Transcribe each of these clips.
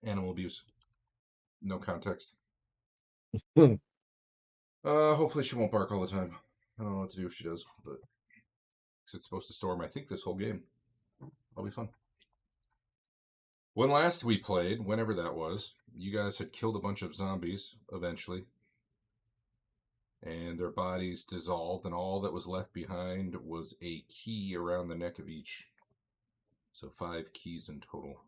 Animal abuse. No context. Hmm. Hopefully she won't bark all the time. I don't know what to do if she does, but because it's supposed to storm, I think, this whole game. That'll be fun. When last we played, whenever that was, you guys had killed a bunch of zombies eventually, and their bodies dissolved, and all that was left behind was a key around the neck of each. So 5 keys in total.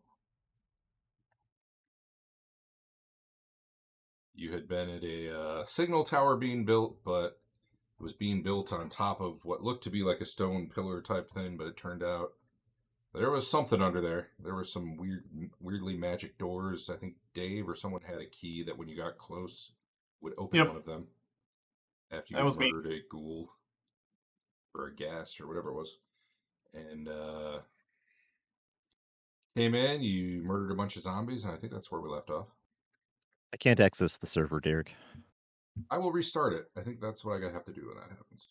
You had been at a signal tower being built, but it was being built on top of what looked to be like a stone pillar type thing, but it turned out there was something under there. There were some weirdly magic doors. I think Dave or someone had a key that when you got close would open one of them after That you was me. murdered a ghoul or a ghast or whatever it was. And came in, you murdered a bunch of zombies, and I think that's where we left off. I can't access the server, Derek. I will restart it. I think that's what I have to do when that happens.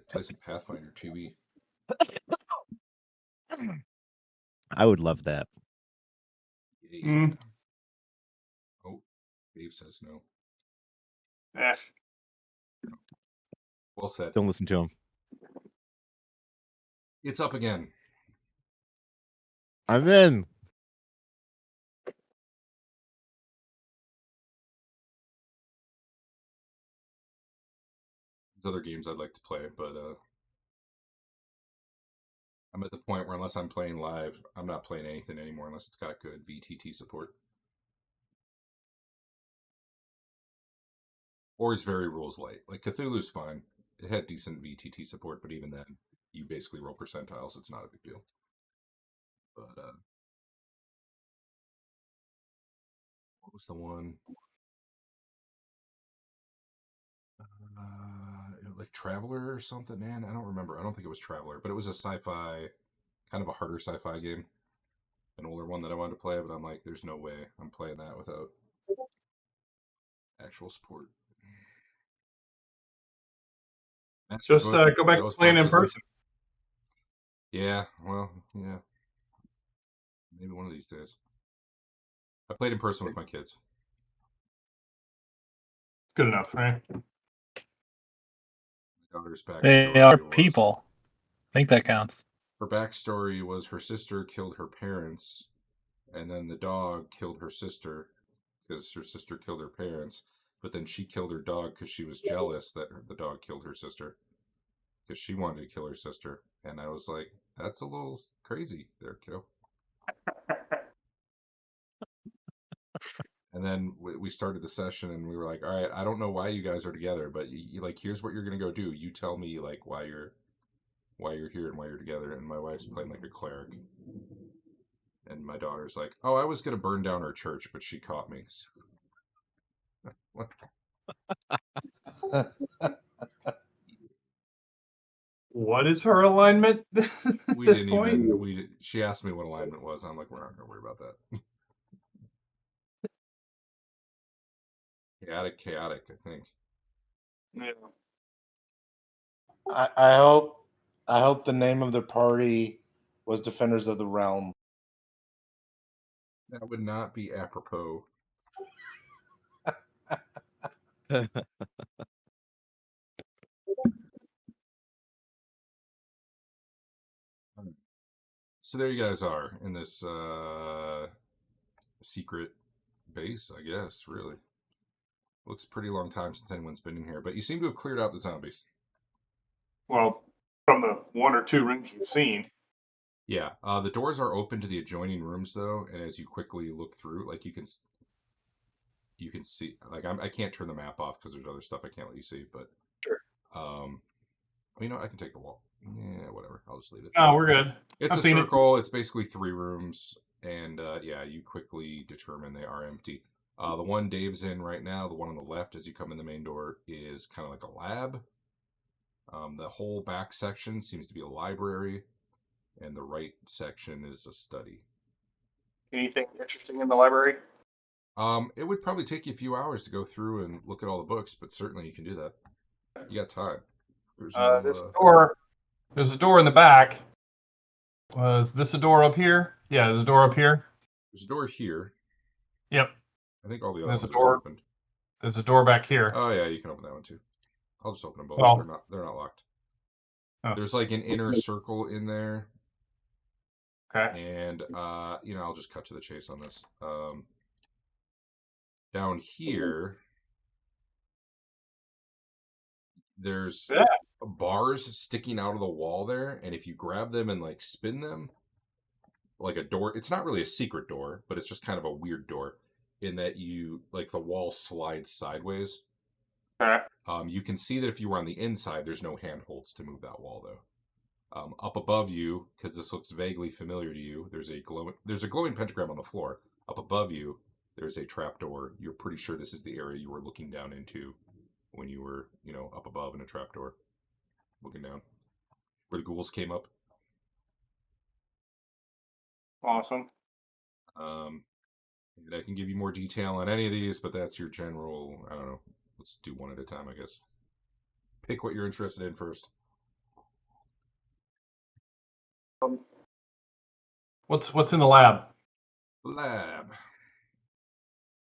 Play some Pathfinder 2e. I would love that. Yeah. Oh, Dave says no. Well said. Don't listen to him. It's up again. I'm in. There's other games I'd like to play, but I'm at the point where unless I'm playing live, I'm not playing anything anymore unless it's got good VTT support. Or it's very rules light. Like Cthulhu's fine. It had decent VTT support, but even then, you basically roll percentiles. It's not a big deal. But what was the one? Like Traveler or something? Man, I don't remember. I don't think it was Traveler, but it was a sci-fi, kind of a harder sci-fi game. An older one that I wanted to play, but I'm like, there's no way I'm playing that without actual support. Just go back to playing in person. Yeah, well, yeah. Maybe one of these days. I played in person with my kids. It's good enough, right? My daughter's backstory. They are people. I think that counts. Her backstory was her sister killed her parents, and then the dog killed her sister because her sister killed her parents. But then she killed her dog because she was jealous that the dog killed her sister because she wanted to kill her sister. And I was like, that's a little crazy there, kiddo. And then we started the session, and we were like, all right, I don't know why you guys are together, but you like, here's what you're going to go do. You tell me, like, why you're here and why you're together. And my wife's playing like a cleric. And my daughter's like, oh, I was going to burn down her church, but she caught me. So... What is her alignment at this point? She asked me what alignment was. I'm like, we're not going to worry about that. Chaotic, I think. Yeah. I hope the name of the party was Defenders of the Realm. That would not be apropos. So there you guys are in this secret base, I guess, really. Looks a pretty long time since anyone's been in here, but you seem to have cleared out the zombies. Well, from the 1 or 2 rooms you've seen. Yeah, the doors are open to the adjoining rooms, though, and as you quickly look through, like, you can see, like, I can't turn the map off because there's other stuff I can't let you see, but... Sure. You know, I can take the wall. Yeah, whatever. I'll just leave it. No, we're good. It's a circle. It's basically 3 rooms, and yeah, you quickly determine they are empty. The one Dave's in right now, the one on the left as you come in the main door, is kind of like a lab. The whole back section seems to be a library, and the right section is a study. Anything interesting in the library? It would probably take you a few hours to go through and look at all the books, but certainly you can do that. You got time. There's no. There's a door in the back. Was this a door up here? Yeah, there's a door up here. There's a door here. Yep. I think all the other There's ones a are door. opened. There's a door back here. Oh yeah, you can open that one too. I'll just open them both. Well, they're not locked. Oh. There's like an inner circle in there. Okay. And I'll just cut to the chase on this. Down here, there's bars sticking out of the wall there, and if you grab them and like spin them, like a door, it's not really a secret door, but it's just kind of a weird door in that you like the wall slides sideways. Okay. You can see that if you were on the inside, there's no handholds to move that wall though. Up above you, because this looks vaguely familiar to you, there's a glowing pentagram on the floor. Up above you, there's a trapdoor. You're pretty sure this is the area you were looking down into when you were, up above in a trapdoor, looking down, where the ghouls came up. Awesome. And I can give you more detail on any of these, but that's your general. I don't know. Let's do one at a time, I guess. Pick what you're interested in first. What's in the lab? Lab.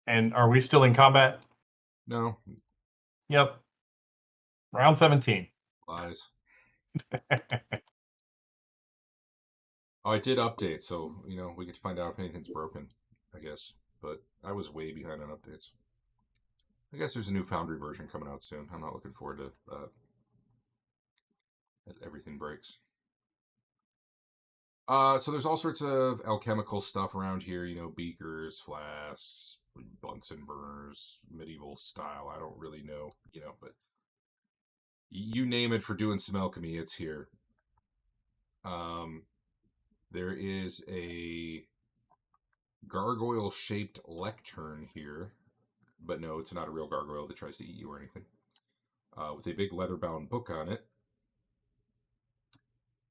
And are we still in combat? No. Yep. Round 17. Lies. Oh, I did update, so, we get to find out if anything's broken, I guess. But I was way behind on updates. I guess there's a new Foundry version coming out soon. I'm not looking forward to that. As everything breaks. So there's all sorts of alchemical stuff around here, beakers, flasks, Bunsen burners, medieval style. I don't really know, but you name it for doing some alchemy, it's here. There is a gargoyle-shaped lectern here, but no, it's not a real gargoyle that tries to eat you or anything. With a big leather-bound book on it.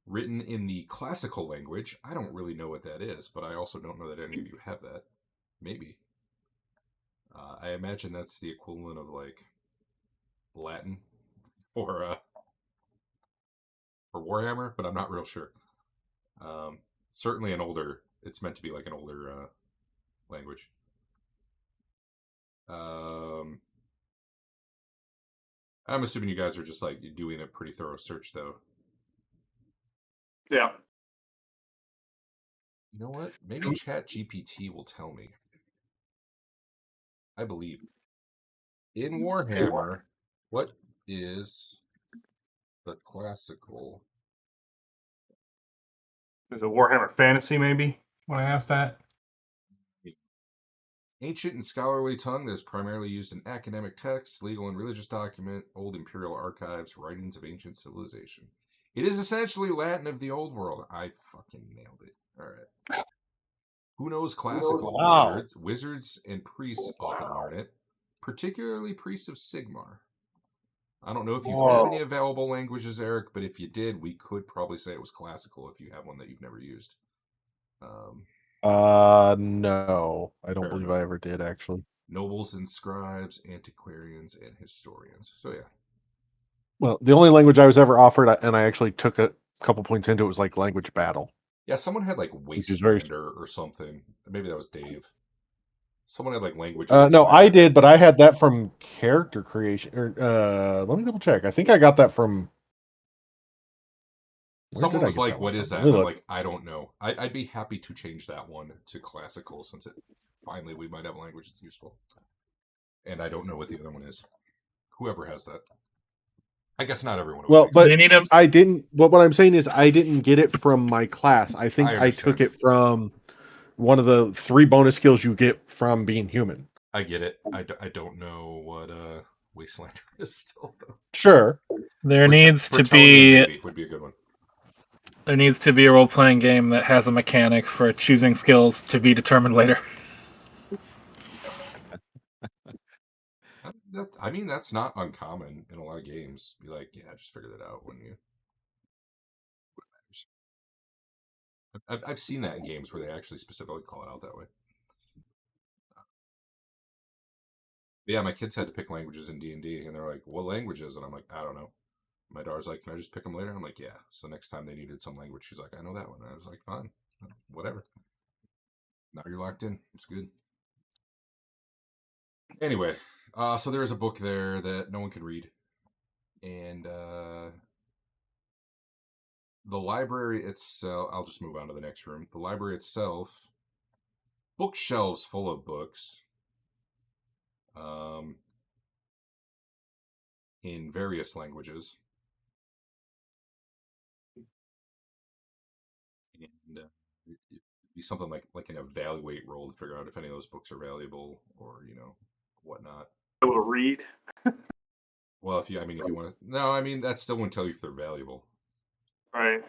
Written in the classical language. I don't really know what that is, but I also don't know that any of you have that. Maybe. I imagine that's the equivalent of, like, Latin for Warhammer, but I'm not real sure. Certainly it's meant to be like an older language. I'm assuming you guys are just, like, doing a pretty thorough search, though. Yeah. You know what? Maybe ChatGPT will tell me. I believe. In Warhammer, what is the classical? Is it Warhammer Fantasy, maybe, when I asked that? Ancient and scholarly tongue that is primarily used in academic texts, legal and religious document, old imperial archives, writings of ancient civilization. It is essentially Latin of the old world. I fucking nailed it. All right. Who knows classical? Wow. Wizards and priests often learn it, particularly priests of Sigmar. I don't know if you have any available languages, Eric, but if you did, we could probably say it was classical if you have one that you've never used. No, I don't believe I ever did, actually. Nobles and scribes, antiquarians, and historians. So, yeah. Well, the only language I was ever offered, and I actually took a couple points into it, was like language battle. Yeah, someone had like Wastelander or something. Maybe that was Dave. Someone had like language. No, I did, but I had that from character creation. Let me double check. I think I got that from. Someone was like, "What is that?" And I'm like, "I don't know." I'd be happy to change that one to classical since finally we might have a language that's useful. And I don't know what the other one is. Whoever has that. I guess not everyone. Well, but I didn't. What I'm saying is, I didn't get it from my class. I think I took it from one of the 3 bonus skills you get from being human. I get it. I don't know what Wastelander is still. Sure. There needs to be would be a good one. There needs to be a role-playing game that has a mechanic for choosing skills to be determined later. I mean, that's not uncommon in a lot of games. Be like, yeah, just figure that out when you. I've seen that in games where they actually specifically call it out that way. Yeah, my kids had to pick languages in D&D, and they're like, "What languages?" And I'm like, "I don't know." My daughter's like, "Can I just pick them later?" I'm like, "Yeah." So next time they needed some language, she's like, "I know that one." And I was like, "Fine, whatever." Now you're locked in. It's good. Anyway, so there is a book there that no one can read, and the library itself. I'll just move on to the next room. The library itself, bookshelves full of books. In various languages. And it'd be something like an evaluate roll to figure out if any of those books are valuable or, whatnot. Able to read. Well, if you want to, no, I mean, that still wouldn't tell you if they're valuable. Right.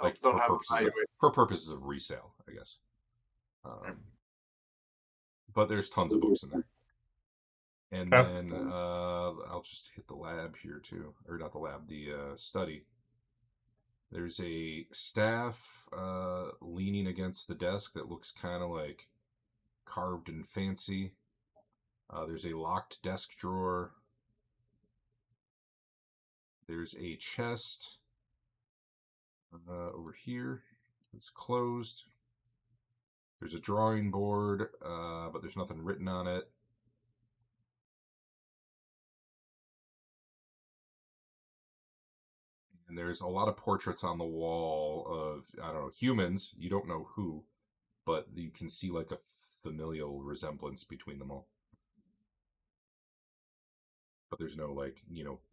Like They'll for purposes of resale, I guess. But there's tons of books in there. And then I'll just hit the lab here too, or not the lab, the study. There's a staff leaning against the desk that looks kind of like carved and fancy. There's a locked desk drawer. There's a chest over here. It's closed. There's a drawing board, but there's nothing written on it. And there's a lot of portraits on the wall of, I don't know, humans. You don't know who, but you can see like a familial resemblance between them all. But there's no, like,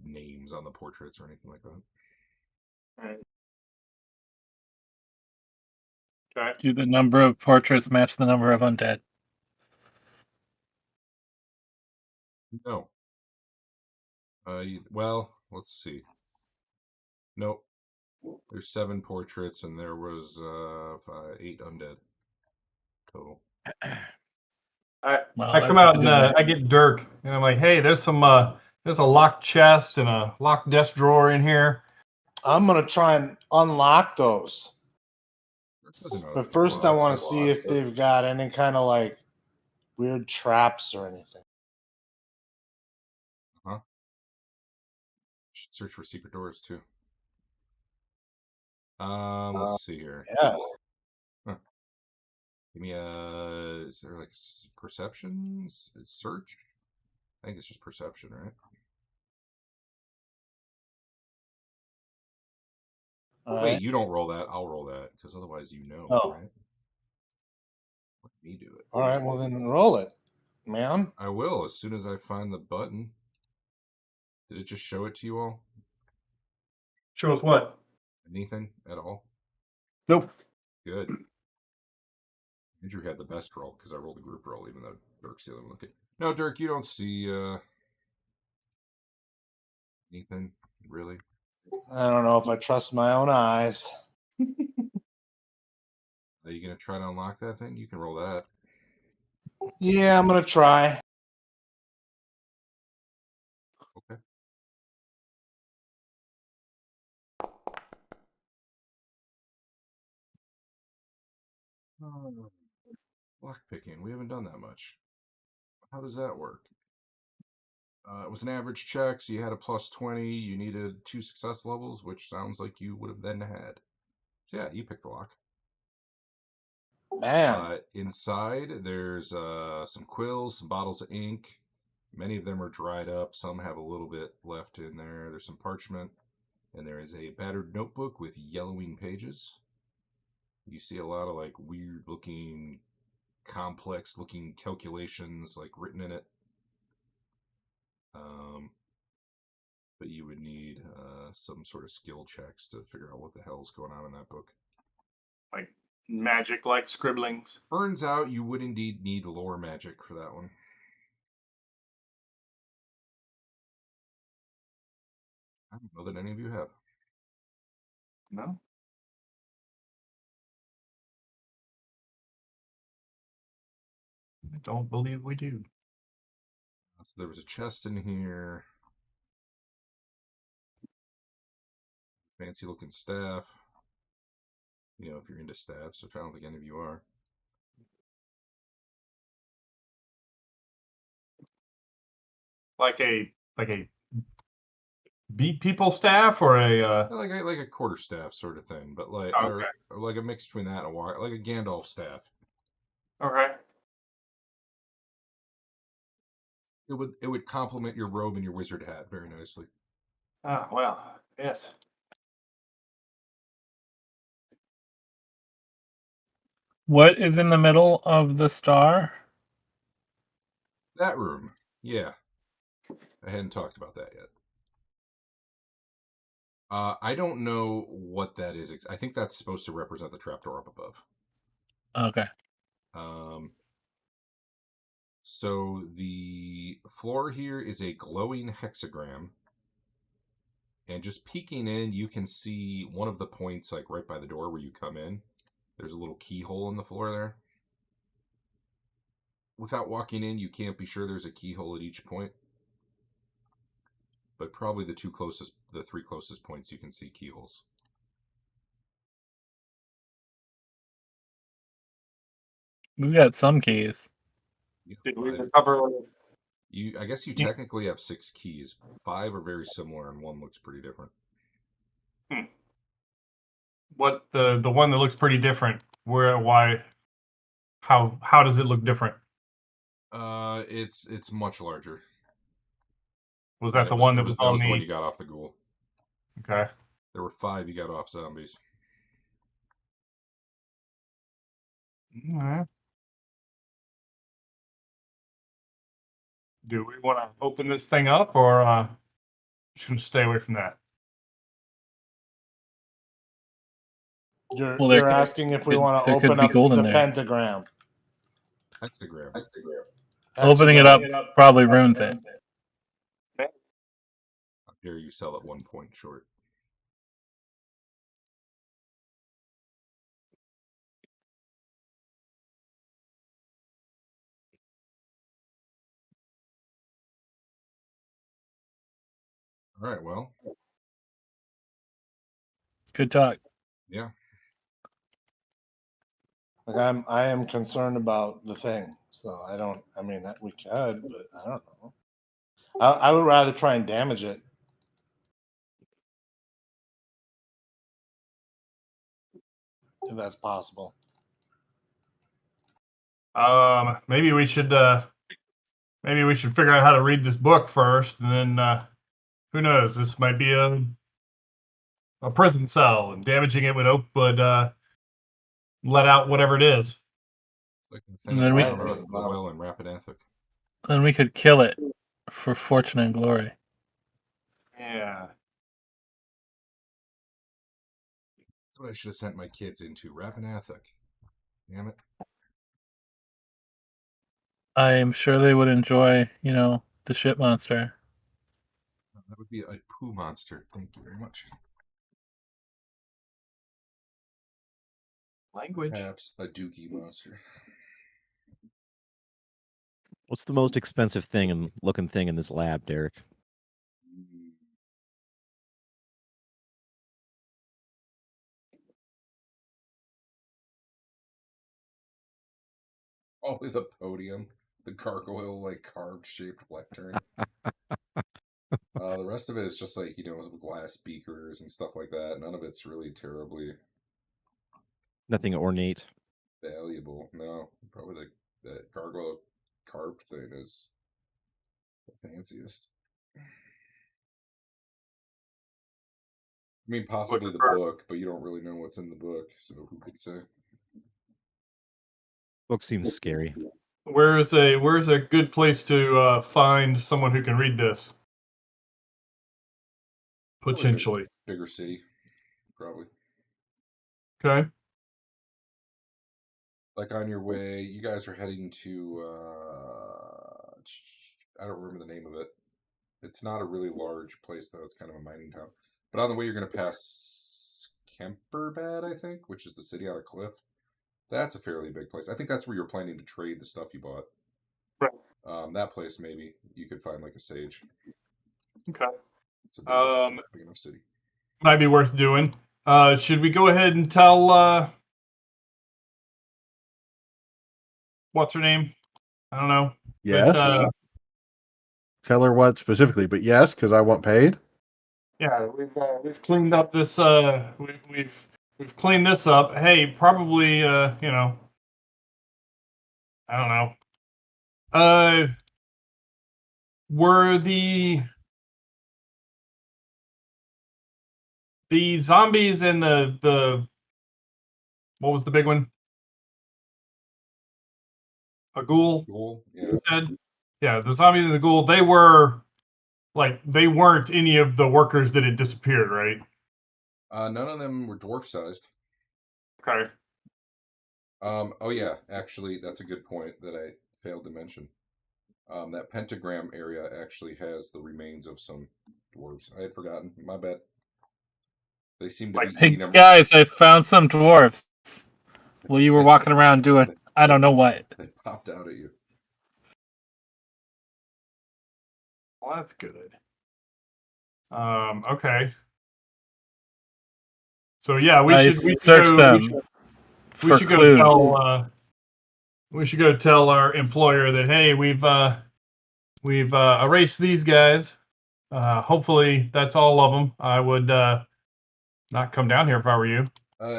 names on the portraits or anything like that. Right. Okay. Do the number of portraits match the number of undead? No. Well, let's see. Nope. There's 7 portraits, and there was 8 undead total. I come out and I get Dirk, and I'm like, "Hey, there's a locked chest and a locked desk drawer in here." I'm gonna try and unlock those. But first, I want to see if they've got any kind of like weird traps or anything. Huh? Should search for secret doors too. Let's see here. Yeah. Huh. Give me a. Is there like perception? Search? I think it's just perception, right? Wait, you don't roll that. I'll roll that because otherwise, right? Let me do it. All right. Well, then roll it, man. I will as soon as I find the button. Did it just show it to you all? Show us what? Anything at all? Nope. Good. Andrew had the best roll because I rolled a group roll, even though Dirk's the other one looking. No, Dirk, you don't see anything really. I don't know if I trust my own eyes. Are you gonna try to unlock that thing? You can roll that. Yeah, I'm gonna try. Okay. Lock picking. We haven't done that much. How does that work? It was an average check, so you had a plus 20. You needed 2 success levels, which sounds like you would have then had. So yeah, you picked the lock. Man. Inside, there's some quills, some bottles of ink. Many of them are dried up. Some have a little bit left in there. There's some parchment. And there is a battered notebook with yellowing pages. You see a lot of like weird looking, complex looking calculations like written in it. But you would need some sort of skill checks to figure out what the hell's going on in that book. Like magic, like scribblings. Turns out you would indeed need lore magic for that one. I don't know that any of you have. No. I don't believe we do. So there was a chest in here. fancy looking staff. You know, if you're into staffs, which I don't think any of you are. Like a beat people staff or a like a quarterstaff sort of thing, but like okay. or like a mix between that and like a Gandalf staff. Okay. It would complement your robe and your wizard hat very nicely. Ah, well, yes. What is in the middle of the star? That room, yeah. I hadn't talked about that yet. I don't know what that is. I think that's supposed to represent the trapdoor up above. Okay. So the floor here is a glowing hexagram. And just peeking in, you can see one of the points, like right by the door where you come in. There's a little keyhole in the floor there. Without walking in, you can't be sure there's a keyhole at each point. But probably the three closest points you can see keyholes. We've got some keys. Did we recover? I guess you technically have 6 keys. 5 are very similar, and 1 looks pretty different. What the one that looks pretty different? Where? Why? How does it look different? It's much larger. Was that the one that was on the the one you got off the ghoul? Okay. There were 5 you got off zombies. All right. Do we want to open this thing up, or should we stay away from that? You're asking if we want to open up the pentagram. Hexagram. Opening it up probably ruins it. How dare you sell it 1 point short? All right, well. Good talk. Yeah. Like I am concerned about the thing. So I mean, we could, but I don't know. I would rather try and damage it. If that's possible. Maybe we should figure out how to read this book first, and then who knows? This might be a prison cell, and damaging it would let out whatever it is. Like the thing about oil and rapid ethic. Then we could kill it for fortune and glory. Yeah. That's what I should have sent my kids into. Rapid ethic. Damn it. I am sure they would enjoy, the ship monster. That would be a poo monster. Thank you very much. Language. Perhaps a dookie monster. What's the most expensive looking thing in this lab, Derek? Probably the podium, the gargoyle carved shaped lectern. The rest of it is just glass beakers and stuff like that. None of it's really terribly Nothing ornate. Valuable. No, probably the gargoyle carved thing is the fanciest. I mean, possibly the book, but you don't really know what's in the book, so who could say? Book seems scary. Where's a good place to find someone who can read this? Potentially. Bigger city, probably. Okay. Like on your way, you guys are heading to, I don't remember the name of it. It's not a really large place, though. It's kind of a mining town. But on the way, you're going to pass Kemperbad, I think, which is the city on a cliff. That's a fairly big place. I think that's where you're planning to trade the stuff you bought. Right. That place, maybe, you could find a sage. Okay. It's a big enough city. might be worth doing. Should we go ahead and tell what's her name? I don't know. Yes. But, Tell her what specifically, but yes, because I want paid. yeah, we've cleaned up this. We've cleaned this up. Hey, probably I don't know. Were the zombies and the what was the big one? A ghoul. Cool. Yeah. You said? Yeah, the zombies and the ghoul. They weren't any of the workers that had disappeared, right? None of them were dwarf sized. Okay. Oh yeah, actually, that's a good point that I failed to mention. That pentagram area actually has the remains of some dwarves. I had forgotten. My bad. They seem to be Hey eating them. guys, I found some dwarves. Well, you were walking around doing I don't know what. They popped out at you. Well, that's good. Okay. So yeah, we should search them. We should go tell. We should go tell our employer that hey, we've erased these guys. Hopefully that's all of them. I would not come down here if I were you.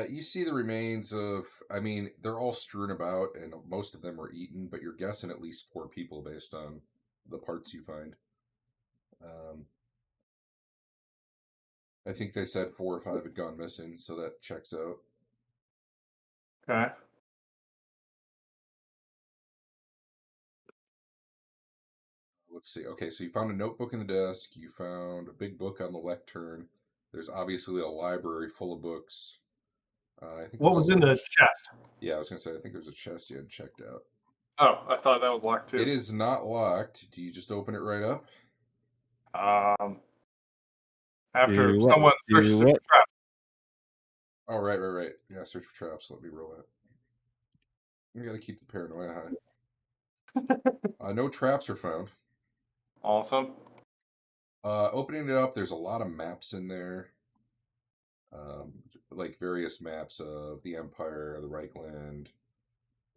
You see the remains of, I mean, they're all strewn about, and most of them were eaten, but you're guessing at least 4 people based on the parts you find. I think they said 4 or 5 had gone missing, so that checks out. Okay. Let's see. Okay, so you found a notebook in the desk. You found a big book on the lectern. There's obviously a library full of books. I think What was in the chest? Yeah, I was gonna say I think there's a chest you had checked out. Oh, I thought that was locked too. It is not locked. Do you just open it right up? After someone searches for traps. Oh, right. Yeah, search for traps. Let me roll that. You gotta keep the paranoia high. No traps are found. Awesome. Opening it up, there's a lot of maps in there. Like various maps of the Empire, the Reichland,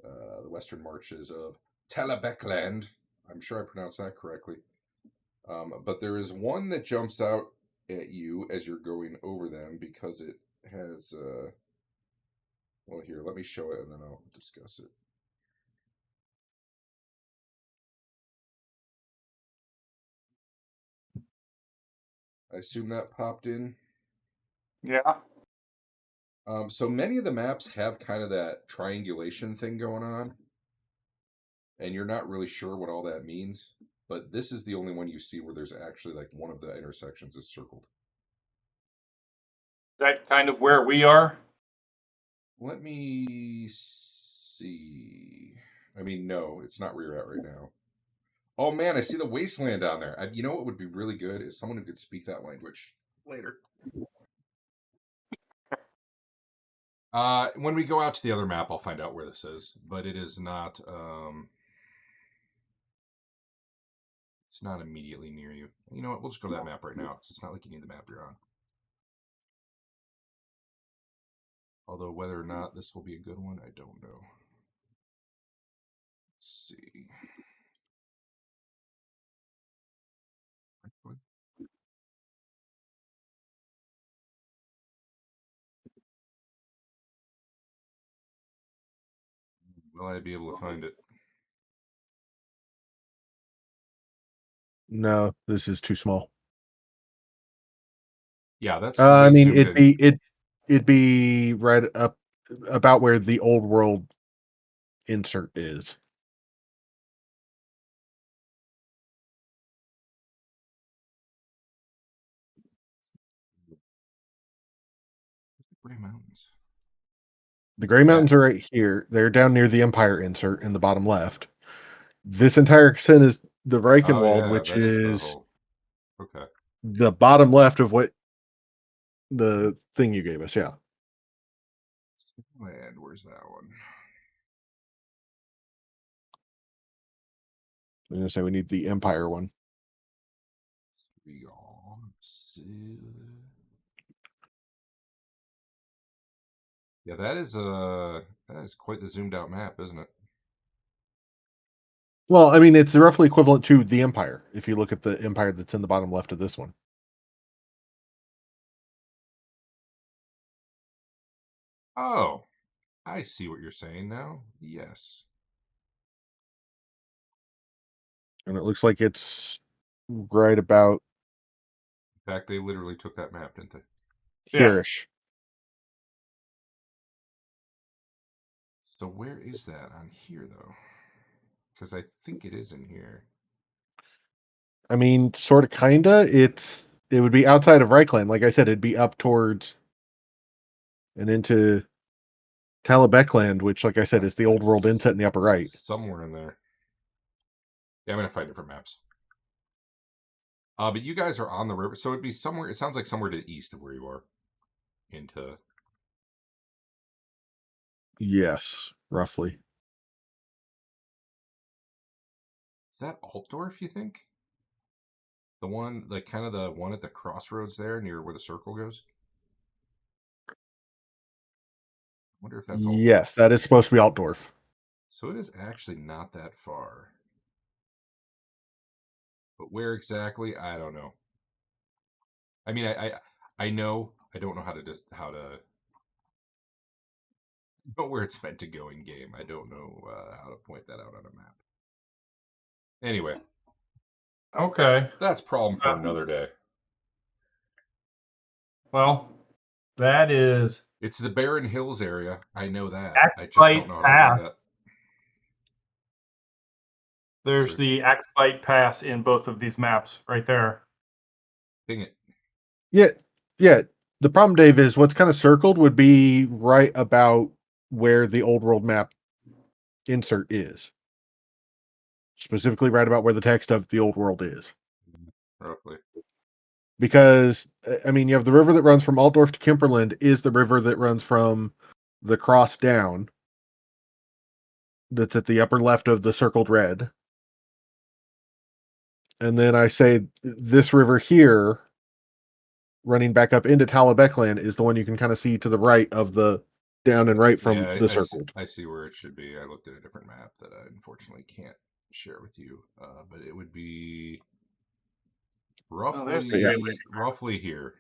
the Western Marches of Telebeckland. I'm sure I pronounced that correctly. But there is one that jumps out at you as you're going over them because it has. Well, here, let me show it and then I'll discuss it. I assume that popped in. Yeah. So many of the maps have kind of that triangulation thing going on, and you're not really sure what all that means. But this is the only one you see where there's actually like one of the intersections is circled. Is that kind of where we are? Let me see. I mean, no, it's not where you're at right now. Oh man, I see the wasteland down there. You know what would be really good is someone who could speak that language later. When we go out to the other map, I'll find out where this is, but it is not. It's not immediately near you. You know what? We'll just go to that map right now because it's not like you need the map you're on. Although whether or not this will be a good one, I don't know. Let's see. Will I be able to find it? No, this is too small. Yeah, that's. I mean, it'd be right up about where the old world insert is. Gray Mountains. The Gray Mountains are right here. They're down near the Empire insert in the bottom left. This entire extent is the Reichenwald, which is okay. The bottom left of what the thing you gave us. Yeah. And where's that one? I'm gonna say we need the Empire one. Yeah, that is quite the zoomed out map, isn't it? Well, I mean, it's roughly equivalent to the Empire. If you look at the Empire that's in the bottom left of this one. Oh, I see what you're saying now. Yes. And it looks like it's right about In fact, they literally took that map, didn't they? here-ish. So where is that on here, though? Because I think it is in here. I mean, sort of, kinda. It would be outside of Reichland. Like I said, it'd be up towards and into Talabekland, which, like I said, is the old world inset in the upper right. Somewhere in there. Yeah, I'm gonna find different maps. But you guys are on the river, so it'd be somewhere. It sounds like somewhere to the east of where you are. Into. Yes, roughly. Is that Altdorf, you think? The one, like, kind of the one at the crossroads there, near where the circle goes? I wonder if that's Altdorf. Yes, that is supposed to be Altdorf. So it is actually not that far. But where exactly, I don't know. I mean, I know. I don't know how to know where it's meant to go in game. I don't know how to point that out on a map. Anyway. Okay. That's a problem for another day. Well, that is. It's the Barren Hills area. I know that. I just don't know how to find that. There's the Axbite Pass in both of these maps right there. Dang it. Yeah. The problem, Dave, is what's kind of circled would be right about where the old world map insert is. Specifically right about where the text of the old world is. Roughly. Because, I mean, you have the river that runs from Altdorf to Kimperland is the river that runs from the cross down. That's at the upper left of the circled red. And then I say this river here, running back up into Talabekland, is the one you can kind of see to the right of the down and right from the circled. I see where it should be. I looked at a different map that I unfortunately can't share with you. But it would be roughly here.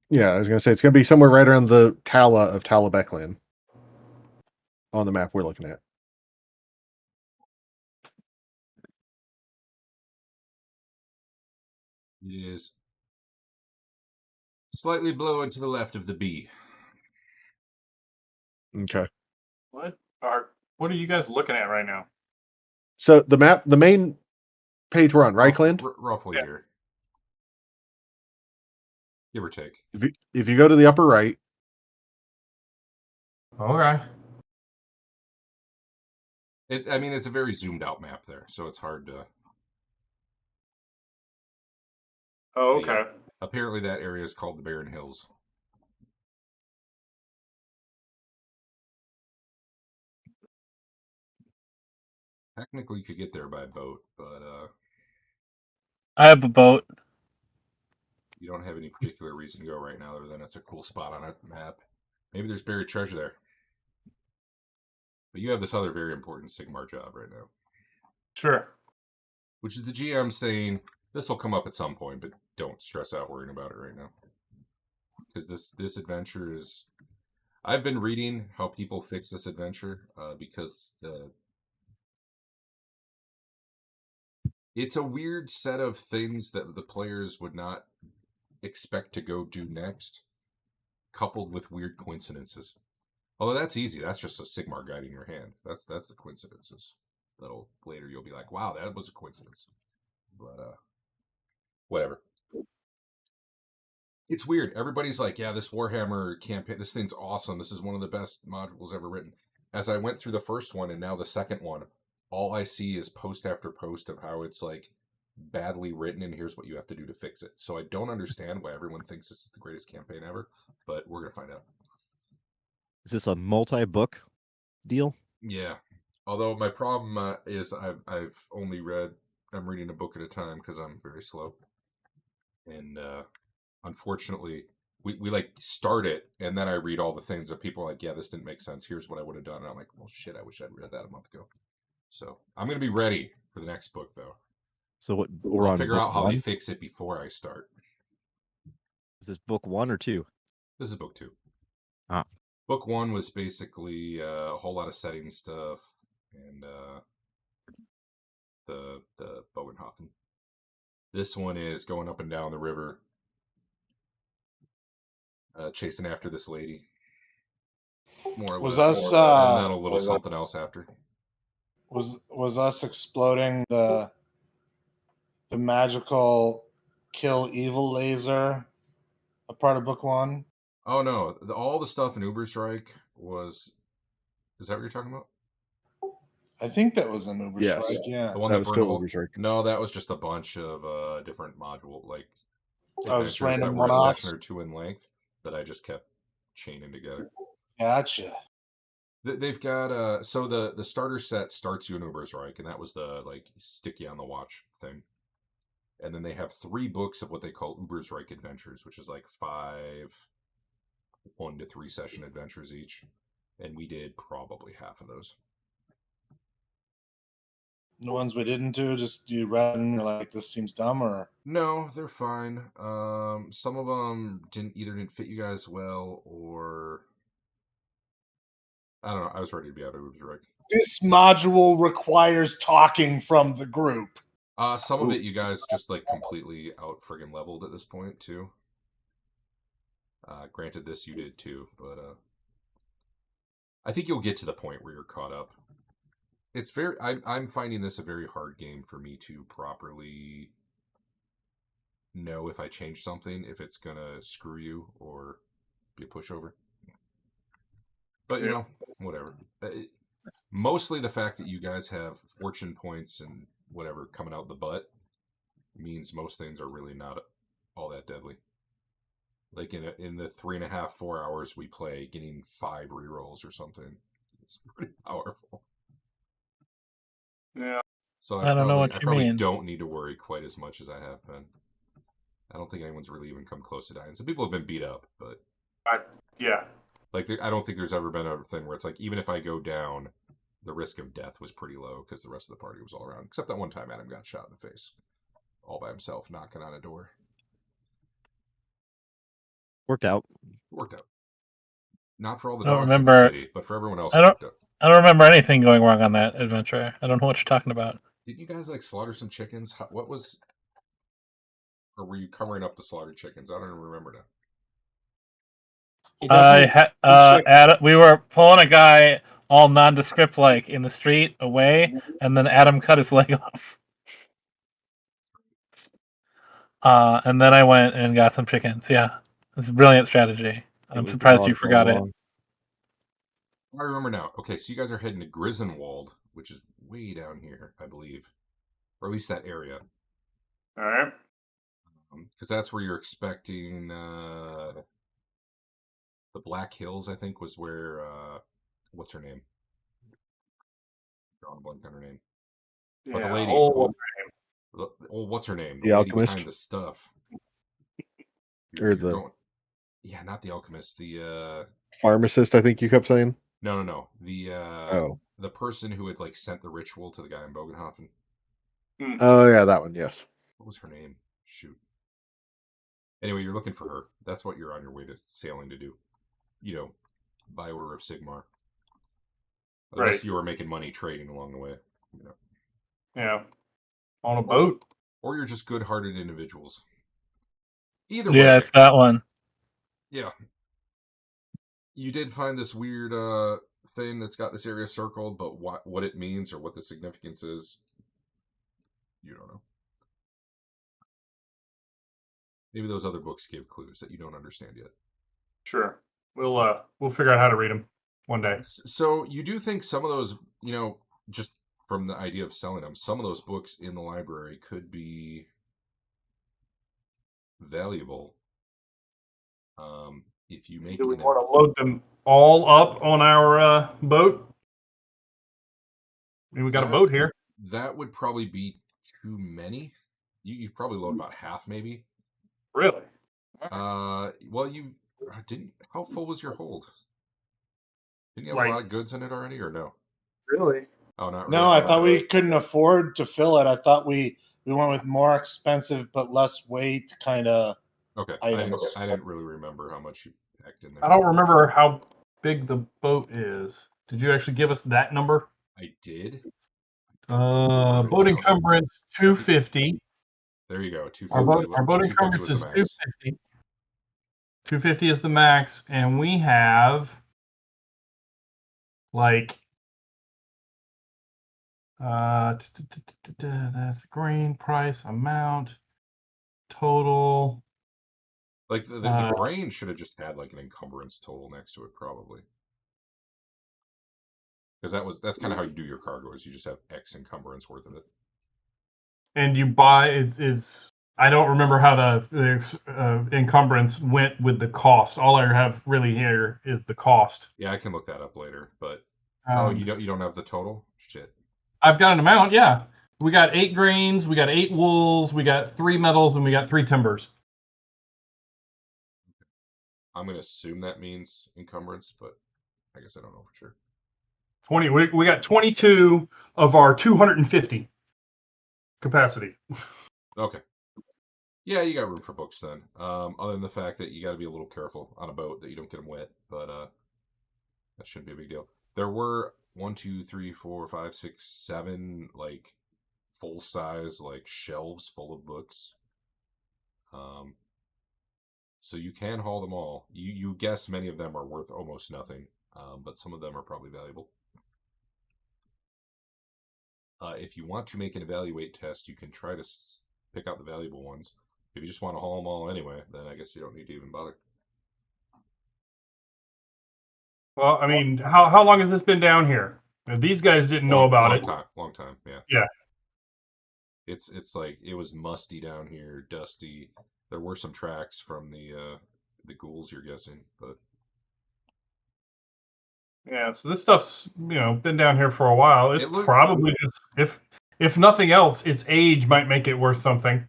Yeah, I was going to say it's going to be somewhere right around the Tala of Talabekland on the map we're looking at. It is slightly below and to the left of the B. Okay. What are you guys looking at right now? So the map, the main page we're on, Reichland? Roughly here. Give or take. If you go to the upper right. Okay. I mean, it's a very zoomed out map there, so it's hard to. Oh, okay. Yeah, apparently that area is called the Barren Hills. Technically, you could get there by boat, but I have a boat. You don't have any particular reason to go right now, other than it's a cool spot on a map. Maybe there's buried treasure there. But you have this other very important Sigmar job right now. Sure. Which is the GM saying, this will come up at some point, but don't stress out worrying about it right now. Because this adventure is... I've been reading how people fix this adventure, because it's a weird set of things that the players would not expect to go do next, coupled with weird coincidences. Although that's easy. That's just a Sigmar guiding your hand. That's the coincidences. That'll later you'll be like, wow, that was a coincidence. But whatever. It's weird. Everybody's like, yeah, this Warhammer campaign, this thing's awesome. This is one of the best modules ever written. As I went through the first one and now the second one, all I see is post after post of how it's like badly written and here's what you have to do to fix it. So I don't understand why everyone thinks this is the greatest campaign ever, but we're going to find out. Is this a multi-book deal? Yeah. Although my problem is I've only I'm reading a book at a time because I'm very slow. And unfortunately, we like start it, and then I read all the things that people are like, yeah, this didn't make sense. Here's what I would have done. And I'm like, well, shit, I wish I'd read that a month ago. So I'm gonna be ready for the next book, though. So what? We're I'll on figure book out how one? they fix it before I start. Is this book 1 or 2? This is book 2. Ah. Book 1 was basically a whole lot of setting stuff and the Bogenhafen. This one is going up and down the river, chasing after this lady. More or Was less. us, and then a little something else after. Was us exploding the magical kill evil laser a part of book 1? Oh no, all the stuff in Reik was. Is that what you're talking about? I think that was an Uber Yes. strike. Yeah. The one That that was burned still a hole? Uber's Reik. No, that was just a bunch of different module like Oh, just adventures random that were a one-offs? section or two in length that I just kept chaining together. Gotcha. They've got so the starter set starts you in Reik, and that was the like stick you on the watch thing. And then they have 3 books of what they call Reik adventures, which is like 5 1 to 3 session adventures each. And we did probably half of those. The ones we didn't do, just you read and you're like, this seems dumb, or No, they're fine. Some of them didn't fit you guys well, or I don't know. I was ready to be out of Reik. this module requires talking from the group. Some of it you guys just like completely out friggin' leveled at this point too. Granted, this you did too, but I think you'll get to the point where you're caught up. It's very. I'm finding this a very hard game for me to properly know if I change something, if it's gonna screw you or be a pushover. But you know, whatever. Mostly the fact that you guys have fortune points and whatever coming out the butt means most things are really not all that deadly. Like in the 3.5, 4 hours we play, getting 5 rerolls or something, it's pretty powerful. Yeah. So I don't know what I you probably mean. don't need to worry quite as much as I have been. I don't think anyone's really even come close to dying. Some people have been beat up, but Yeah. like I don't think there's ever been a thing where it's like even if I go down, the risk of death was pretty low because the rest of the party was all around. Except that one time Adam got shot in the face, all by himself, knocking on a door. Worked out. Worked out. Not for all the I don't dogs in the remember- city, but for everyone else, I it don't- worked out. I don't remember anything going wrong on that adventure. I don't know what you're talking about. Didn't you guys like slaughter some chickens? What was? Or were you covering up the slaughtered chickens? I don't even remember now. He definitely- We were pulling a guy all nondescript like in the street away, and then Adam cut his leg off. And then I went and got some chickens. Yeah, it's a brilliant strategy. I'm surprised you forgot it. I remember now. Okay, so you guys are heading to Grisonwald, which is way down here, I believe, or at least that area, All right. because that's where you're expecting the Black Hills. I think was where what's her name? Drawing a blank on her name. But the lady. What's her name? The lady alchemist? behind the stuff. Or the yeah, not the alchemist. The pharmacist, I think you kept saying. no. The Oh. the person who had like sent the ritual to the guy in Bogenhafen. Oh yeah, that one. Yes. What was her name? Shoot. Anyway, you're looking for her. That's what you're on your way to sailing to do. You know, by order of Sigmar. Unless Right. you were making money trading along the way. You know. Yeah. On a boat. Or you're just good-hearted individuals. Either way. Yeah, it's that one. Yeah. You did find this weird thing that's got this area circled, but what it means or what the significance is, you don't know. Maybe those other books give clues that you don't understand yet. Sure. We'll figure out how to read them one day. So you do think some of those, you know, just from the idea of selling them, some of those books in the library could be valuable. If you make Do we want to load them all up on our boat? I mean, we got a boat here. That would probably be too many. You probably load about half, maybe. Really? Well, you didn't. How full was your hold? Didn't you have Like- a lot of goods in it already, or no? Really? Oh, not No, really. I thought we couldn't afford to fill it. I thought we went with more expensive but less weight kind of Okay, items. I didn't really remember how much you packed in there. I don't remember how big the boat is. Did you actually give us that number? I did. I wrote it Boat down. encumbrance 250. There you go. 250. Our boat 250 encumbrance was is the max. 250. 250 is the max, and we have like that's grain price amount total. Like the grain should have just had like an encumbrance total next to it, probably. Because that's kind of how you do your cargo, is you just have X encumbrance worth of it. And you buy it's I don't remember how the encumbrance went with the cost. All I have really here is the cost. Yeah, I can look that up later. But Um, you don't have the total? Shit. I've got an amount. Yeah, we got 8 grains, we got 8 wools, we got 3 metals, and we got 3 timbers. I'm gonna assume that means encumbrance, but I guess I don't know for sure. 20. We got 22 of our 250 capacity. Okay. Yeah, you got room for books then. Other than the fact that you got to be a little careful on a boat that you don't get them wet, but that shouldn't be a big deal. There were 1, 2, 3, 4, 5, 6, 7 like full size like shelves full of books. So you can haul them all. You guess many of them are worth almost nothing, but some of them are probably valuable. If you want to make an evaluate test, you can try to pick out the valuable ones. If you just want to haul them all anyway, then I guess you don't need to even bother. Well, I mean, how long has this been down here? Now, these guys didn't know about it. Long time, yeah. Yeah. It's like it was musty down here, dusty. There were some tracks from the ghouls, you're guessing, but Yeah, so this stuff's been down here for a while. It's It look- probably just if nothing else, its age might make it worth something.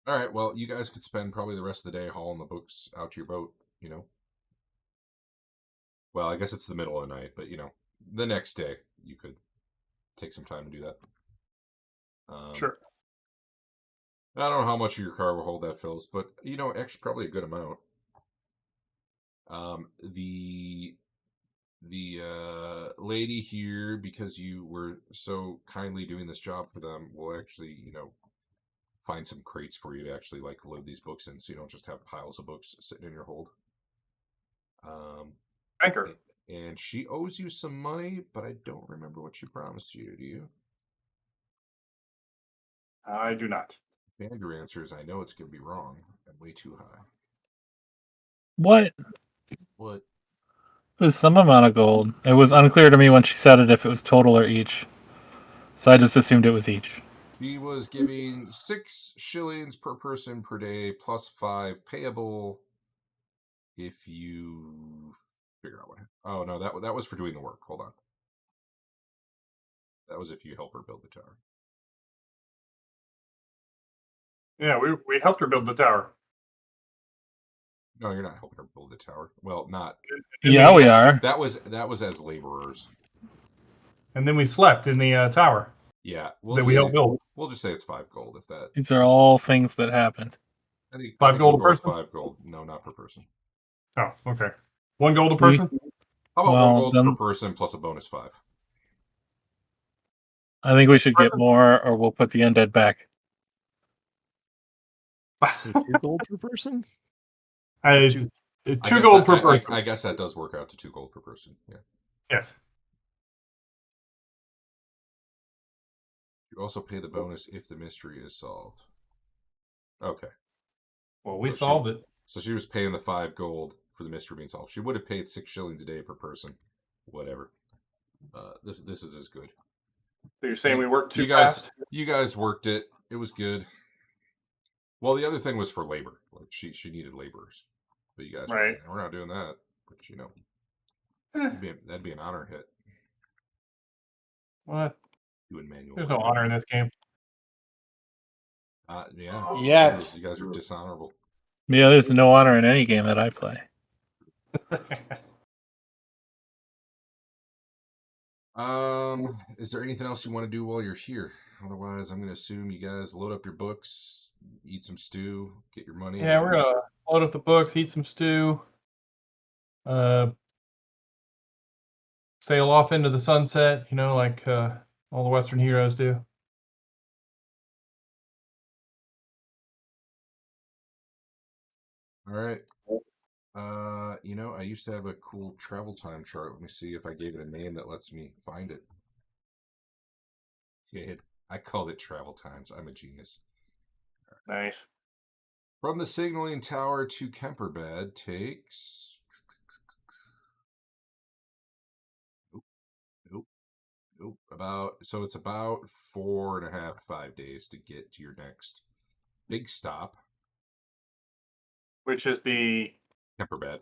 all right. Well, you guys could spend probably the rest of the day hauling the books out to your boat. Well, I guess it's the middle of the night, but the next day you could take some time to do that. Sure. I don't know how much of your car will hold that fills, but actually probably a good amount. The lady here, because you were so kindly doing this job for them, will actually find some crates for you to actually like load these books in, so you don't just have piles of books sitting in your hold. Anchor. And she owes you some money, but I don't remember what she promised you. Do you? I do not. Andrew answers, I know it's going to be wrong and way too high. What? What? It was some amount of gold. It was unclear to me when she said it if it was total or each. So I just assumed it was each. He was giving 6 shillings per person per day, plus 5 payable if you figure out what. Oh no, that was for doing the work. Hold on. That was if you help her build the tower. Yeah, we helped her build the tower. No, you're not helping her build the tower. Well, not. Yeah, we are. That was as laborers. And then we slept in the tower Yeah, that we helped build. We'll just say it's 5 gold if that. These are all things that happened. I think 5 gold we'll a go with person? 5 gold. No, not per person. Oh, okay. 1 gold a person? How about Well, 1 gold then- per person plus a bonus 5? I think we should get more, or we'll put the undead back. So 2 gold per person? Two I guess gold that- per I- person. I guess that does work out to 2 gold per person. Yeah. Yes. You also pay the bonus if the mystery is solved. Okay. Well, we So solved it. So she was paying the 5 gold for the mystery being solved. She would have paid 6 shillings a day per person. Whatever. This is as good. So you're saying we worked too You guys, fast? you guys worked it. It was good. Well, the other thing was for labor. Like she needed laborers, but you guys, Right. we're not doing that. But that'd be an honor hit. What? You and manual. There's no labor. honor in this game. Yeah. Yet. You guys are dishonorable. Yeah, there's no honor in any game that I play. Is there anything else you want to do while you're here? Otherwise, I'm going to assume you guys load up your books, eat some stew, get your money. Yeah, we're gonna load up the books, eat some stew, sail off into the sunset. You know, like all the Western heroes do. All right. You know, I used to have a cool travel time chart. Let me see if I gave it a name that lets me find it. Yeah, I called it travel times. I'm a genius. Nice. From the signaling tower to Kemperbad takes... Nope. So it's about 4.5, 5 days to get to your next big stop. Which is the... Kemperbad.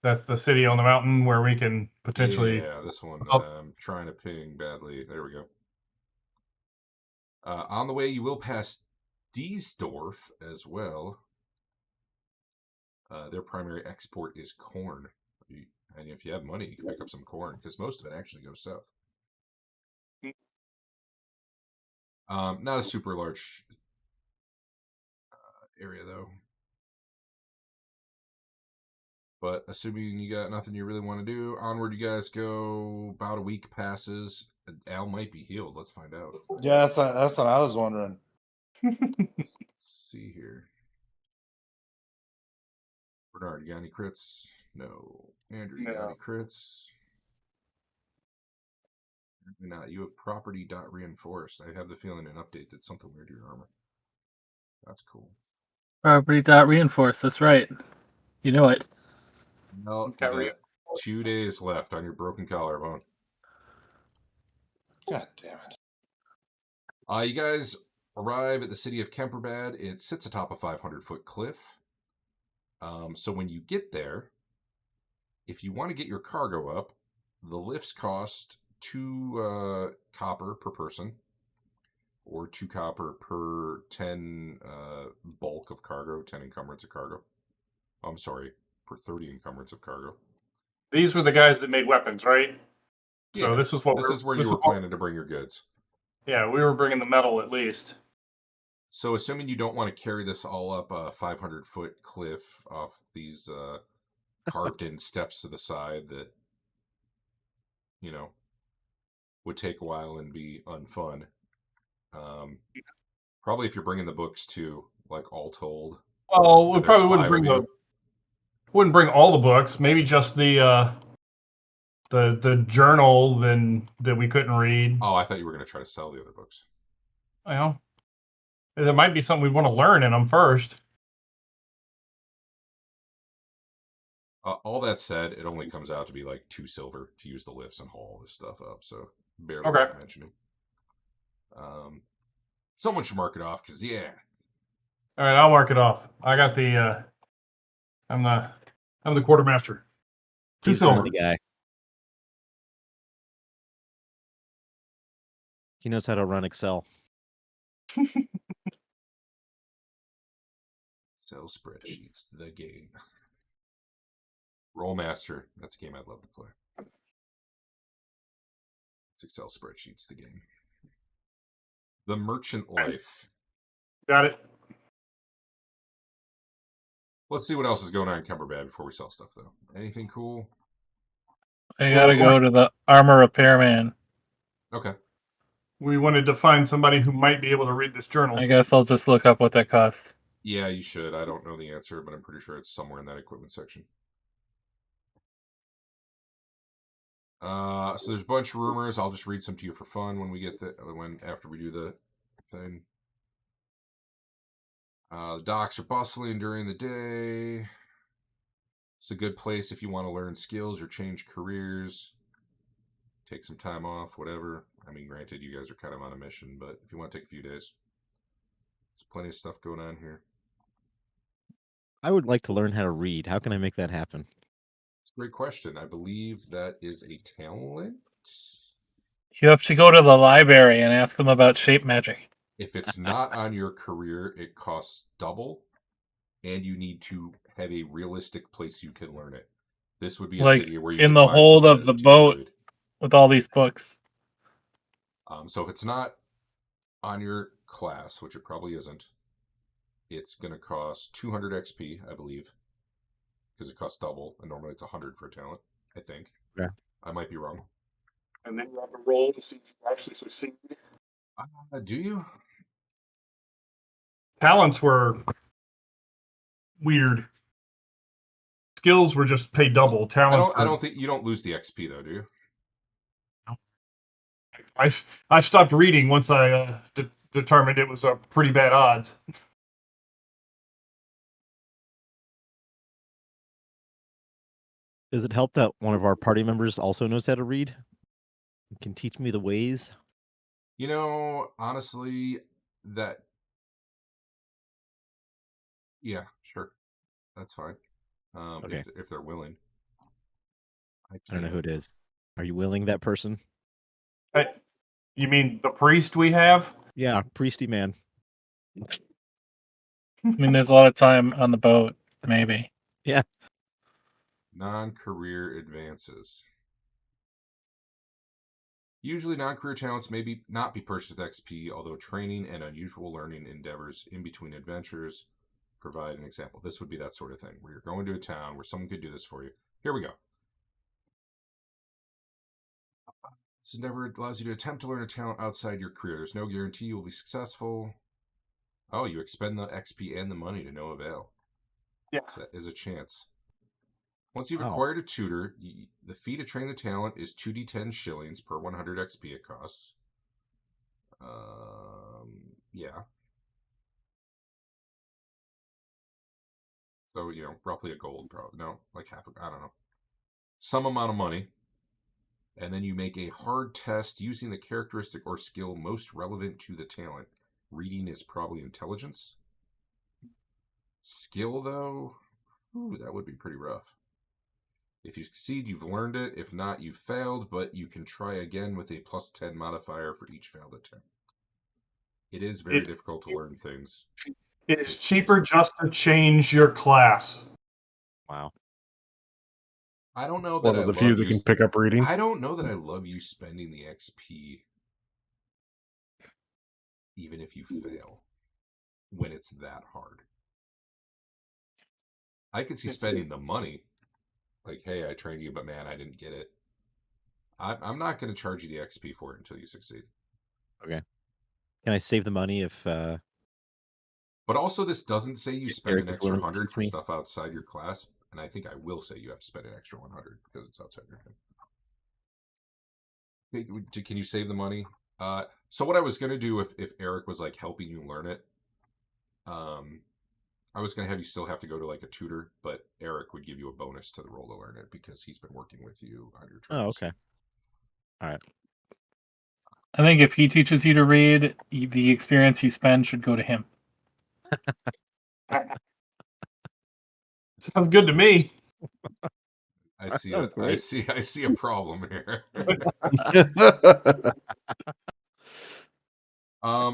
That's the city on the mountain where we can potentially... Yeah, this one. Oh. I'm trying to ping badly. There we go. On the way, you will pass Diesdorf as well. Their primary export is corn. And if you have money, you can pick up some corn, because most of it actually goes south. Not a super large area, though. But assuming you got nothing you really want to do, onward you guys go. About a week passes. Al might be healed. Let's find out. Yeah, that's what I was wondering. Let's see here. Bernard, you got any crits? No. Andrew, you got any crits? Apparently not. You have property.reinforced. I have the feeling an update did something weird to your armor. That's cool. Property.reinforce, that's right. You know it. No, you got 2 days left on your broken collarbone. God damn it. You guys arrive at the city of Kemperbad. It sits atop a 500-foot cliff. So when you get there, if you want to get your cargo up, the lifts cost 2 copper per person, or 2 copper per 10 bulk of cargo, 10 encumbrance of cargo. I'm sorry, per 30 encumbrance of cargo. These were the guys that made weapons, right? Yeah, so this is what this is where you were planning to bring your goods. Yeah, we were bringing the metal at least. So assuming you don't want to carry this all up a 500-foot cliff off these carved-in steps to the side that, you know, would take a while and be unfun. Probably if you're bringing the books too, like all told. Well, we probably wouldn't bring all the books. Maybe just the journal then that we couldn't read. Oh, I thought you were going to try to sell the other books. Well, there might be something we want to learn in them first. All that said, it only comes out to be like 2 silver to use the lifts and haul all this stuff up. So barely worth mentioning. Someone should mark it off because yeah. All right, I'll mark it off. I got the. I'm the quartermaster. 2 silver. The guy. He knows how to run Excel. Excel spreadsheets, the game. Rollmaster, that's a game I'd love to play. It's Excel spreadsheets, the game. The Merchant Life. Got it. Let's see what else is going on in Kemperbad before we sell stuff, though. Anything cool? I gotta go to the armor repairman. Okay. We wanted to find somebody who might be able to read this journal. I guess I'll just look up what that costs. Yeah, you should. I don't know the answer, but I'm pretty sure it's somewhere in that equipment section. So there's a bunch of rumors. I'll just read some to you for fun when we get after we do the thing. The docks are bustling during the day. It's a good place if you want to learn skills or change careers. Take some time off, whatever. I mean, granted, you guys are kind of on a mission, but if you want to take a few days, there's plenty of stuff going on here. I would like to learn how to read. How can I make that happen? It's a great question. I believe that is a talent. You have to go to the library and ask them about shape magic. If it's not on your career, it costs double, and you need to have a realistic place you can learn it. This would be a Like city where you in could the find hold somebody of to the teach you to boat read. with all these books. So if it's not on your class, which it probably isn't, it's going to cost 200 XP, I believe, because it costs double, and normally it's 100 for a talent, I think. Yeah. I might be wrong. And then you have to roll to see if you actually succeed. Do you? Talents were weird. Skills were just paid double. I Talents. don't think you don't lose the XP though, do you? I stopped reading once I determined it was a pretty bad odds. Does it help that one of our party members also knows how to read? Can teach me the ways? You know, honestly, that. Yeah, sure, that's fine. Okay. If they're willing. I don't know who it is. Are you willing, that person? You mean the priest we have? Yeah, priesty man. I mean, there's a lot of time on the boat, maybe. Yeah. Non-career advances. Usually non-career talents may not be purchased with XP, although training and unusual learning endeavors in between adventures provide an example. This would be that sort of thing, where you're going to a town where someone could do this for you. Here we go. This endeavor allows you to attempt to learn a talent outside your career. There's no guarantee you will be successful. Oh, you expend the XP and the money to no avail. Yeah. So that is a chance. Once you've Wow. acquired a tutor, the fee to train the talent is 2d10 shillings per 100 XP it costs. Yeah. So, roughly a gold, probably. No, like I don't know. Some amount of money. And then you make a hard test using the characteristic or skill most relevant to the talent. Reading is probably intelligence. Skill, though, that would be pretty rough. If you succeed, you've learned it. If not, you've failed, but you can try again with a +10 modifier for each failed attempt. It is very difficult to learn things. It is cheaper just to change your class. Wow. I don't know that One I of the love few that can pick up reading. I don't know that I love you spending the XP even if you fail when it's that hard. I could see spending the money. Like, hey, I trained you, but man, I didn't get it. I'm not going to charge you the XP for it until you succeed. Okay. Can I save the money if... But also, this doesn't say you spend an Eric is extra willing to 100 teach for me? stuff outside your class. And I think I will say you have to spend an extra 100 because it's outside your thing. Okay, can you save the money? So what I was going to do if Eric was like helping you learn it, I was going to have you still have to go to like a tutor, but Eric would give you a bonus to the roll to learn it because he's been working with you on your trials. Oh, okay. All right. I think if he teaches you to read, the experience you spend should go to him. Sounds good to me. I see Oh, I great. see a problem here.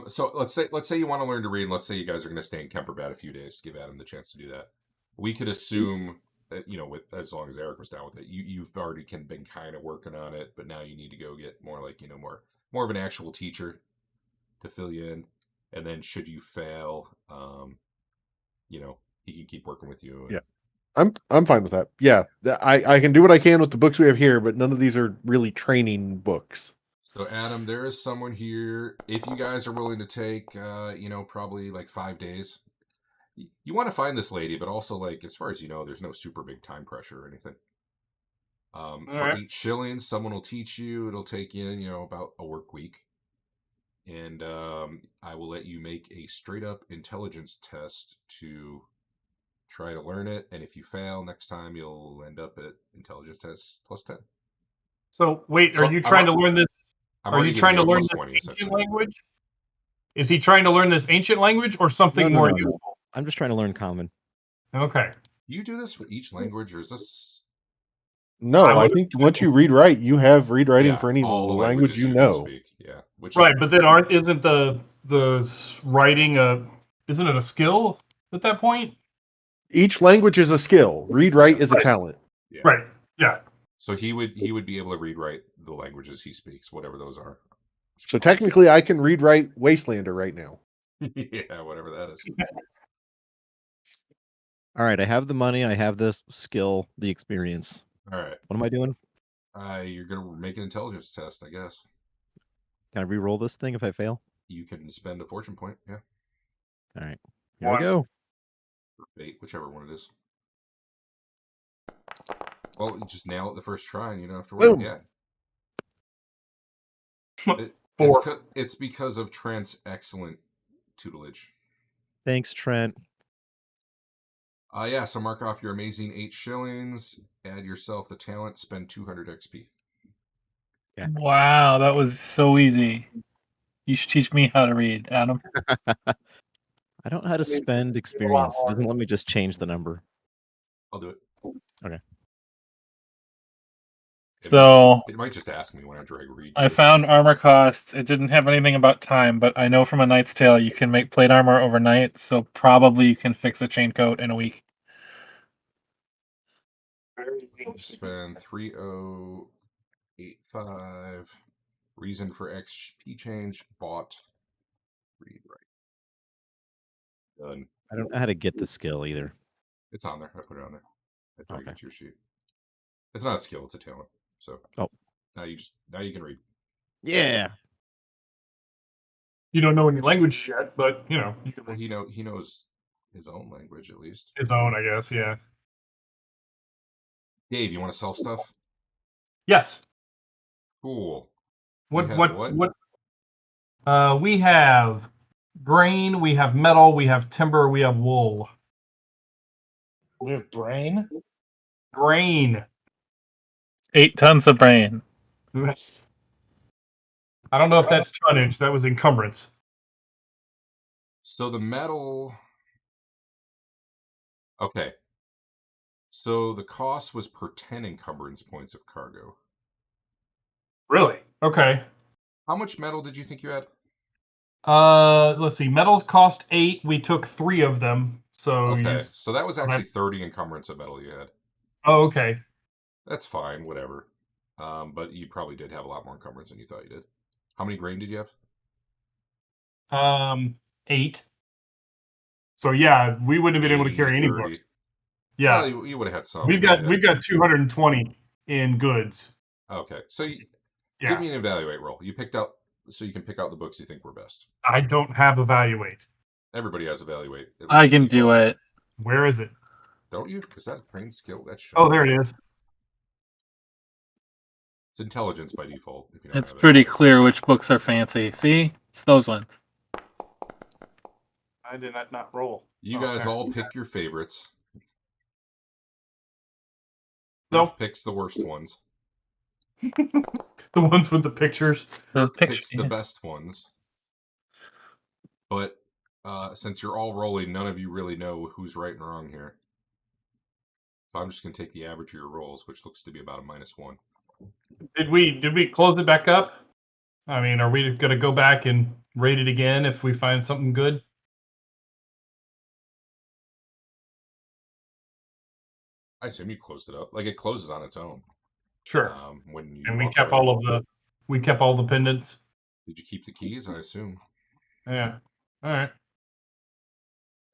So let's say you want to learn to read, and let's say you guys are going to stay in Kemperbad a few days to give Adam the chance to do that. We could assume that as long as Eric was down with it, you've already been kind of working on it, but now you need to go get more like more of an actual teacher to fill you in, and then should you fail, he can keep working with you. Yeah. I'm fine with that. Yeah, I can do what I can with the books we have here, but none of these are really training books. So Adam, there is someone here. If you guys are willing to take, probably like 5 days, you want to find this lady, but also like as far as you know, there's no super big time pressure or anything. For 8 shillings, someone will teach you. It'll take you, about a work week, and I will let you make a straight up intelligence test to try to learn it, and if you fail next time, you'll end up at intelligence test +10. So wait, are you trying to learn this? Are you trying to learn this 20, ancient language? Is he trying to learn this ancient language or something No. useful? I'm just trying to learn common. Okay. Do you do this for each language, or is this? No, I think once you read write, you have read writing for any all the language languages you can know. speak. Yeah, Which Right, but then isn't the writing isn't it a skill at that point? Each language is a skill. Read write is a talent. Yeah. Right. Yeah. So he would be able to read write the languages he speaks, whatever those are. So technically, I can read write Wastelander right now. Yeah, whatever that is. All right, I have the money, I have the skill, the experience. All right. What am I doing? You're gonna make an intelligence test, I guess. Can I re-roll this thing if I fail? You can spend a fortune point. Yeah. All right, here Once. we go. Or fate, whichever one it is. Well, you just nail it the first try, and you don't have to worry. Boom. Yeah. Four. It's because of Trent's excellent tutelage. Thanks, Trent. Yeah, so mark off your amazing 8 shillings, add yourself the talent, spend 200 XP. Yeah. Wow, that was so easy. You should teach me how to read, Adam. I don't know how to spend experience. It doesn't let me just change the number. I'll do it. Okay. So It might just ask me when I drag read. I found armor costs. It didn't have anything about time, but I know from A Knight's Tale you can make plate armor overnight, so probably you can fix a chain coat in a week. Spend 3085. Reason for XP change, bought. Read right. Done. I don't know how to get the skill either. It's on there. I put it on there. I put it Okay. into your sheet. It's not a skill, it's a talent. So now you can read. Yeah. You don't know any language yet, but you know you can Well, he knows his own language at least. his own, I guess. Yeah. Dave, you want to sell stuff? Yes. Cool. What? You have What? We have grain. We have metal. We have timber. We have wool. We have brain. Grain. 8 tons of brain. I don't know if that's tonnage. That was encumbrance. So the metal. Okay. So the cost was per 10 encumbrance points of cargo. Really? Okay. How much metal did you think you had? Let's see. Metals cost 8. We took 3 of them. So Okay. So that was actually 30 encumbrance of metal you had. Oh, okay. That's fine, whatever. But you probably did have a lot more encumbrance than you thought you did. How many grain did you have? 8. So yeah, we wouldn't have been able to 80, carry any 30. books. Yeah, Well, you would have had some. we've got 220 in goods. Okay, so Yeah, give me an evaluate roll. You picked out, so you can pick out the books you think were best. I don't have evaluate. Everybody has evaluate. I can do it. Where is it? Don't you? Because that trained skill. That's Oh, there it is. It's intelligence by default. If you don't It's have pretty clear which books are fancy. See? It's those ones. I did not roll. You guys all pick your favorites. Nope. Who picks the worst ones? The ones with the pictures. Those Picks pictures. the best ones. But since you're all rolling, none of you really know who's right and wrong here. So I'm just going to take the average of your rolls, which looks to be about a -1. Did we close it back up? I mean, are we going to go back and rate it again if we find something good? I assume you closed it up. Like it closes on its own. Sure. When you And we walk kept away. all the pendants. Did you keep the keys? I assume. Yeah. All right.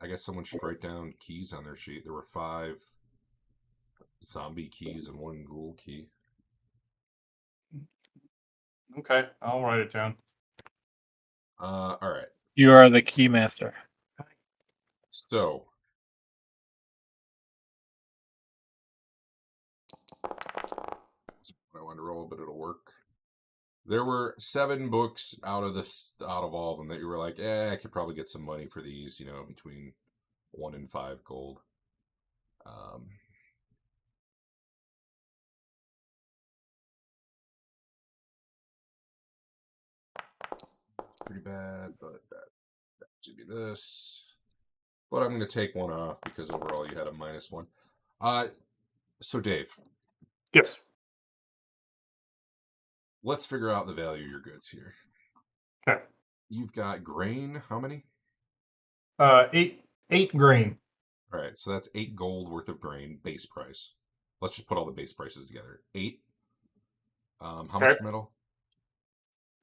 I guess someone should write down keys on their sheet. There were 5 zombie keys and 1 ghoul key. Okay, I'll write it down. All right. You are the key master. So I wanted to roll, but it'll work. There were 7 books out of all of them that you were like, I could probably get some money for these, between 1 and 5 gold. Pretty bad, but that should be this. But I'm going to take 1 off because overall you had a -1. So Dave. Yes. Let's figure out the value of your goods here. Okay. You've got grain. How many? 8 grain. All right, so that's 8 gold worth of grain base price. Let's just put all the base prices together. 8. How much Okay. metal?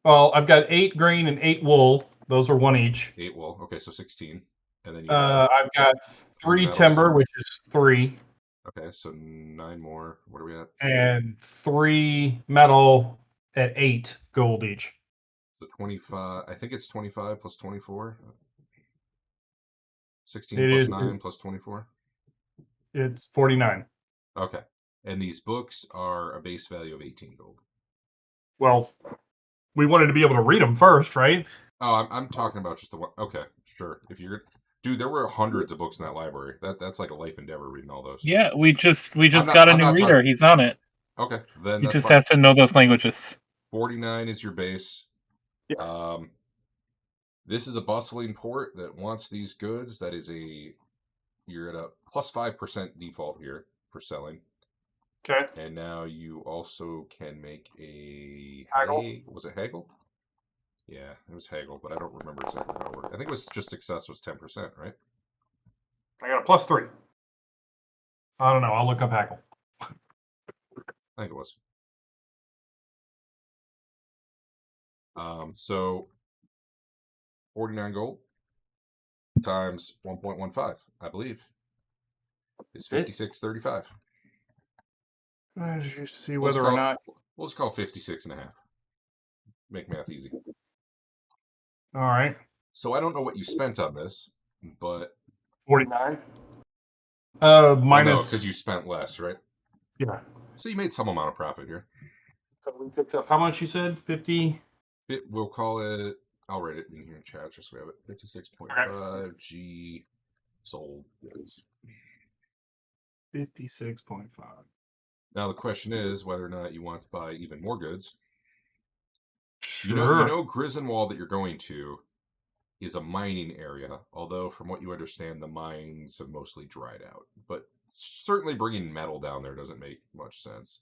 Well, I've got 8 grain and 8 wool. Those are 1 each. 8 wool. Okay, so 16. And then you have I've got 3 metals. timber, which is 3, Okay, so 9 more. What are we at? and 3 metal at 8 gold each. So 25. I think it's 25 plus 24. 16 It plus is- 9 plus 24. It's 49. Okay. And these books are a base value of 18 gold. Well, we wanted to be able to read them first, right? Oh, I'm talking about just the one. Okay, sure. If you're, dude, there were hundreds of books in that library. That's like a life endeavor reading all those. Yeah, we just I'm got a not new talking- reader. He's on it. Okay, then He that's just fine. has to know those languages. 49 is your base. Yes. This is a bustling port that wants these goods. That is you're at a plus 5% default here for selling. Okay. And now you also can make a Haggle? Was it haggle? Yeah, it was haggle, but I don't remember exactly how it worked. I think it was just success was 10%, right? I got a +3. I don't know. I'll look up Hackle. I think it was. So 49 gold times 1.15, I believe, is 56.35. I just see We'll just whether or call- not. We'll just call 56.5. Make math easy. All right. So I don't know what you spent on this, but 49. Minus. because you spent less, right? Yeah. So you made some amount of profit here. So we picked up. How much you said? 50. We'll call it. I'll write it in here in chat just so we have it. 56.5 G sold goods. 56.5. Now the question is whether or not you want to buy even more goods. Sure. You know Grisonwald that you're going to is a mining area, although from what you understand, the mines have mostly dried out. But certainly bringing metal down there doesn't make much sense.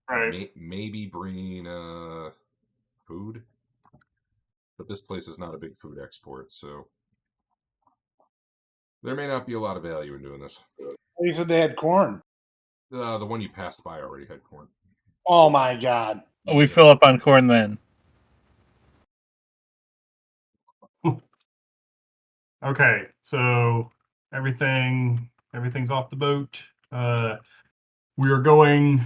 Right. Maybe bringing food, but this place is not a big food export, so there may not be a lot of value in doing this. You said they had corn. The one you passed by already had corn. Oh my god. We fill up on corn then. Okay, so everything's off the boat. We are going.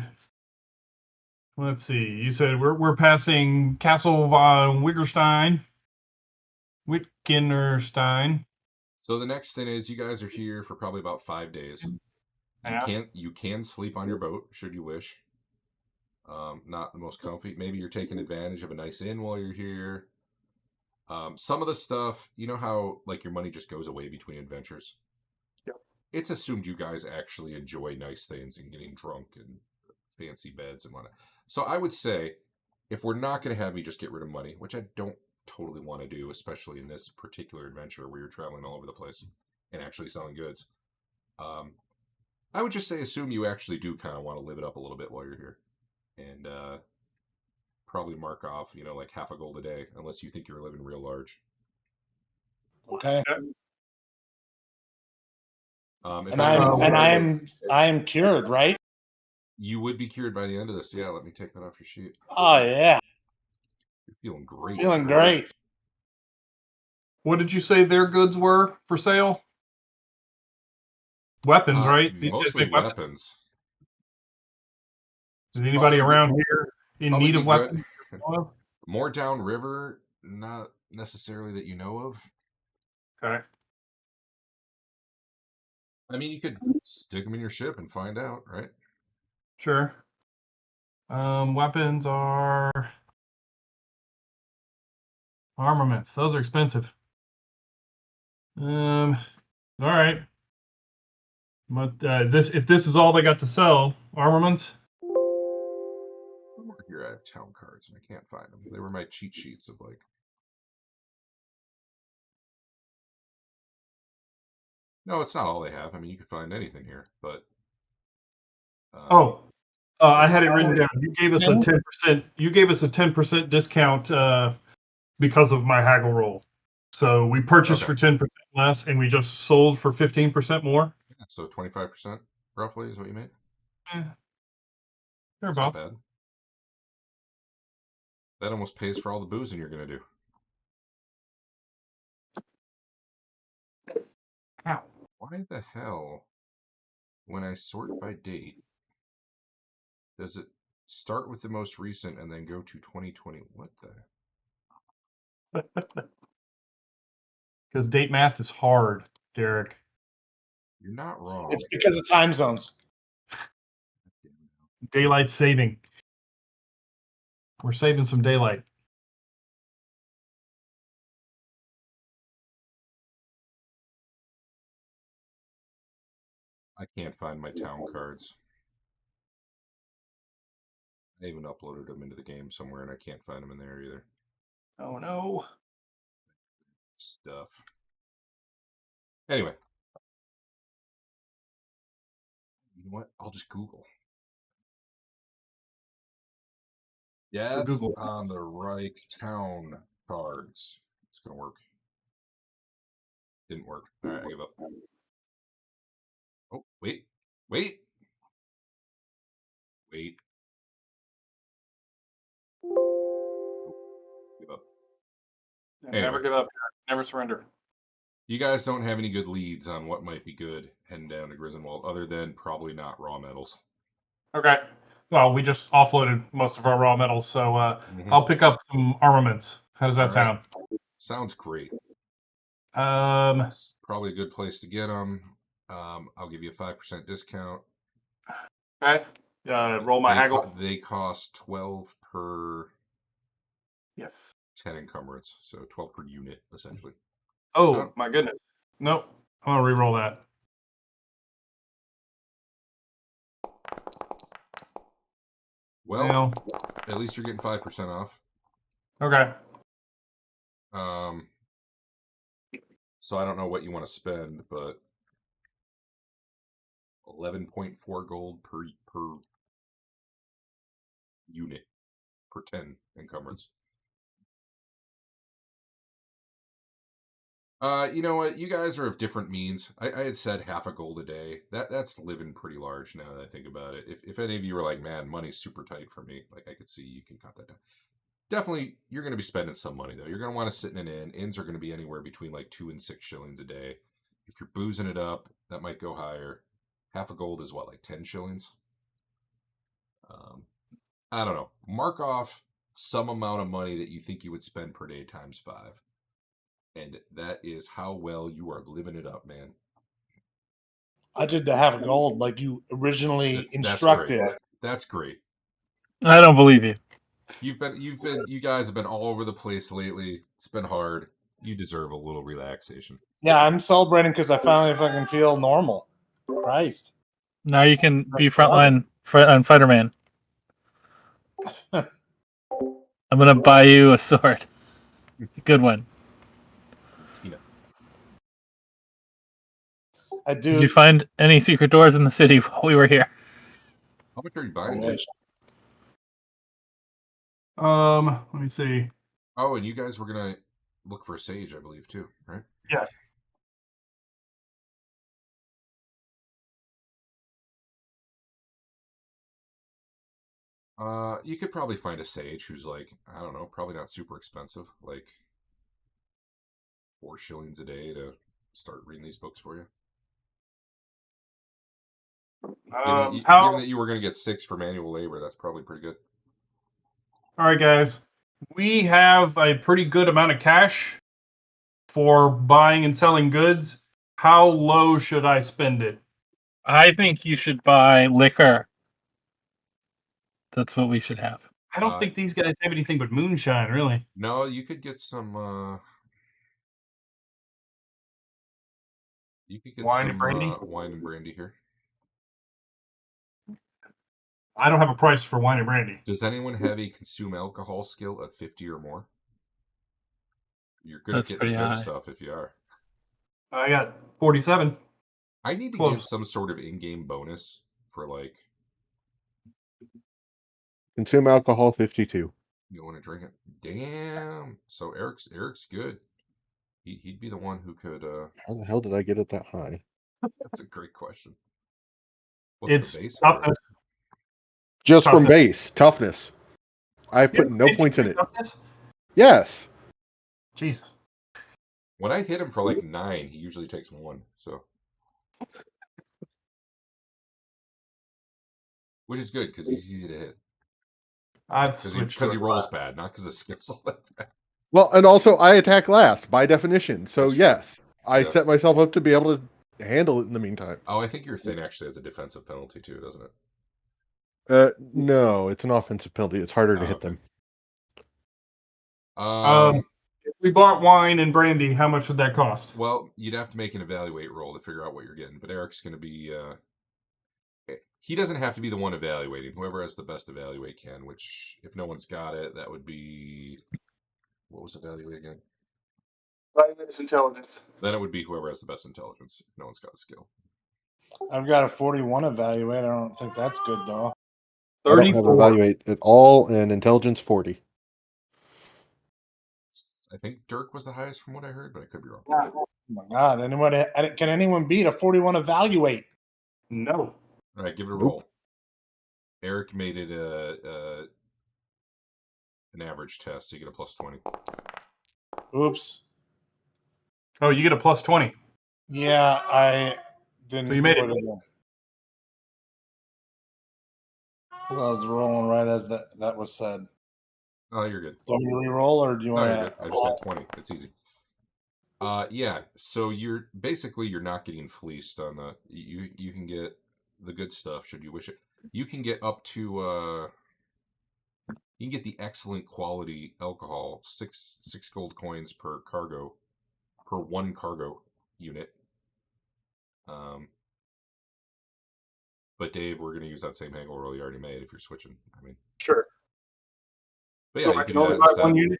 Let's see. You said we're passing Castle von Wittgenstein. So the next thing is you guys are here for probably about 5 days. Yeah. You can sleep on your boat should you wish. Not the most comfy. Maybe you're taking advantage of a nice inn while you're here. Some of the stuff, you know how like your money just goes away between adventures? Yep. It's assumed you guys actually enjoy nice things and getting drunk and fancy beds and whatnot. So I would say if we're not going to have you just get rid of money, which I don't totally want to do, especially in this particular adventure where you're traveling all over the place and actually selling goods, I would just say assume you actually do kind of want to live it up a little bit while you're here. And probably mark off, like half a gold a day, unless you think you're living real large. Okay. If I am cured, right? You would be cured by the end of this. Yeah, let me take that off your sheet. Oh yeah. You're feeling great. Feeling great. What did you say their goods were for sale? Weapons, right? These guys Mostly make weapons. Is anybody around here in probably need of be weapons? good. More downriver, not necessarily that you know of. Okay. I mean, you could stick them in your ship and find out, right? Sure. Weapons are armaments. Those are expensive. All right. But if this is all they got to sell, armaments? Somewhere here I have town cards and I can't find them. They were my cheat sheets of like. No, it's not all they have. I mean, you could find anything here, but. I had it written down. You gave us a 10%. You gave us a 10% discount because of my haggle roll. So we purchased Okay. for 10% less, and we just sold for 15% more. So 25% roughly is what you made? Eh, That's not thereabouts. bad. That almost pays for all the boozing you're going to do. Ow. Why the hell, when I sort by date, does it start with the most recent and then go to 2020? What the? Because date math is hard, Derek. You're not wrong. It's because of time zones. Daylight saving. We're saving some daylight. I can't find my town cards. I even uploaded them into the game somewhere, and I can't find them in there either. Oh no. Stuff. Anyway. You know what? I'll just Google. Yeah, Google. on the Reik town cards. It's going to work. Didn't work. All right, I give up. Oh, wait. Wait. Wait. Give up. Anyway. Never give up. Never surrender. You guys don't have any good leads on what might be good heading down to Griswold, other than probably not raw metals. Okay. Well, we just offloaded most of our raw metals, so I'll pick up some armaments. How does that sound? Sounds great. It's probably a good place to get them. I'll give you a 5% discount. Okay. Roll my haggle. They cost 12 per. Yes. 10 encumbrance, so 12 per unit essentially. Oh my goodness! Nope. I'm gonna re-roll that. Well, at least you're getting 5% off. Okay. So I don't know what you want to spend, but 11.4 gold per unit per 10 encumbrance. You know what? You guys are of different means. I had said half a gold a day. That's living pretty large now that I think about it. If any of you were like, man, money's super tight for me, like I could see you can cut that down. Definitely, you're going to be spending some money though. You're going to want to sit in an inn. Inns are going to be anywhere between like 2 and 6 shillings a day. If you're boozing it up, that might go higher. Half a gold is what, like 10 shillings? I don't know. Mark off some amount of money that you think you would spend per day times 5. And that is how well you are living it up, man. I did the half gold like you originally instructed. That's great. I don't believe you. You guys have been all over the place lately. It's been hard. You deserve a little relaxation. Yeah, I'm celebrating because I finally fucking feel normal. Christ. Now you can be frontline on Fighter Man. I'm gonna buy you a sword. A good one. I do. Did you find any secret doors in the city while we were here? How much are you buying? Let me see. Oh, and you guys were gonna look for a sage, I believe, too, right? Yes. You could probably find a sage who's like, I don't know, probably not super expensive, like 4 shillings a day to start reading these books for you. Given that you were going to get 6 for manual labor, that's probably pretty good. All right, guys. We have a pretty good amount of cash for buying and selling goods. How low should I spend it? I think you should buy liquor. That's what we should have. I don't think these guys have anything but moonshine, really. No, you could get some. You could get wine some and brandy. Wine and brandy here. I don't have a price for wine and brandy. Does anyone have a consume alcohol skill of 50 or more? You're good at getting the good stuff if you are. I got 47. I need to give some sort of in-game bonus for like consume alcohol 52. You want to drink it? Damn. So Eric's good. He'd be the one who could. How the hell did I get it that high? That's a great question. What's It's the base for it? toughness. Just from Toughness. base toughness. I've put no points in it. Yes. Jesus. When I hit him for like 9, he usually takes 1. So, which is good because he's easy to hit. I've switched Because he rolls bad, not because his skills all that bad. Well, and also I attack last by definition. So That's true. yes, I Yeah. set myself up to be able to handle it in the meantime. Oh, I think your thin actually has a defensive penalty too, doesn't it? No, it's an offensive penalty. It's harder to hit okay. them. If we bought wine and brandy, how much would that cost? Well, you'd have to make an evaluate roll to figure out what you're getting. But Eric's going to be. He doesn't have to be the one evaluating. Whoever has the best evaluate can. Which, if no one's got it, that would be. What was evaluate again? Evaluate intelligence. Then it would be whoever has the best intelligence. If no one's got a skill. I've got a 41 evaluate. I don't think that's good though. I don't have 34. evaluate at all, and intelligence 40. I think Dirk was the highest from what I heard, but I could be wrong. Oh my God! Can anyone beat a 41 evaluate? No. All right, give it a Nope. roll. Eric made it an average test. You get a plus 20. Oops. Oh, you get a plus 20. Yeah, I didn't. So you made it. put in. I was rolling right as that was said. Oh, you're good. Do you want me to re-roll or do you No, want you're to? good. I just had 20. It's easy. Yeah. So you're not getting fleeced on the. You can get the good stuff should you wish it. You can get up to. You can get the excellent quality alcohol, six gold coins per cargo, per 1 cargo unit. But Dave, we're going to use that same angle roll you already made if you're switching. I mean, Sure. but So yeah, I you can can do only that buy instead. 1 unit?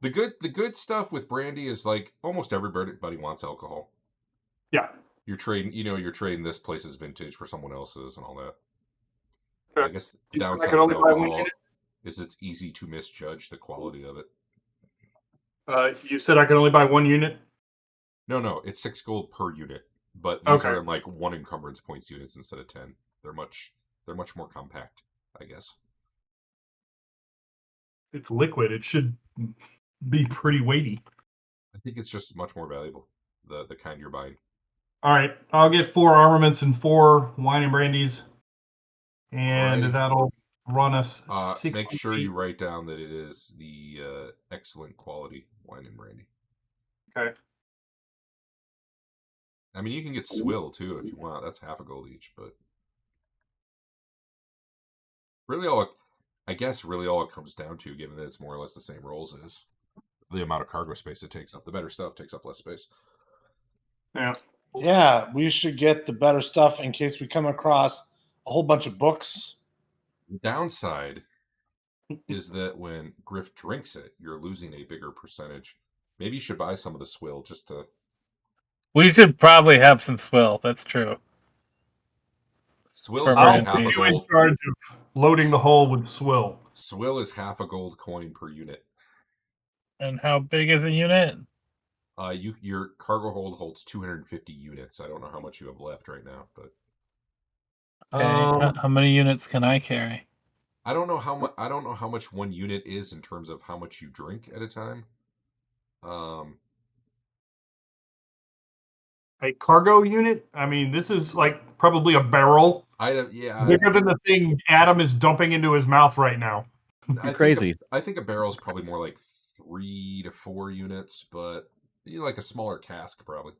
The good stuff with brandy is like almost everybody wants alcohol. Yeah. You're trading this place's vintage for someone else's and all that. Okay. I guess the You think I downside can of only buy 1 alcohol unit? is it's easy to misjudge the quality of it. You said I can only buy 1 unit? No, it's 6 gold per unit, but these Okay. are in like 1 encumbrance points units instead of 10. They're much more compact, I guess. It's liquid. It should be pretty weighty. I think it's just much more valuable, the kind you're buying. All right. I'll get 4 armaments and 4 wine and brandies. And Alrighty. that'll run us Make sure you write down that it is the excellent quality wine and brandy. Okay. I mean, you can get swill too if you want. That's half a gold each, but really all it comes down to, given that it's more or less the same rolls, is the amount of cargo space it takes up. The better stuff takes up less space. Yeah. Yeah, we should get the better stuff in case we come across a whole bunch of books. The downside is that when Griff drinks it, you're losing a bigger percentage. Maybe you should buy some of the swill just to. We should probably have some swill. That's true. Swill's For only I'll half put a you in gold. charge of loading the hull with swill. Swill is half a gold coin per unit. And how big is a unit? Your cargo hold holds 250 units. I don't know how much you have left right now, but Okay. How many units can I carry? I don't know how much 1 unit is in terms of how much you drink at a time. A cargo unit? I mean, this is like probably a barrel. Bigger than the thing Adam is dumping into his mouth right now. You're crazy. I think a barrel is probably more like 3 to 4 units, but like a smaller cask probably.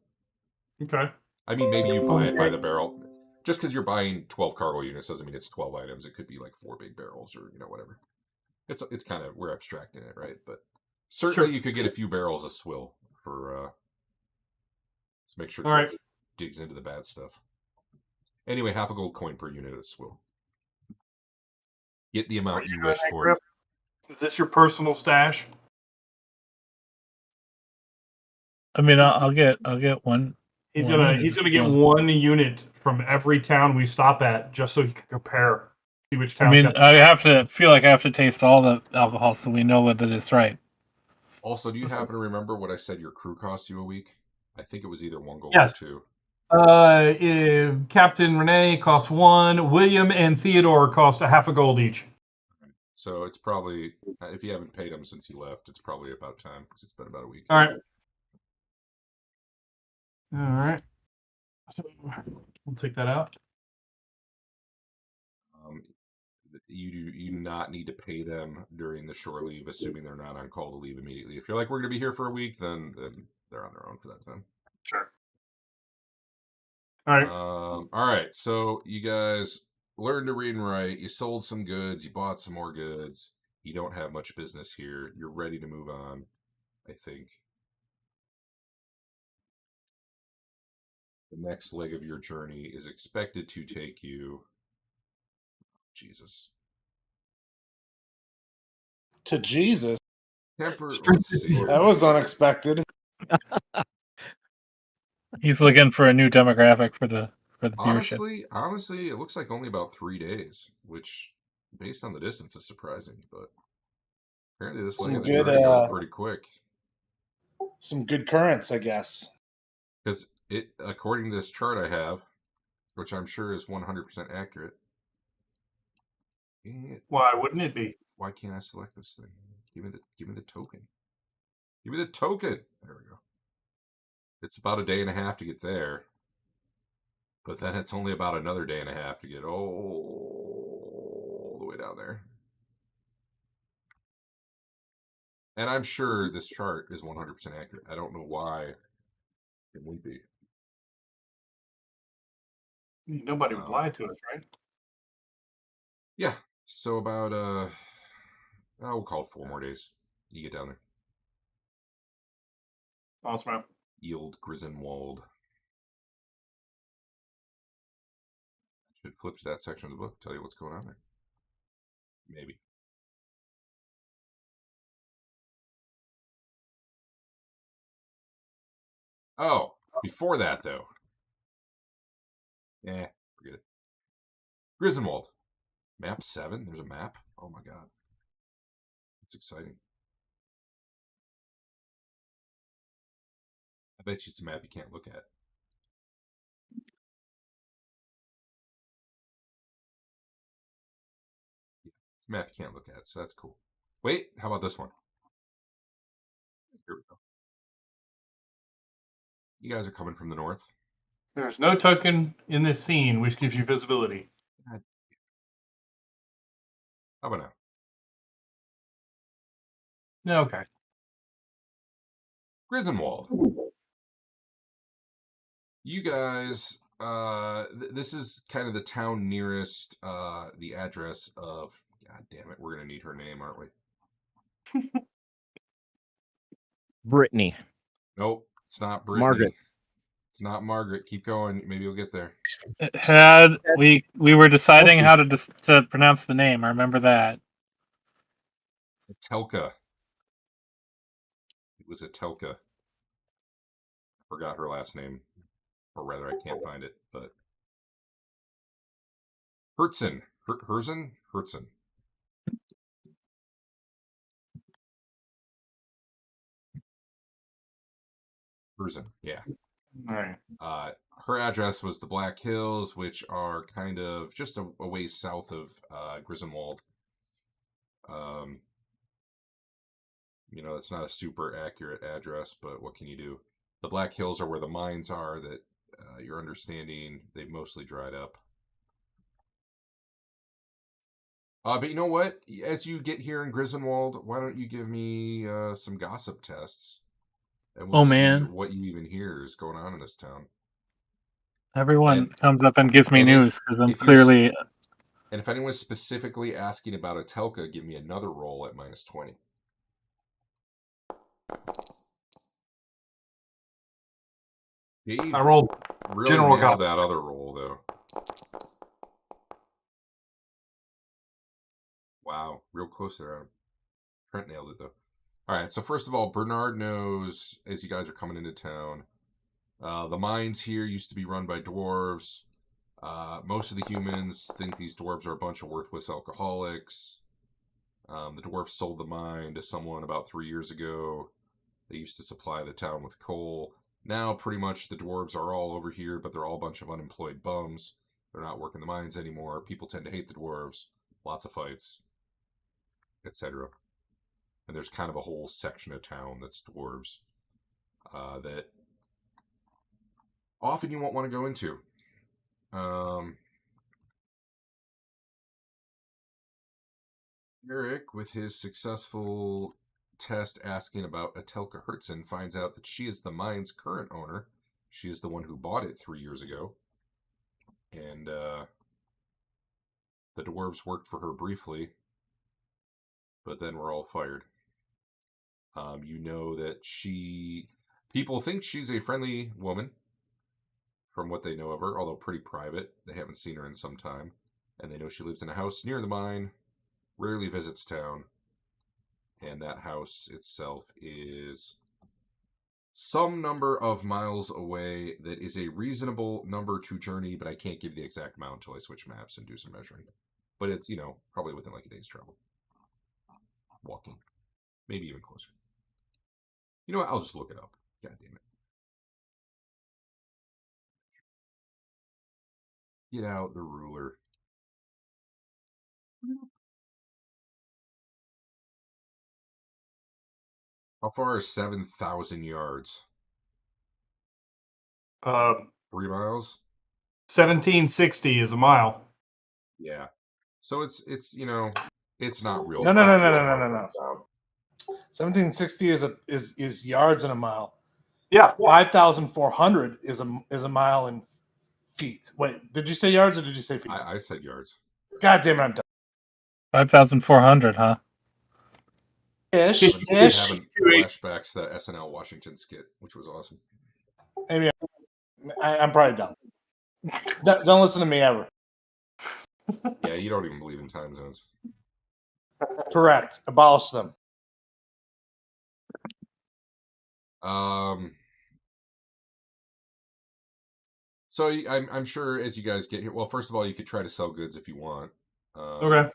Okay. I mean, maybe you buy it by the barrel. Just because you're buying 12 cargo units doesn't mean it's 12 items. It could be like 4 big barrels or whatever. It's kind of, we're abstracting it, right? But certainly you could get a few barrels of swill for to make sure Griff digs into the bad stuff. Anyway, half a gold coin per unit of swill. Get the amount you wish for. Is this your personal stash? I mean, I'll get one. He's gonna get 1 unit from every town we stop at just so he can compare. See which I town. mean, I feel like I have to taste all the alcohol so we know whether it's right. Also, do you happen to remember what I said your crew cost you a week? I think it was either 1 gold Yes. or 2. Captain Renee costs 1. William and Theodore cost a half a gold each. So it's probably, if you haven't paid him since he left, it's probably about time because it's been about a week. All right. All right. So we'll take that out. You do not need to pay them during the shore leave, assuming they're not on call to leave immediately. If you're like, we're going to be here for a week, then they're on their own for that time. Sure. All right. All right. So you guys learned to read and write. You sold some goods. You bought some more goods. You don't have much business here. You're ready to move on, I think. The next leg of your journey is expected to take you... Jesus. To Jesus. Let's see. That was unexpected. He's looking for a new demographic for the viewership. Honestly, it looks like only about 3 days, which, based on the distance, is surprising. But apparently, this leg of the journey goes pretty quick. Some good currents, I guess. Because according to this chart I have, which I'm sure is 100% accurate. Why wouldn't it be? Why can't I select this thing? Give me the token. Give me the token. There we go. It's about a day and a half to get there. But then it's only about another day and a half to get all the way down there. And I'm sure this chart is 100% accurate. I don't know why it wouldn't be. Nobody would lie to us, right? Yeah. So about, we'll call it 4 more days. You get down there. Awesome. Yield Grisdenwald. Should flip to that section of the book, tell you what's going on there. Maybe. Oh, before that, though. Forget it. Grisdenwald. Map 7? There's a map? Oh my god. That's exciting. I bet you it's a map you can't look at. Yeah, it's a map you can't look at, so that's cool. Wait, how about this one? Here we go. You guys are coming from the north. There's no token in this scene which gives you visibility. How about now? No, okay. Grisdenwald. You guys, this is kind of the town nearest the address of... God damn it, we're going to need her name, aren't we? Brittany. Nope, it's not Brittany. Margaret. It's not Margaret. Keep going. Maybe you'll get there. We were deciding how to pronounce the name. I remember that. Etelka. It was Etelka. I forgot her last name. Or rather, I can't find it, but... Hertzen. Herzen? Hertzen. Herzen, yeah. All right. Her address was the Black Hills, which are kind of just a ways south of Grisdenwald. You know, it's not a super accurate address, but what can you do? The Black Hills are where the mines are that you're understanding they've mostly dried up. But you know what? As you get here in Grisdenwald, why don't you give me some gossip tests? And we'll see what you even hear is going on in this town. Everyone comes up and gives me news because I'm clearly... And if anyone's specifically asking about Etelka, give me another roll at -20. Dave I rolled really general nailed that other roll, though. Wow, real close there. Trent nailed it, though. All right, so first of all, Bernard knows, as you guys are coming into town, the mines here used to be run by dwarves. Most of the humans think these dwarves are a bunch of worthless alcoholics. The dwarves sold the mine to someone about 3 years ago. They used to supply the town with coal. Now, pretty much, the dwarves are all over here, but they're all a bunch of unemployed bums. They're not working the mines anymore. People tend to hate the dwarves. Lots of fights, etc. And there's kind of a whole section of town that's dwarves that often you won't want to go into. Eric, with his successful test asking about Etelka Hertzen, finds out that she is the mine's current owner. She is the one who bought it 3 years ago. And the dwarves worked for her briefly, but then were all fired. You know that people think she's a friendly woman from what they know of her, although pretty private. They haven't seen her in some time. And they know she lives in a house near the mine, rarely visits town. And that house itself is some number of miles away that is a reasonable number to journey, but I can't give the exact amount until I switch maps and do some measuring. But it's, probably within like a day's travel. Walking. Maybe even closer. You know what? I'll just look it up. God damn it. Get out the ruler. How far is 7,000 yards? 3 miles? 1760 is a mile. Yeah. So it's it's not real. No. 1760 is yards in a mile. Yeah. 5,400 is a mile in feet. Wait, did you say yards or did you say feet? I said yards. God damn it, I'm done. 5,400, huh? Ish. Having flashbacks to that SNL Washington skit, which was awesome. Maybe I'm probably dumb. Don't listen to me ever. Yeah, you don't even believe in time zones. Correct. Abolish them. So I'm sure as you guys get here, well, first of all, you could try to sell goods if you want. Okay.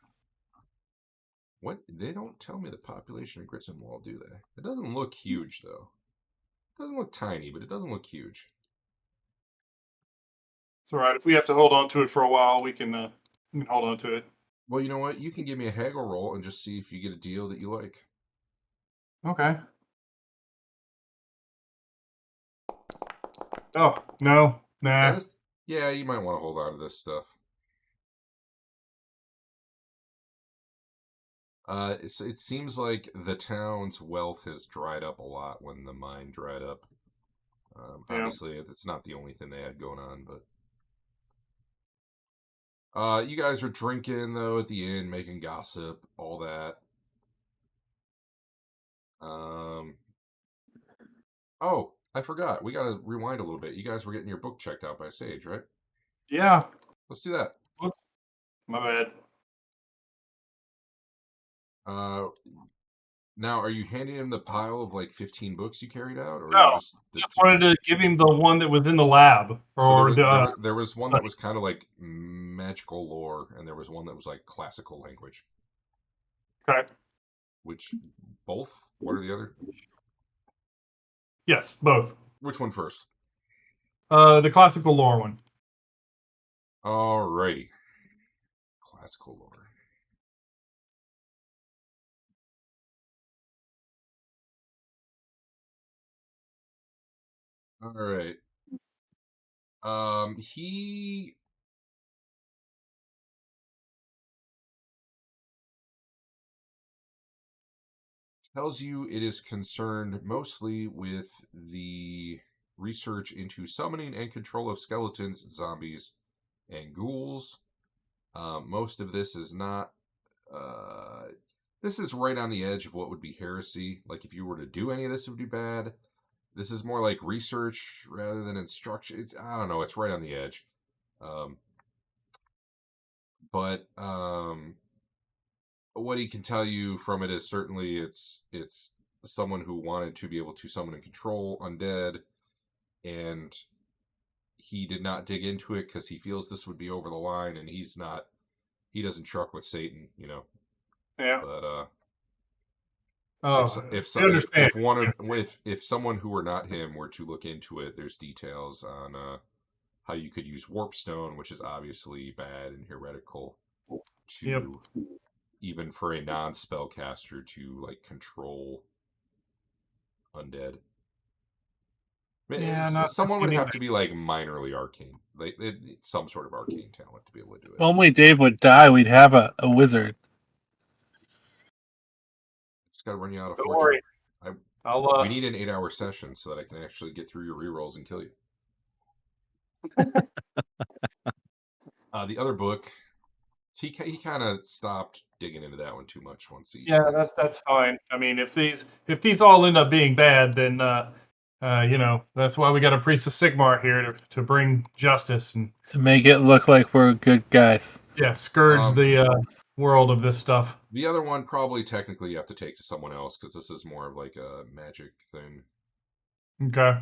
What? They don't tell me the population of Gritzenwald, do they? It doesn't look huge, though. It doesn't look tiny, but it doesn't look huge. It's all right. If we have to hold on to it for a while, we can hold on to it. Well, you know what? You can give me a haggle roll and just see if you get a deal that you like. Okay. Oh, no. Nah. Yeah, you might want to hold on to this stuff. It seems like the town's wealth has dried up a lot when the mine dried up. Obviously, it's not the only thing they had going on, but you guys are drinking though at the inn, making gossip, all that. Oh, I forgot. We gotta rewind a little bit. You guys were getting your book checked out by Sage, right? Yeah. Let's do that. Oops. My bad. Now, are you handing him the pile of like 15 books you carried out, or No, just wanted to give him the one that was in the lab, or there was one that was kind of like magical lore, and there was one that was like classical language. Okay. Which both? What are the other? Yes, both. Which one first? The classical lore one. Alrighty. Classical lore. All right. He tells you it is concerned mostly with the research into summoning and control of skeletons, zombies, and ghouls. Most of this is not. This is right on the edge of what would be heresy. Like if you were to do any of this, it would be bad. This is more like research rather than instruction. I don't know. It's right on the edge. But what he can tell you from it is certainly it's someone who wanted to be able to summon and control undead, and he did not dig into it because he feels this would be over the line, and he doesn't truck with Satan, you know. Yeah. But Oh, I understand. if someone who were not him were to look into it, there's details on how you could use warpstone, which is obviously bad and heretical, to even for a non-spellcaster to like control undead. Yeah, not someone would have anything. to be like minorly arcane, like some sort of arcane talent to be able to do it. Only Dave would die. We'd have a wizard. Just got to run you out of Don't fortune. worry. We need an 8-hour session so that I can actually get through your rerolls and kill you. The other book, he kind of stopped digging into that one too much once he. Yeah, that's fine. I mean, if these all end up being bad, then that's why we got a priest of Sigmar here to bring justice and To make it look like we're good guys. scourge the world of this stuff. The other one probably technically you have to take to someone else because this is more of like a magic thing. Okay.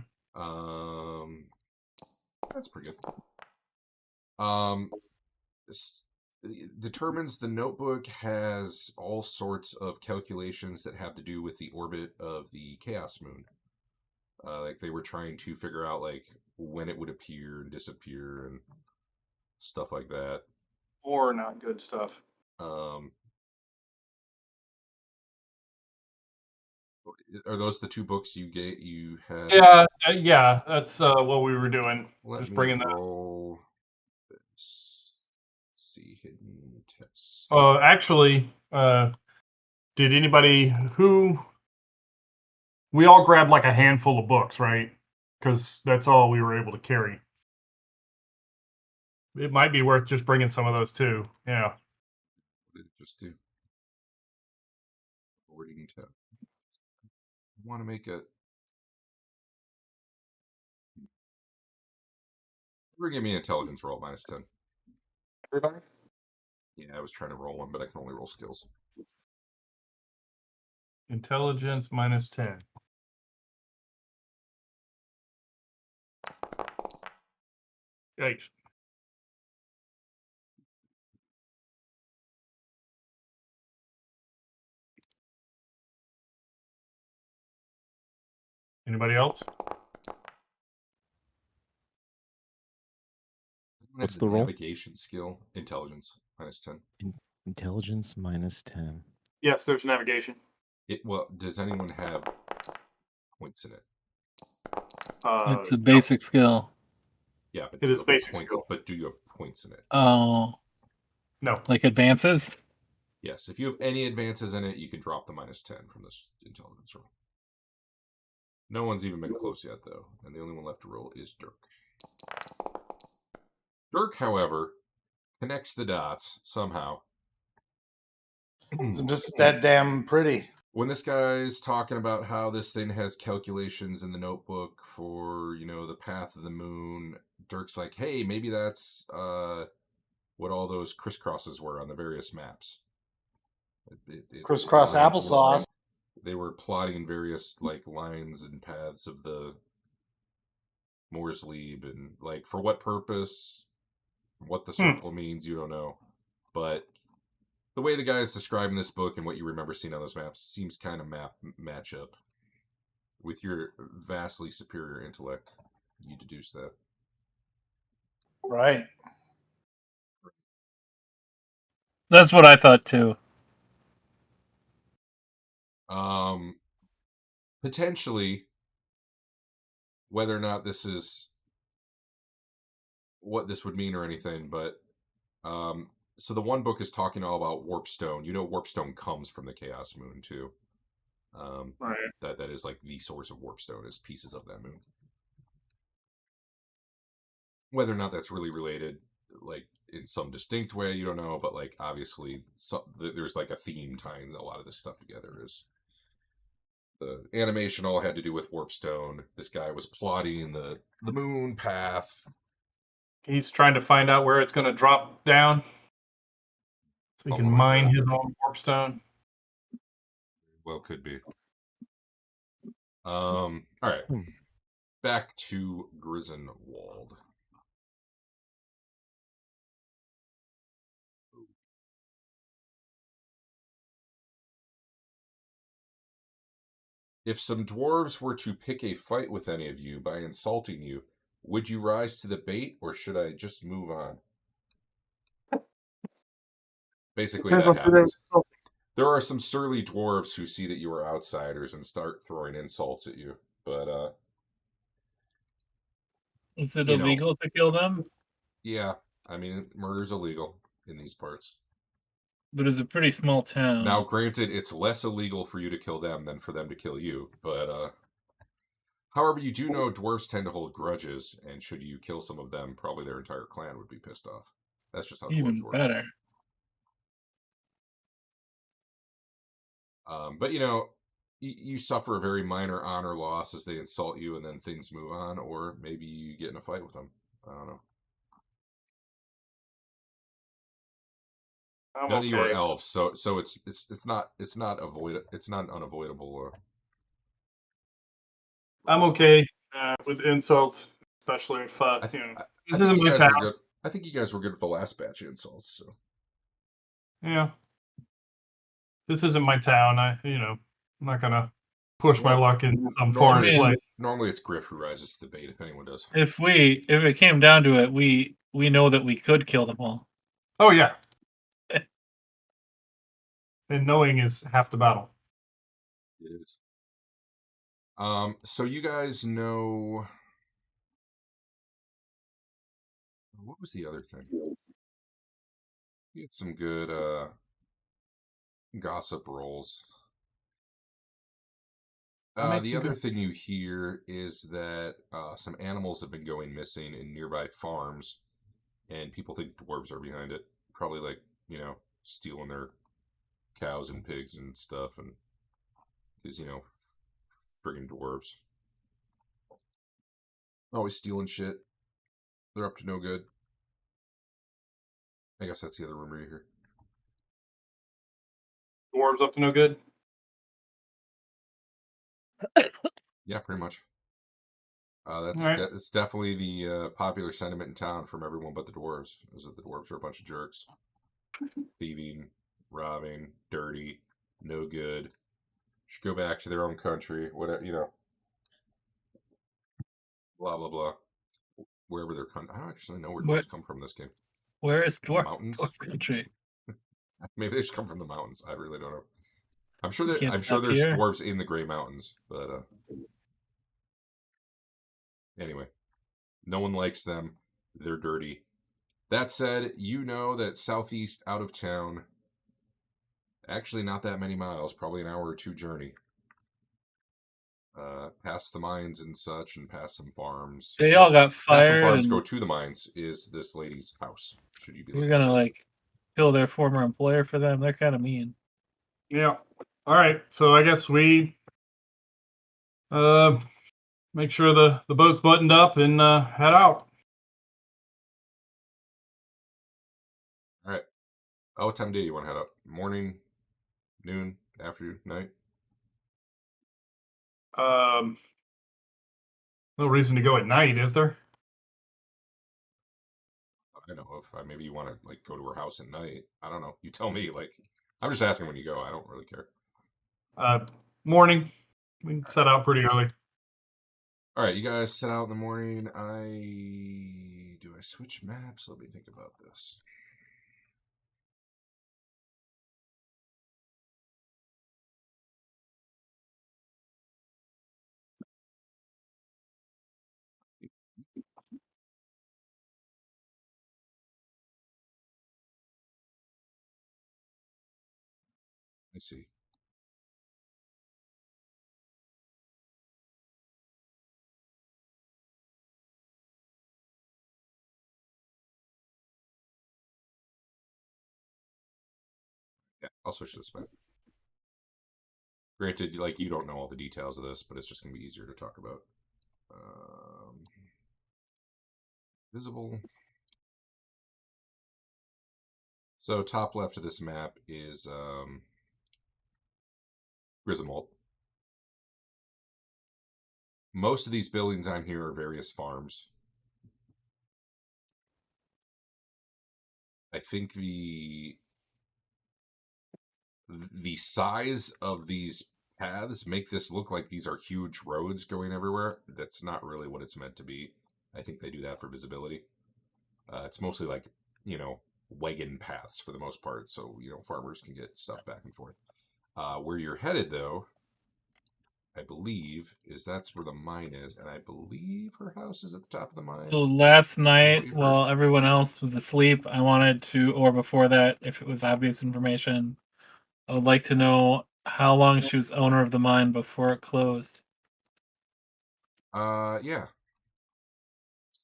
That's pretty good. Determines the notebook has all sorts of calculations that have to do with the orbit of the chaos moon. Like they were trying to figure out like when it would appear and disappear and stuff like that. Or not good stuff. Are those the two books you had? Yeah, that's what we were doing. Just bringing roll. Let's see, hidden text. Actually, did anybody we all grabbed like a handful of books, right? Because that's all we were able to carry. It might be worth just bringing some of those too. Yeah. What did it just do? Forwarding tab. I want to make it. Give me an intelligence roll -10. Everybody? Yeah, I was trying to roll one, but I can only roll skills. Intelligence -10. Yikes. Anybody else? What's the roll? Navigation skill, intelligence -10. Intelligence -10. Yes, there's navigation. Well, does anyone have points in it? It's a basic skill. Yeah, but it is a basic points, skill. But do you have points in it? Oh. No. Like advances? Yes. If you have any advances in it, you can drop the -10 from this intelligence roll. No one's even been close yet, though, and the only one left to roll is Dirk. Dirk, however, connects the dots somehow. I'm just that damn pretty. When this guy's talking about how this thing has calculations in the notebook for, the path of the moon, Dirk's like, hey, maybe that's what all those crisscrosses were on the various maps. Crisscross applesauce. They were plotting various like lines and paths of the Moore's Lieb, and like for what purpose, what the circle means, you don't know. But the way the guy is describing this book and what you remember seeing on those maps seems kind of match up with your vastly superior intellect. You deduce that. Right. That's what I thought too. Potentially, whether or not this is what this would mean or anything, but so the one book is talking all about warpstone. Warpstone comes from the Chaos Moon too. Right. That is like the source of warpstone is pieces of that moon. Whether or not that's really related, like in some distinct way, you don't know. But like obviously, there's like a theme tying a lot of this stuff together. Is the animation all had to do with warpstone? This guy was plotting the moon path. He's trying to find out where it's going to drop down, so he can mine his own warpstone. Well, could be. All right. Back to Grisdenwald. If some dwarves were to pick a fight with any of you by insulting you, would you rise to the bait, or should I just move on? Basically, Depends that on who they're happens. insulting. There are some surly dwarves who see that you are outsiders and start throwing insults at you. But, Is it you know. illegal to kill them? Yeah, I mean, murder's illegal in these parts. But it's a pretty small town. Now, granted, it's less illegal for you to kill them than for them to kill you. But, however, you do know dwarves tend to hold grudges, and should you kill some of them, probably their entire clan would be pissed off. That's just how dwarves Even work. better. But, you know, you suffer a very minor honor loss as they insult you, and then things move on, or maybe you get in a fight with them. I don't know. I'm None of you are okay. elves, so it's not unavoidable. I'm okay with insults, especially if I you know I this think isn't you my guys town. were good. I think you guys were good with the last batch of insults. So Yeah, this isn't my town. I'm not gonna push my luck in some foreign it's- place. normally it's Griff who rises to the bait if anyone does. If it came down to it, we know that we could kill them all. Oh yeah, and knowing is half the battle. It is. So you guys know what was the other thing? You had some good gossip rolls. The other thing you hear is that some animals have been going missing in nearby farms, and people think dwarves are behind it. Probably like, stealing their cows and pigs and stuff, and because, friggin' dwarves. Always stealing shit. They're up to no good. I guess that's the other rumor you hear. Dwarves up to no good. Yeah, pretty much. Alright. It's definitely the popular sentiment in town from everyone but the dwarves, is that the dwarves are a bunch of jerks. Thieving, robbing, dirty, no good. Should go back to their own country, whatever, blah, blah, blah. Wherever they're I don't actually know where dwarves come from this game. Where is dwarf Mountains? dwarf country? Maybe they just come from the mountains. I really don't know. I'm sure You that can't I'm sure stop there's here. dwarves in the Grey Mountains, but anyway, no one likes them. They're dirty. That said, you know that southeast out of town, actually not that many miles, probably an hour or two journey, past the mines and such, and past some farms. They all got Past some fired. farms, And go to the mines, is this lady's house. Should you be you're looking gonna for it. kill their former employer for them? They're kind of mean. Yeah. All right. So I guess we make sure the boat's buttoned up and head out. All right. Oh, what time of day you want to head up? Morning, noon, afternoon, night? No reason to go at night, is there? I don't know if maybe you want to go to her house at night. I don't know. You tell me. I'm just asking when you go. I don't really care. Morning. We can set out pretty early. All right, you guys set out in the morning. Do I switch maps? Let me think about this. I see. Yeah, I'll switch to this map. Granted, you don't know all the details of this, but it's just going to be easier to talk about. Visible. So top left of this map is Griswold. Most of these buildings on here are various farms. I think the size of these paths make this look like these are huge roads going everywhere. That's not really what it's meant to be. I think they do that for visibility. It's mostly like, wagon paths for the most part, so, farmers can get stuff back and forth. Where you're headed, though, I believe, that's where the mine is, and I believe her house is at the top of the mine. So last night, you've while everyone else was asleep, I wanted to, or before that, if it was obvious information, I would like to know how long she was owner of the mine before it closed. Yeah.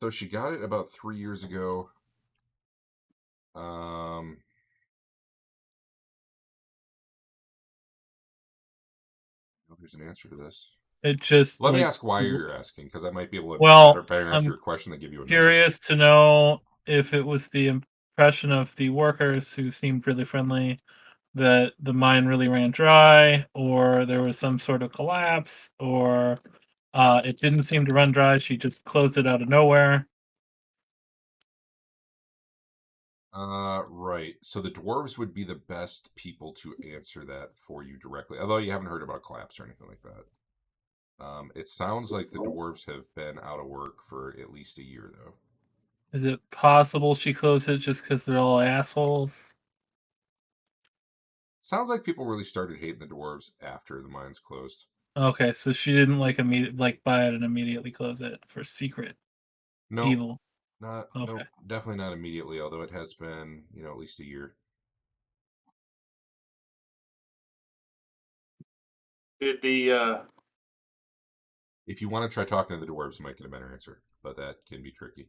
So she got it about 3 years ago. There's an answer to this. It just Let me ask why you're asking, because I might be able to better answer your question than give you a number. Curious to know if it was the impression of the workers who seemed really friendly that the mine really ran dry, or there was some sort of collapse, or it didn't seem to run dry. She just closed it out of nowhere. Right. So the dwarves would be the best people to answer that for you directly, although you haven't heard about collapse or anything like that. It sounds like the dwarves have been out of work for at least a year, though. Is it possible she closed it just because they're all assholes? Sounds like people really started hating the dwarves after the mines closed. Okay, so she didn't buy it and immediately close it for secret evil. No, definitely not immediately, although it has been, at least a year. Did the If you want to try talking to the dwarves, you might get a better answer, but that can be tricky.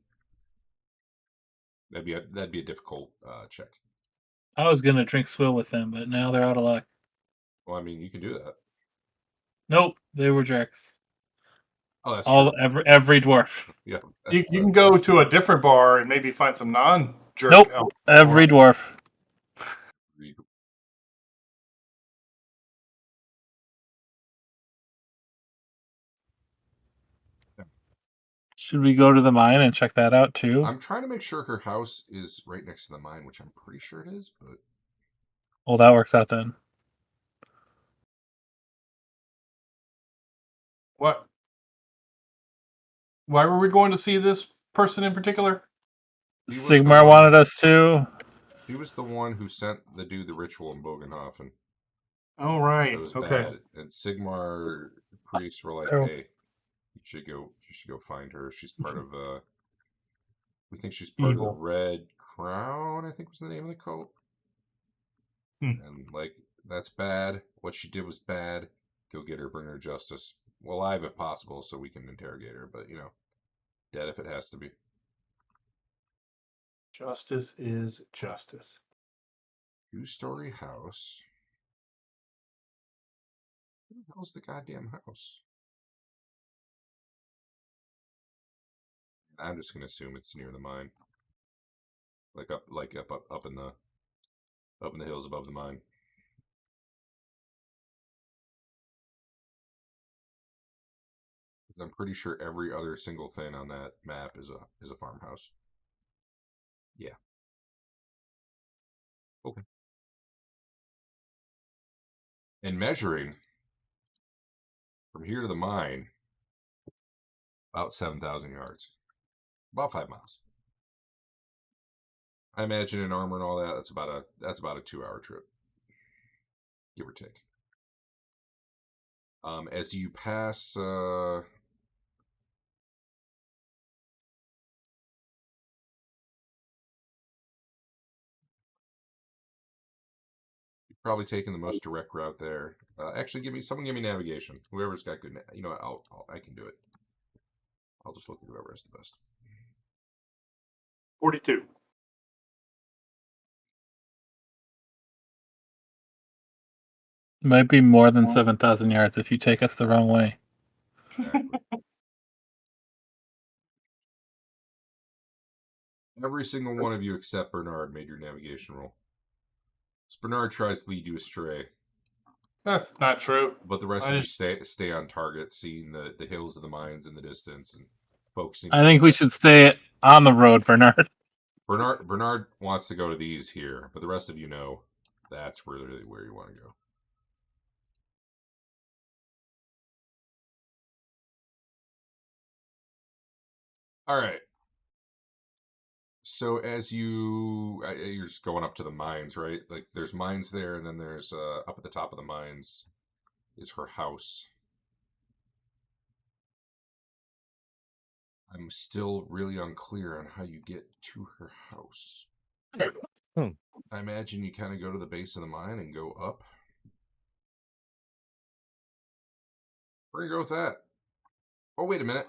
That'd be a difficult check. I was gonna drink swill with them, but now they're out of luck. Well, I mean, you can do that. Nope, they were jerks. Oh, that's true. Every dwarf. Yeah, you can go to a different bar and maybe find some non-jerk. Nope, every dwarf. Should we go to the mine and check that out too? I'm trying to make sure her house is right next to the mine, which I'm pretty sure it is, but... Well, that works out then. What? Why were we going to see this person in particular? Sigmar wanted us to. He was the one who sent the dude the ritual in Bogenhafen. Oh, right. It was okay. bad. And Sigmar priests were like, hey, you should go find her. She's part of we think she's part of the Red Crown, I think was the name of the cult. And that's bad. What she did was bad. Go get her, bring her to justice. Alive if possible, so we can interrogate her, but dead if it has to be. Justice is justice. 2-story house. Where the hell's the goddamn house? I'm just gonna assume it's near the mine. Up in the hills above the mine. I'm pretty sure every other single thing on that map is a farmhouse. Yeah. Okay. And measuring from here to the mine, about 7,000 yards. About 5 miles. I imagine in armor and all that, that's about a 2-hour trip. Give or take. As you pass you've probably taken the most direct route there. Actually, someone give me navigation. Whoever's got good, you know what? I can do it. I'll just look at whoever has the best. 42. Might be more than 7,000 yards if you take us the wrong way. Exactly. Every single one of you except Bernard made your navigation roll. So Bernard tries to lead you astray. That's not true. But the rest of you stay on target, seeing the hills of the mines in the distance and focusing. I think we should stay on the road, Bernard. Bernard wants to go to these here, but the rest of you know that's really where you want to go. All right. So as you're just going up to the mines, right? Like there's mines there, and then there's up at the top of the mines is her house. I'm still really unclear on how you get to her house. I imagine you kind of go to the base of the mine and go up. We're gonna go with that. Oh, wait a minute.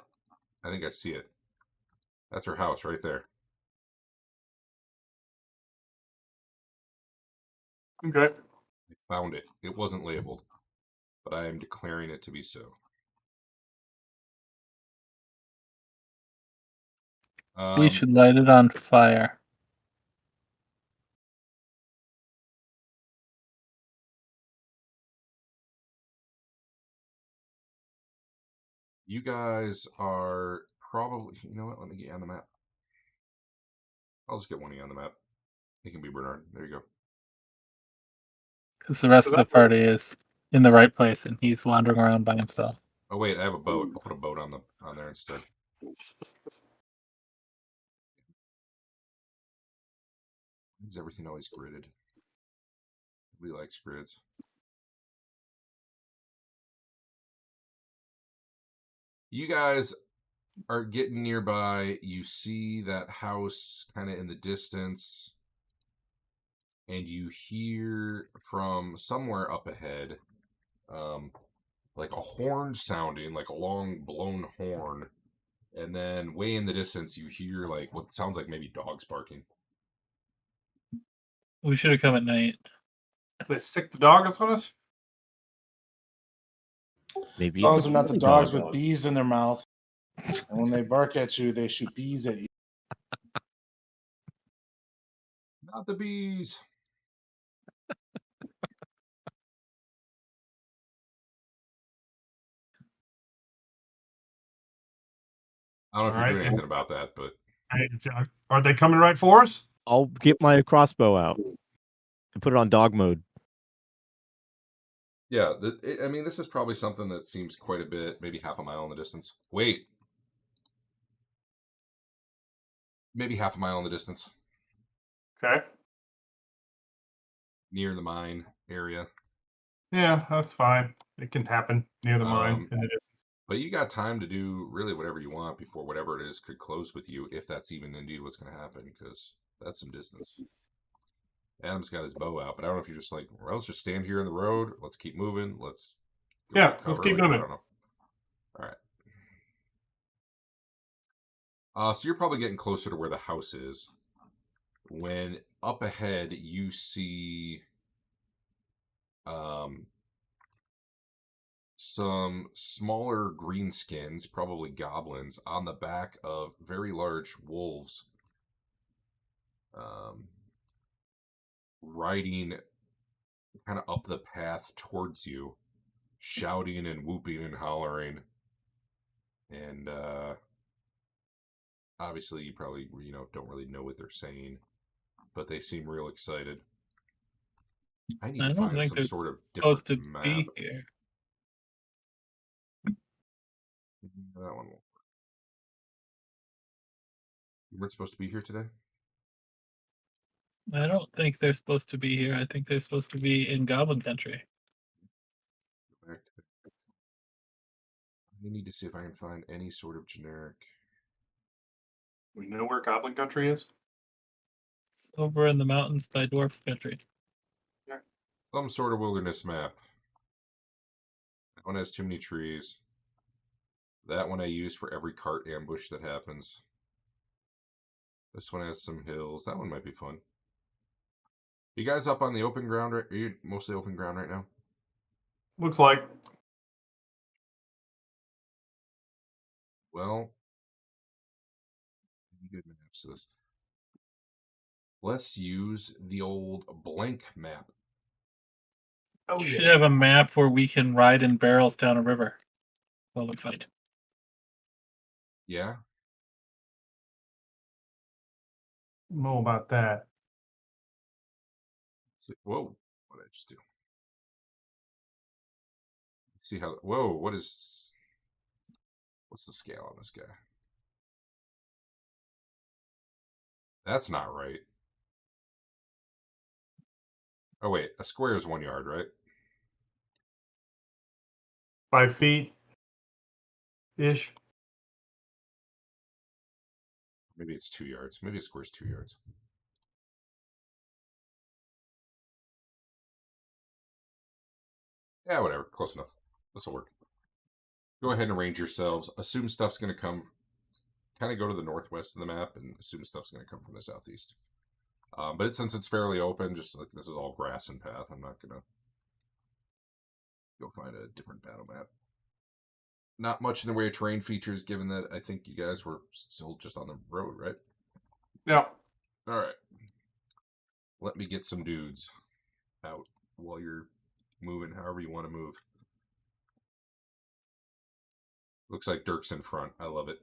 I think I see it. That's her house right there. Okay. I found it. It wasn't labeled, but I am declaring it to be so. We should light it on fire. You guys are probably... You know what? Let me get you on the map. I'll just get one of you on the map. It can be Bernard. There you go. Because the rest of the party is in the right place, and he's wandering around by himself. Oh wait, I have a boat. I'll put a boat on there instead. Is everything always gridded? We likes grids. You guys are getting nearby. You see that house kind of in the distance, and you hear from somewhere up ahead, like a horn sounding, like a long blown horn. And then way in the distance, you hear like what sounds like maybe dogs barking. We should have come at night. They sick the dogs on us? Maybe As long it's as a they're not the friendly dogs dog. with bees in their mouth. And when they bark at you, they shoot bees at you. Not the bees. I don't know if you're doing anything about that, but Are they coming right for us? I'll get my crossbow out and put it on dog mode. yeah, I mean, this is probably something that seems quite a bit, maybe half a mile in the distance. Wait. Maybe half a mile in the distance. Okay. Near the mine area. Yeah, that's fine. It can happen near the mine in the distance. But you got time to do really whatever you want before whatever it is could close with you, if that's even indeed what's going to happen, because that's some distance. Adam's got his bow out, but I don't know if you're just like, well, let's just stand here in the road. Let's keep moving. Let's go Yeah, for let's cover. keep Like, moving. I don't know. All right. So you're probably getting closer to where the house is. When up ahead you see some smaller greenskins, probably goblins, on the back of very large wolves, riding kind of up the path towards you, shouting and whooping and hollering. And obviously you probably don't really know what they're saying, but they seem real excited. I need to don't find think some they're sort of supposed different to map. be here. That one won't work. You weren't supposed to be here today? I don't think they're supposed to be here. I think they're supposed to be in Goblin Country. I need to see if I can find any sort of generic. We know where Goblin Country is? It's over in the mountains by Dwarf Country. Some sort of wilderness map. That one has too many trees. That one I use for every cart ambush that happens. This one has some hills. That one might be fun. You guys up on the open ground? Are you mostly open ground right now? Looks like. Well, good maps to this. Let's use the old blank map. Oh, We yeah. should have a map where we can ride in barrels down a river while we fight. Yeah? I don't know about that. Whoa, what did I just do? See how, whoa, what's the scale on this guy? That's not right. Oh, wait. A square is 1 yard, right? 5 feet ish. Maybe it's 2 yards. Maybe a square is 2 yards. Yeah, whatever. Close enough. This will work. Go ahead and arrange yourselves. Assume stuff's going to come. Kind of go to the northwest of the map and assume stuff's going to come from the southeast. But since it's fairly open, just like this is all grass and path, I'm not going to go find a different battle map. Not much in the way of terrain features, given that I think you guys were still just on the road, right? Yeah. All right. Let me get some dudes out while you're moving however you want to move. Looks like Dirk's in front. I love it.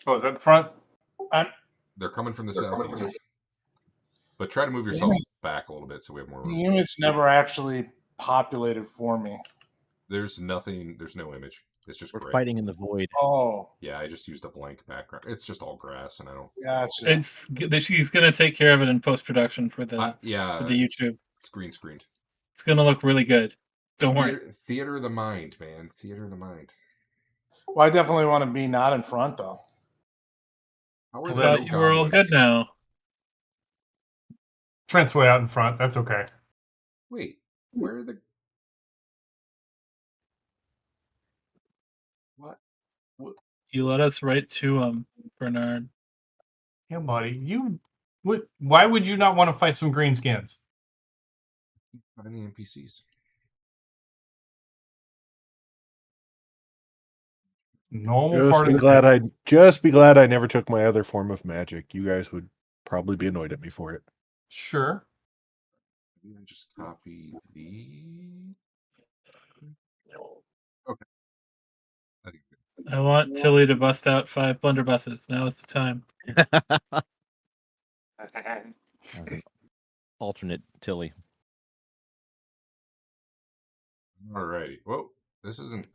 Oh, is that the front? They're coming from the southeast. But try to move yourselves back a little bit so we have more room. The image never actually populated for me. There's nothing. There's no image. It's just We're gray. fighting in the void. Oh, Yeah, I just used a blank background. It's just all grass, and I don't. gotcha. She's gonna take care of it in post production for the yeah for the YouTube. It's green screened. It's gonna look really good. Don't worry. Theater of the mind, man. Theater of the mind. Well, I definitely want to be not in front though. How I are thought the you were all good goblins? now. Trent's way out in front. That's okay. Wait, where are the? What? You let us right to him, Bernard. Yeah, buddy. Why would you not want to fight some greenskins? Not any NPCs. Normal part of the Just be glad I never took my other form of magic. You guys would probably be annoyed at me for it. Sure. Maybe I just copy the. Okay. I think I want Tilly to bust out 5 blunderbusses. Now is the time. As an alternate Tilly. Alrighty. Whoa, this isn't.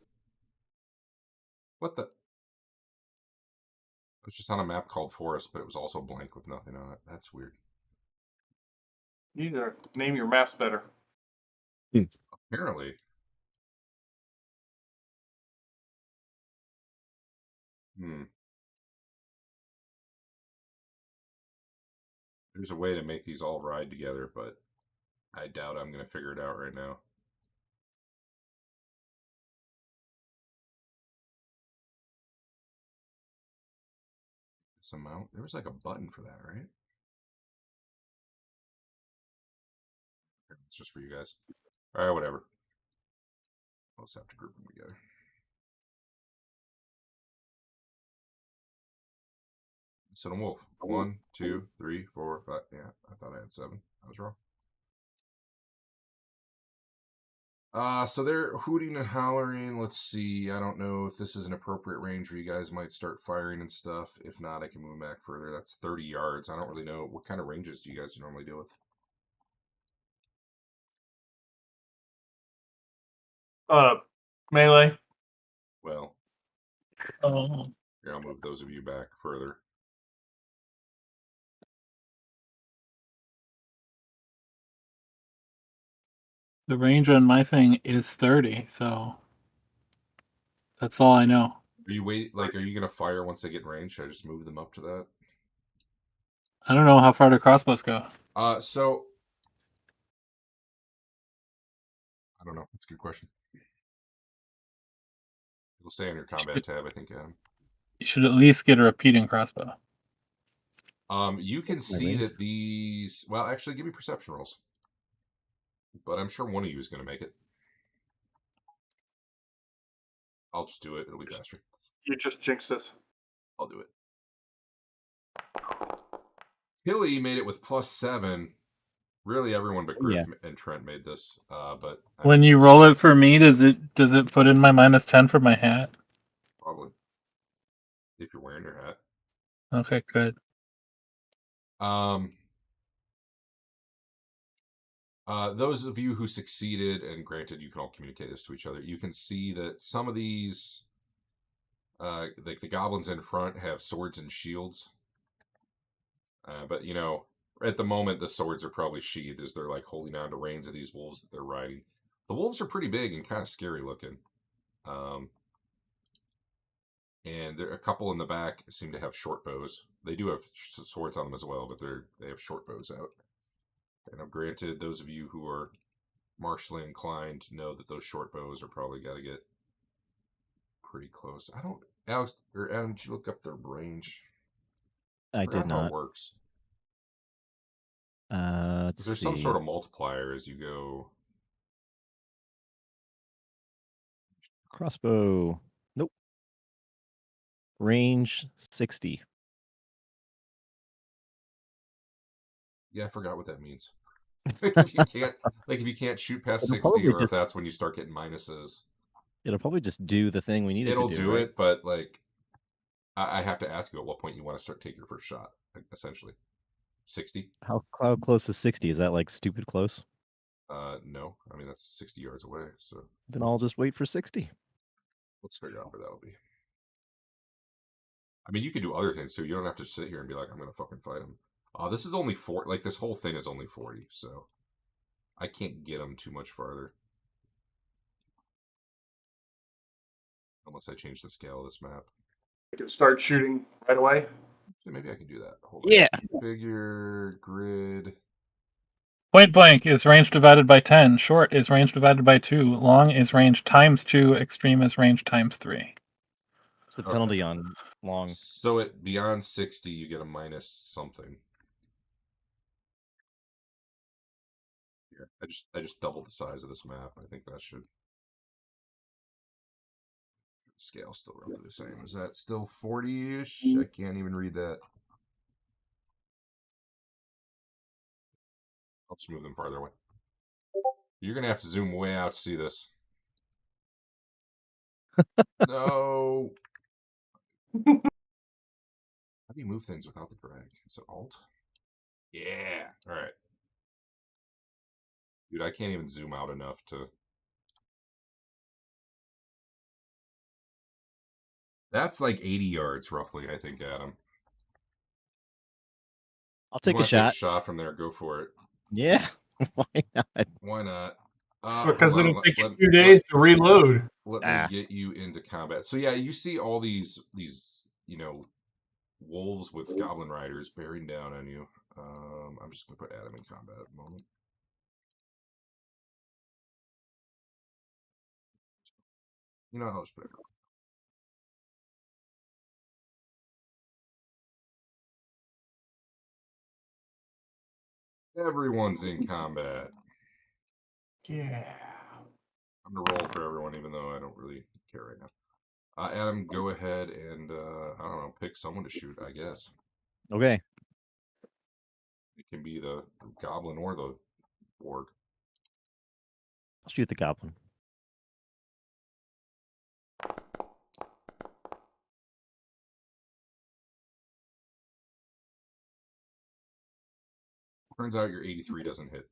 What the? It was just on a map called Forest, but it was also blank with nothing on it. That's weird. You need to name your maps better. Apparently. There's a way to make these all ride together, but I doubt I'm going to figure it out right now. This amount? There was like a button for that, right? It's just for you guys. All right, whatever. I'll just have to group them together. So a wolf. 1, 2, 3, 4, 5. Yeah, I thought I had 7. I was wrong. So they're hooting and hollering. Let's see. I don't know if this is an appropriate range where you guys might start firing and stuff. If not, I can move back further. That's 30 yards. I don't really know. What kind of ranges do you guys normally deal with? Melee. Well, Oh, here, I'll move those of you back further. the range on my thing is 30, so that's all I know. Are you are you gonna fire once they get in range? Should I just move them up to that? I don't know how far do crossbows go. So I don't know. That's a good question. It'll say on your combat tab, I think, Adam. You should at least get a repeating crossbow. You can see that these. Well, actually, give me perception rolls. But I'm sure one of you is going to make it. I'll just do it. It'll be faster. You just jinxed us. I'll do it. Tilly made it with +7. Really, everyone but Griff and Trent made this. But when you roll it for me, does it put in my -10 for my hat? Probably. If you're wearing your hat. Okay, good. Those of you who succeeded, and granted, you can all communicate this to each other, you can see that some of these, like the goblins in front, have swords and shields. But you know, at the moment, the swords are probably sheathed as they're like holding on to reins of these wolves that they're riding. The wolves are pretty big and kind of scary looking. And there, a couple in the back seem to have short bows. They do have swords on them as well, but they have short bows out. And I'm granted, those of you who are martially inclined know that those short bows are probably got to get pretty close. I don't, Alex or Adam, did you look up their range? I forgot did how it not. works. Let's There's see. some sort of multiplier as you go. Crossbow. Nope. Range 60. Yeah, I forgot what that means. if you can't shoot past It'll 60, probably or if just- that's when you start getting minuses, It'll probably just do the thing we need it it'll to do right? it. But like, I have to ask you at what point you want to start take your first shot. Essentially, 60. How close is 60? Is that like stupid close? No, I mean that's 60 yards away. So Then I'll just wait for 60. let's figure out where that'll be. I mean, you can do other things too. You don't have to sit here and be like, I'm gonna fucking fight him. This is only 4. Like this whole thing is only 40, so I can't get him too much farther. Unless I change the scale of this map. You can start shooting right away. So maybe I can do that. Hold Yeah. on. Figure, grid. Point blank is range divided by 10. Short is range divided by 2. Long is range times 2. Extreme is range times 3. What's the Okay. penalty on long? So at beyond 60, you get a minus something. Here, I just doubled the size of this map. I think that should. Scale still roughly the same. Is that still 40-ish? I can't even read that. I'll just move them farther away. You're gonna have to zoom way out to see this. No. How do you move things without the drag? Is it Alt? Yeah. All right. Dude, I can't even zoom out enough to. That's like 80 yards, roughly, I think, Adam. I'll take a Take shot. a shot from there. Go for it. Yeah. Why not? Why not? Because hold on, it'll take you 2 days to reload. Let Ah. me get you into combat. So yeah, you see all these you know, wolves with goblin riders bearing down on you. I'm just gonna put Adam in combat at the moment. You know, I'll just put it. Everyone's in combat. Yeah. I'm gonna roll for everyone, even though I don't really care right now. Adam, go ahead and I don't know, pick someone to shoot. I guess Okay. it can be the goblin or the warg. I'll shoot the goblin. Turns out your 83 doesn't hit.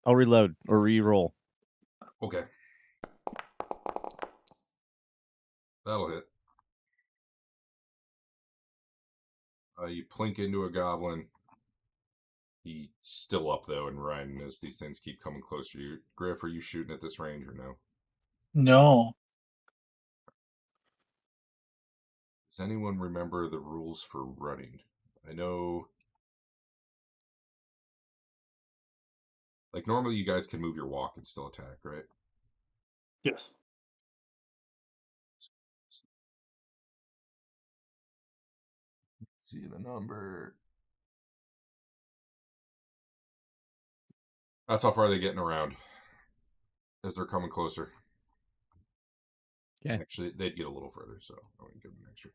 I'll reload or re-roll. Okay. That'll hit. You plink into a goblin. He's still up, though, and riding as these things keep coming closer to you. Griff, are you shooting at this range or no? No. Does anyone remember the rules for running? I know... Like, normally you guys can move your walk and still attack, right? Yes. See the number. That's how far they're getting around as they're coming closer. Okay. Actually, they'd get a little further, so I wouldn't give them an extra.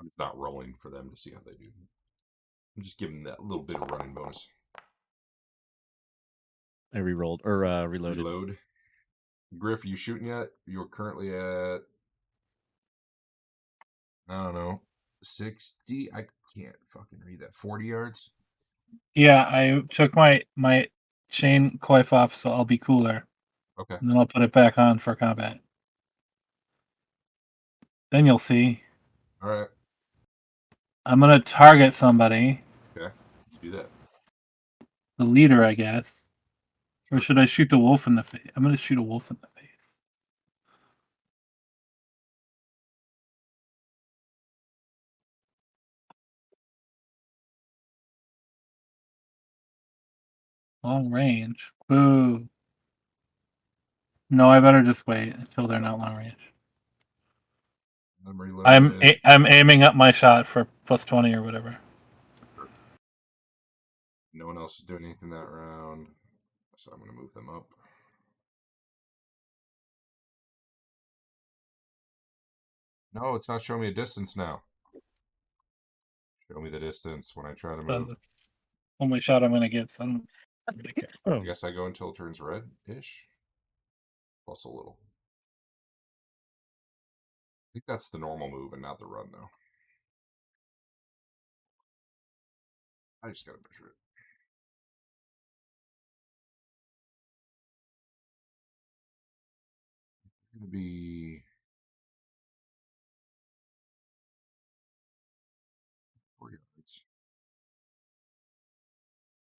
I'm not rolling for them to see how they do. I'm just giving that little bit of running bonus. I re-rolled or reloaded. Reload. Griff, you shooting yet? You're currently at, I don't know, 60. I can't fucking read that. 40 yards. Yeah, I took my chain coif off, so I'll be cooler. Okay. And then I'll put it back on for combat. Then you'll see. All right. I'm gonna target somebody. Okay, you do that. The leader, I guess. Or should I shoot the wolf in the face? I'm gonna shoot a wolf in the face. Long range. Boo. No, I better just wait until they're not long range. I'm reloaded. I'm aiming up my shot for +20 or whatever. No one else is doing anything that round, so I'm going to move them up. No, it's not showing me a distance now. Show me the distance when I try to move. It's only shot I'm gonna get, so I'm gonna care. I guess I go until it turns red-ish. Plus a little. I think that's the normal move and not the run, though. I just gotta measure it. It's gonna be 4 yards.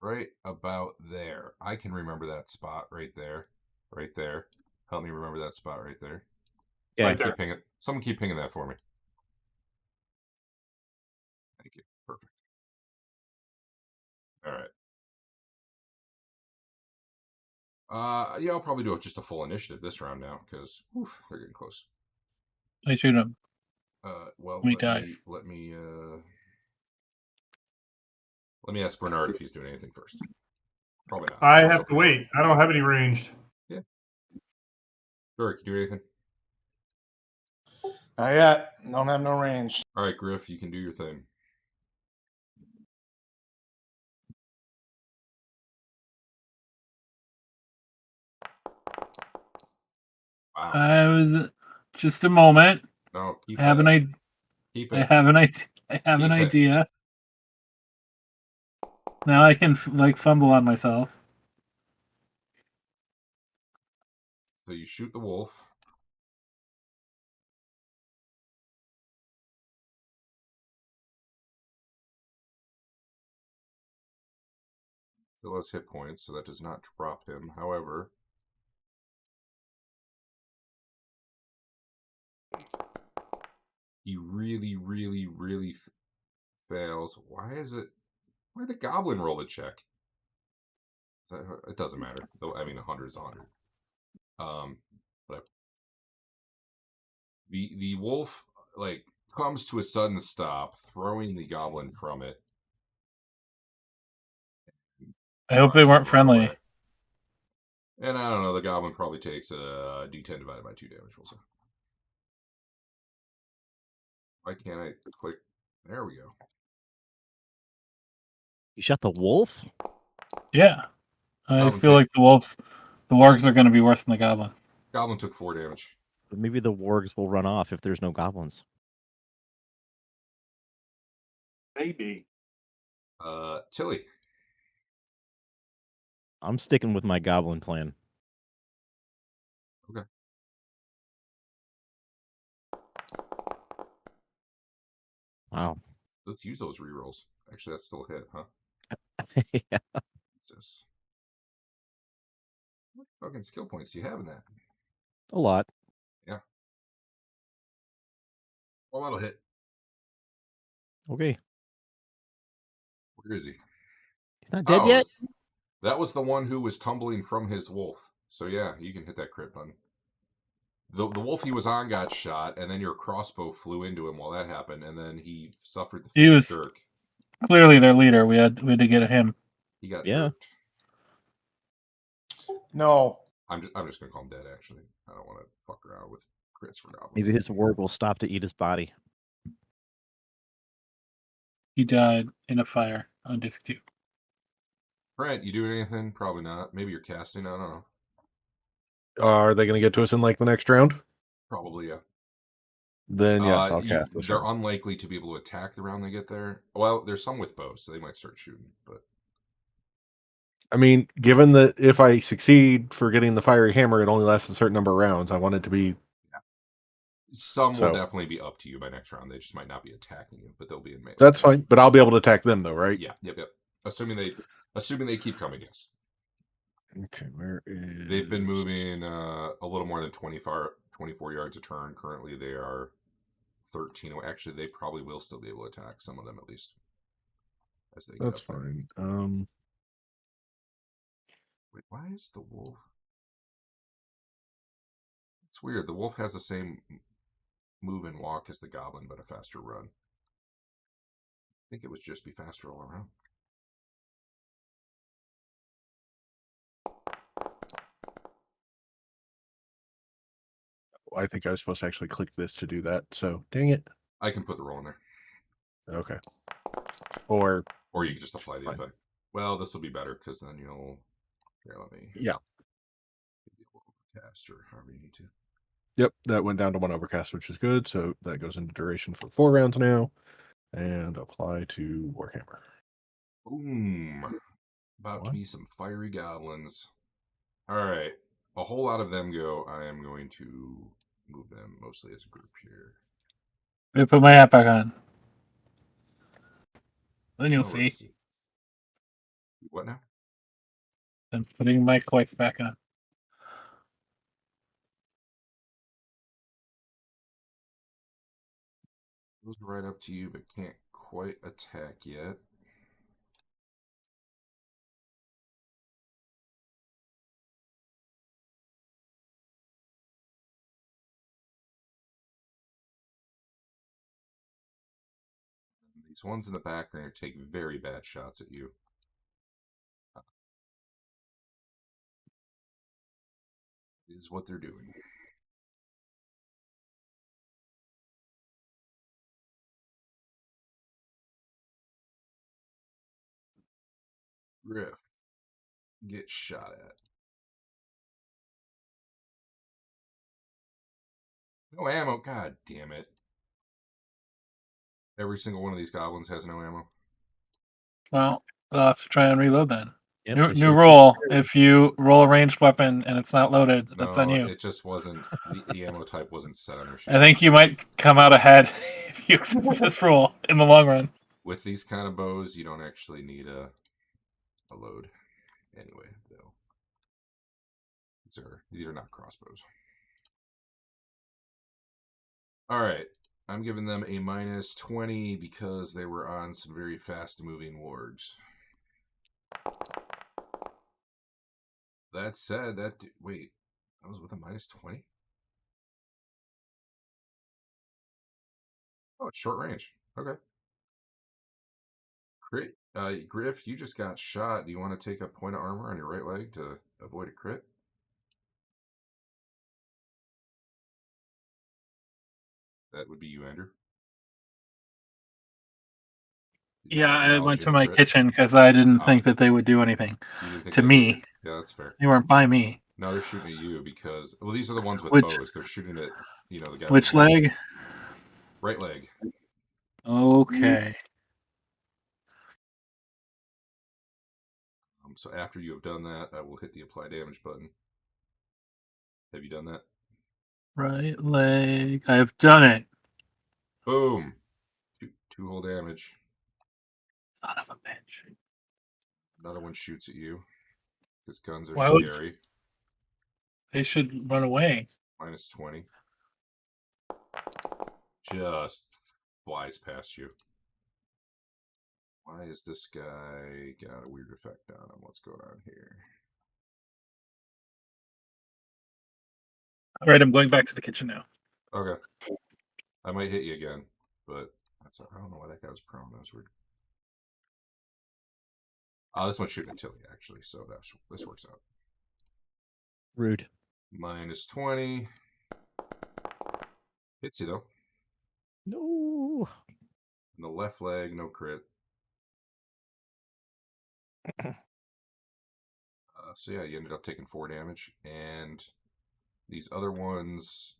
Right about there. I can remember that spot right there. Right there. Help me remember that spot right there. Yeah. Right there. Keep pinging. Someone keep pinging that for me. Thank you. Perfect. All right. Yeah, I'll probably do just a full initiative this round now because they're getting close. I shoot him. Well, He let dies. me ask Bernard if he's doing anything first. Probably not. I He'll have still to be wait. I don't have any ranged. fine. Sure, can you do anything? Not yet. Don't have no range. All right, Griff, you can do your thing. Wow. I was just a moment. No, keep I have that. an idea. Keep I it. have an idea. I have an Keep it. idea. Now I can fumble on myself. So you shoot the wolf. Still has hit points, so that does not drop him. However, he really, really, really fails. Why the goblin roll a check? It doesn't matter. Though I mean, 100 is 100. But the wolf comes to a sudden stop, throwing the goblin from it. I hope they weren't friendly. And I don't know, the goblin probably takes a d10 divided by 2 damage. We'll see. Why can't I click? There we go. You shot the wolf? Yeah. I Goblin feel takes- like the wargs are going to be worse than the goblin. Goblin took 4 damage. But maybe the wargs will run off if there's no goblins. Maybe. Tilly. I'm sticking with my goblin plan. Okay. Wow. Let's use those rerolls. Actually, that's still a hit, huh? Yeah. What's this? What fucking skill points do you have in that? A lot. Yeah. Well, that'll hit. Okay. Where is he? He's not dead yet? That was the one who was tumbling from his wolf. So yeah, you can hit that crit button. The wolf he was on got shot, and then your crossbow flew into him while that happened, and then he suffered the He was dirk. clearly their leader. We had to get him. He got Yeah. dirked. No. I'm just gonna call him dead. Actually, I don't want to fuck around with crits for goblins. Maybe his warg will stop to eat his body. He died in a fire on disc 2. Brent, you doing anything? Probably not. Maybe you're casting. I don't know. Are they going to get to us in like the next round? Probably, yeah. Then yes, I'll cast this They're round. unlikely to be able to attack the round they get there. Well, there's some with bows, so they might start shooting. But I mean, given that if I succeed for getting the fiery hammer, it only lasts a certain number of rounds. I want it to be Some So- will definitely be up to you by next round. They just might not be attacking you, but they'll be in melee. That's range. fine, but I'll be able to attack them though, right? Yeah, yep. Assuming they keep coming, yes. Okay, where is... They've been moving a little more than 24 yards a turn. Currently, they are 13. Actually, they probably will still be able to attack, some of them at least. As they get That's up there. fine. Wait, why is the wolf? It's weird. The wolf has the same move and walk as the goblin, but a faster run. I think it would just be faster all around. I think I was supposed to actually click this to do that, so dang it. I can put the roll in there. Okay. Or you can just apply the Fine. effect. Well, this will be better, because then you'll... Here, let me... yeah. Cast or however you need to. Yep, that went down to 1 overcast, which is good. So that goes into duration for 4 rounds now. And apply to Warhammer. Boom. About to What? be some fiery goblins. Alright. A whole lot of them go. I am going to move them mostly as a group here. Let me put my hat back on. Then you'll Oh, see. let's see. What now? I'm putting my coif back on. Goes right up to you, but can't quite attack yet. These ones in the back are going to take very bad shots at you. Is what they're doing. Griff. Get shot at. No ammo. God damn it. Every single one of these goblins has no ammo. Well, I'll have to try and reload then. Yep, New they new sure roll. If you roll a ranged weapon and it's not loaded, that's on No, you. it just wasn't. The ammo type wasn't set on their sheet. I think you might come out ahead if you accept this roll in the long run. With these kind of bows, you don't actually need a load. Anyway, though. These are not crossbows. Alright. I'm giving them a -20 because they were on some very fast-moving wargs. That said, wait, I was with a -20? Oh, it's short range. Okay. Crit. Griff, you just got shot. Do you want to take a point of armor on your right leg to avoid a crit? That would be you, Andrew. Did you Yeah, I acknowledge went to any my crit? kitchen because I didn't Oh. think that they would do anything. You didn't think To they'd me. hit you? Yeah, that's fair. They weren't by me. No, they're shooting at you because, well, these are the ones with Which- bows. They're shooting at, the guy. Which with the leg? right leg. Okay. So after you have done that, I will hit the apply damage button. Have you done that? Right leg. I've done it. Boom. Two whole damage. Son of a bitch. Another one shoots at you. Because guns are Why would- scary. They should run away. -20. Just flies past you. Why is this guy got a weird effect on him? What's going on here? All right, I'm going back to the kitchen now. Okay. I might hit you again, but I don't know why that guy was prone. That was weird. This one's shooting at Tilly, actually, so this works out. Rude. -20. Hits you, though. No. In the left leg, no crit. So yeah, you ended up taking 4 damage, and these other ones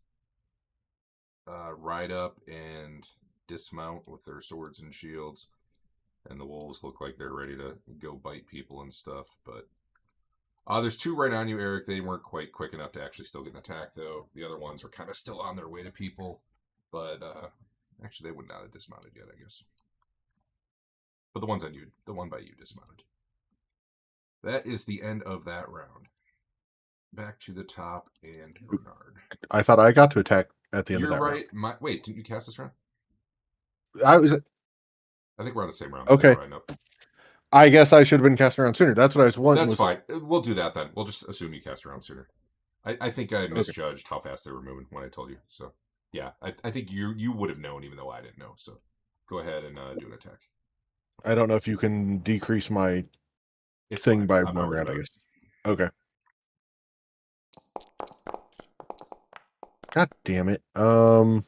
ride up and dismount with their swords and shields, and the wolves look like they're ready to go bite people and stuff, but There's 2 right on you, Eric. They weren't quite quick enough to actually still get an attack, though. The other ones are kind of still on their way to people. But, actually, they would not have dismounted yet, I guess. But the ones on you, the one by you dismounted. That is the end of that round. Back to the top and Bernard. I thought I got to attack at the end You're of that right. round. Wait, didn't you cast this round? I think we're on the same round. Okay. I guess I should have been casting around sooner. That's what I was wanting. That's fine. We'll do that then. We'll just assume you cast around sooner. I think I misjudged how fast they were moving when I told you. So, yeah, I think you would have known even though I didn't know. So, go ahead and do an attack. I don't know if you can decrease my thing by 1 round, I guess. Okay. God damn it. No,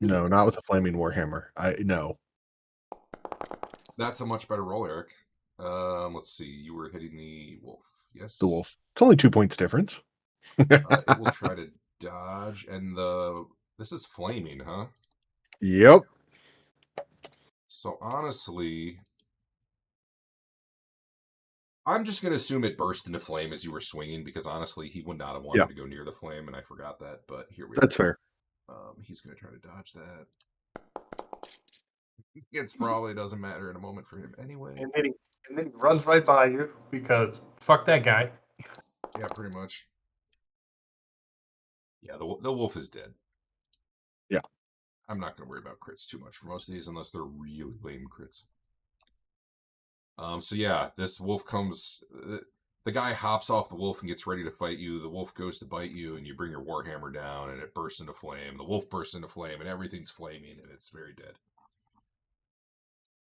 not with the flaming warhammer. No. That's a much better roll, Eric. Let's see. You were hitting the wolf. Yes. The wolf. It's only 2 points difference. It will try to dodge, and this is flaming, huh? Yep. So honestly, I'm just going to assume it burst into flame as you were swinging, because honestly, he would not have wanted to go near the flame, and I forgot that, but here we are. That's fair. He's going to try to dodge that. It probably doesn't matter in a moment for him anyway. And then he runs right by you, because fuck that guy. Yeah, pretty much. Yeah, the wolf is dead. Yeah. I'm not going to worry about crits too much for most of these, unless they're really lame crits. So yeah, this wolf comes. The guy hops off the wolf and gets ready to fight you. The wolf goes to bite you, and you bring your warhammer down, and it bursts into flame. The wolf bursts into flame, and everything's flaming, and it's very dead.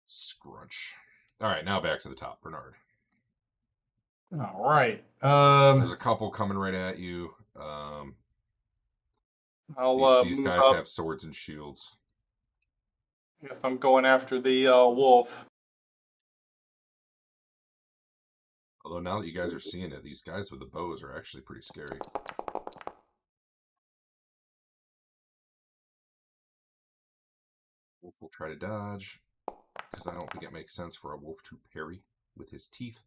Scrunch. All right, now back to the top, Bernard. All right. There's a couple coming right at you. These guys have swords and shields. Guess I'm going after the wolf. Although now that you guys are seeing it, these guys with the bows are actually pretty scary. Wolf will try to dodge, because I don't think it makes sense for a wolf to parry with his teeth.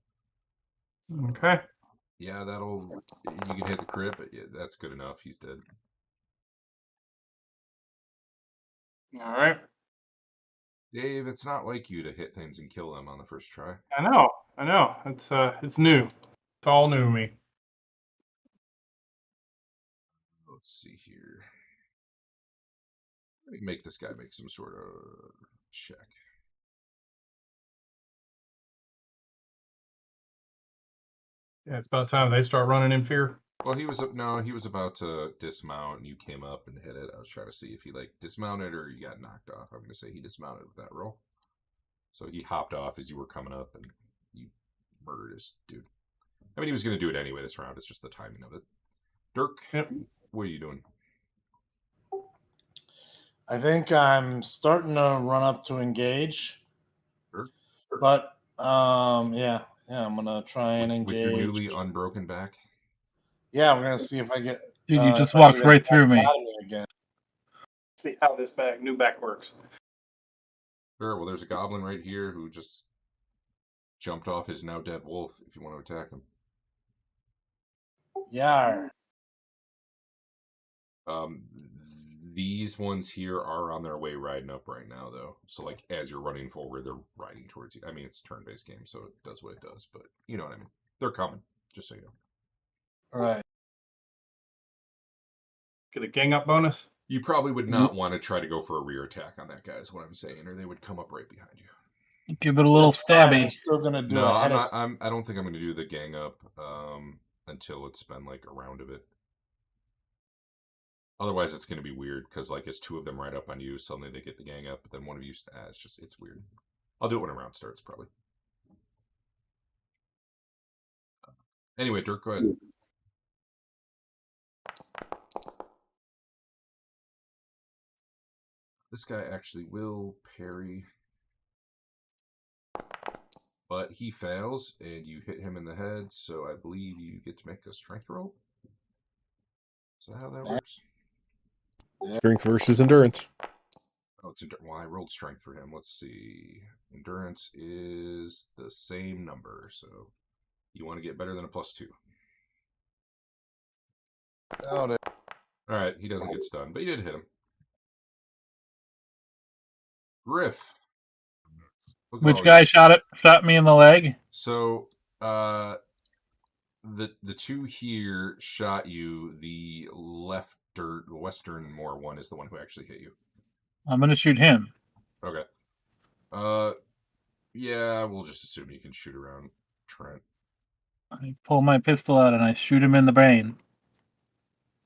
Okay. Yeah, you can hit the crit, but yeah, that's good enough. He's dead. All right. Dave, it's not like you to hit things and kill them on the first try. I know. It's new. It's all new to me. Let's see here. Let me make this guy make some sort of check. Yeah, it's about time they start running in fear. Well, he was about to dismount, and you came up and hit it. I was trying to see if he dismounted or you got knocked off. I'm going to say he dismounted with that roll. So he hopped off as you were coming up, and you murdered his dude. I mean, he was going to do it anyway this round. It's just the timing of it. Dirk, What are you doing? I think I'm starting to run up to engage. Dirk? But yeah, I'm gonna try and engage with your newly unbroken back. Yeah, we're gonna see if I get. Dude, you just walked right through me. Again. See how this new back works. Sure. Well, there's a goblin right here who just jumped off his now dead wolf. If you want to attack him. Yeah. These ones here are on their way riding up right now, though. So, as you're running forward, they're riding towards you. I mean, it's a turn-based game, so it does what it does. But you know what I mean. They're coming, just so you know. All right. Get a gang up bonus? You probably would not want to try to go for a rear attack on that guy, is what I'm saying, or they would come up right behind you. Give it a little stabby. I'm still gonna do no, a I'm head not. I don't think I'm going to do the gang up until it's been a round of it. Otherwise, it's going to be weird because it's 2 of them right up on you. Suddenly they get the gang up, but then one of you. It's weird. I'll do it when a round starts, probably. Anyway, Dirk, go ahead. This guy actually will parry, but he fails, and you hit him in the head. So I believe you get to make a strength roll. Is that how that works? Strength versus endurance. Oh, well, I rolled strength for him. Let's see. Endurance is the same number, so You want to get better than a +2. Doubt it. All right, he doesn't get stunned, but you did hit him. Griff. Look at Which all guy these. shot me in the leg? So, the two here shot you. The westernmore one is the one who actually hit you. I'm gonna shoot him. Okay. Yeah, we'll just assume you can shoot around Trent. I pull my pistol out and I shoot him in the brain.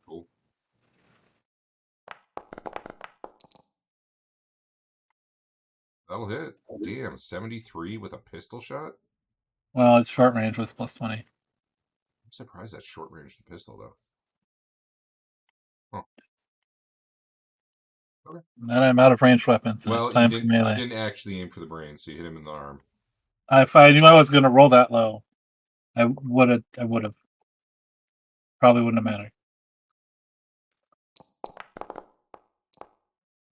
Cool. That'll hit. Damn, 73 with a pistol shot? Well, its short range was +20. I'm surprised that's short range the pistol, though. Huh. Okay. Then I'm out of ranged weapons, and Well, it's time you for melee. didn't actually aim for the brain, so you hit him in the arm. If I knew I was going to roll that low, I would have. Probably wouldn't have mattered.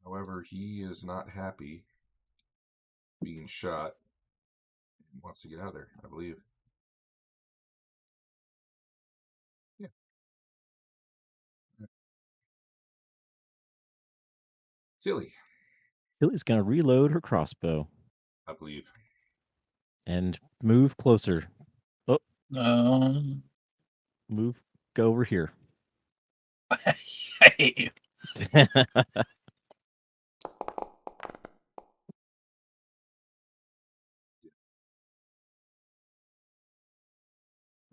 However, he is not happy being shot. He wants to get out of there, I believe. Yeah. Tilly, Tilly's gonna reload her crossbow I believe. and move closer. Um, Move. Go over here. I hate you.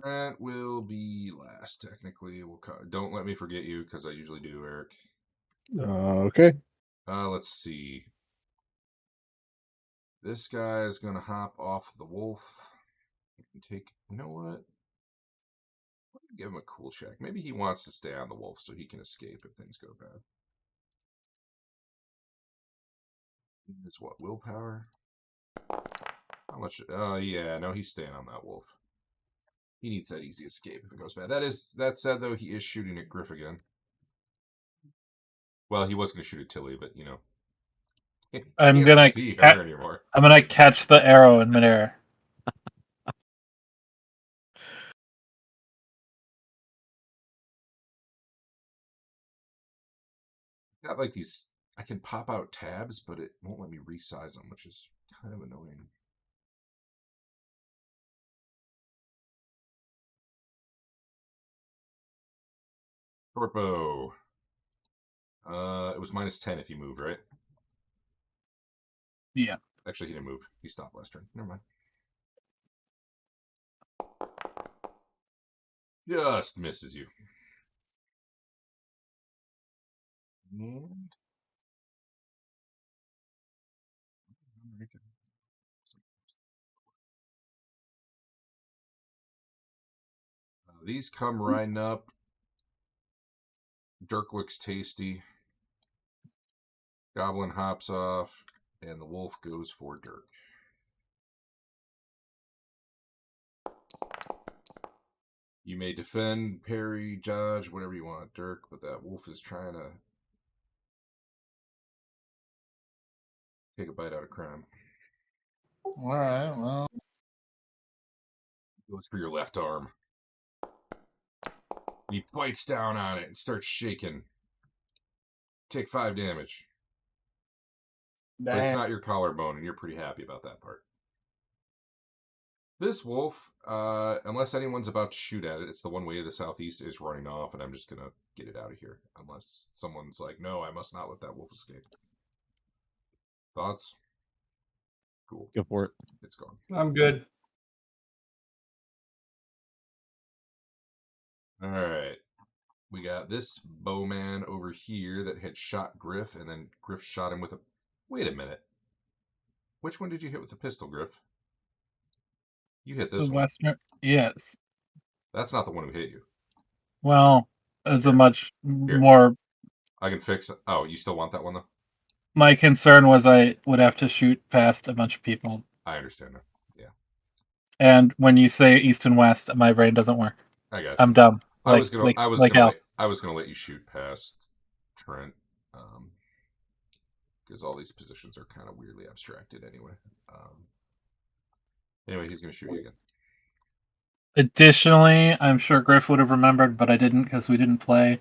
That will be last, technically. Don't let me forget you, because I usually do, Eric. Okay. Let's see. This guy is going to hop off the wolf and take... You know what? Give him a cool check. Maybe he wants to stay on the wolf so he can escape if things go bad. Is what, willpower? How much? Yeah, no, he's staying on that wolf. He needs that easy escape if it goes bad. That said, though, he is shooting at Griff again. Well, he was going to shoot at Tilly, but, you know. I'm gonna see her anymore. I'm gonna catch the arrow in midair. Got like these... I can pop out tabs, but it won't let me resize them, which is kind of annoying. Short bow. It was -10 if you moved, right? Yeah. Actually, he didn't move. He stopped last turn. Never mind. Just misses you. And... these come riding up. Dirk looks tasty. Goblin hops off, and the wolf goes for Dirk. You may defend, parry, dodge, whatever you want, Dirk, but that wolf is trying to take a bite out of crime. All right, well. Goes for your left arm. He bites down on it and starts shaking. Take 5 damage. But it's not your collarbone, and you're pretty happy about that part. This wolf, unless anyone's about to shoot at it, it's the one way to the southeast, is running off, and I'm just going to get it out of here. Unless someone's like, no, I must not let that wolf escape. Thoughts? Cool. Go for it. It's gone. I'm good. All right. We got this bowman over here that had shot Griff, and then Griff shot him with a... Wait a minute. Which one did you hit with the pistol, Griff? You hit this The one. Western, yes. That's not the one who hit you. Well, it's a much Here. more. I can fix it. Oh, you still want that one, though? My concern was I would have to shoot past a bunch of people. I understand that. Yeah. And when you say east and west, my brain doesn't work. I got you. I'm dumb. I was gonna let you shoot past Trent, because all these positions are kind of weirdly abstracted anyway. Anyway, he's gonna shoot you again. Additionally, I'm sure Griff would have remembered, but I didn't because we didn't play.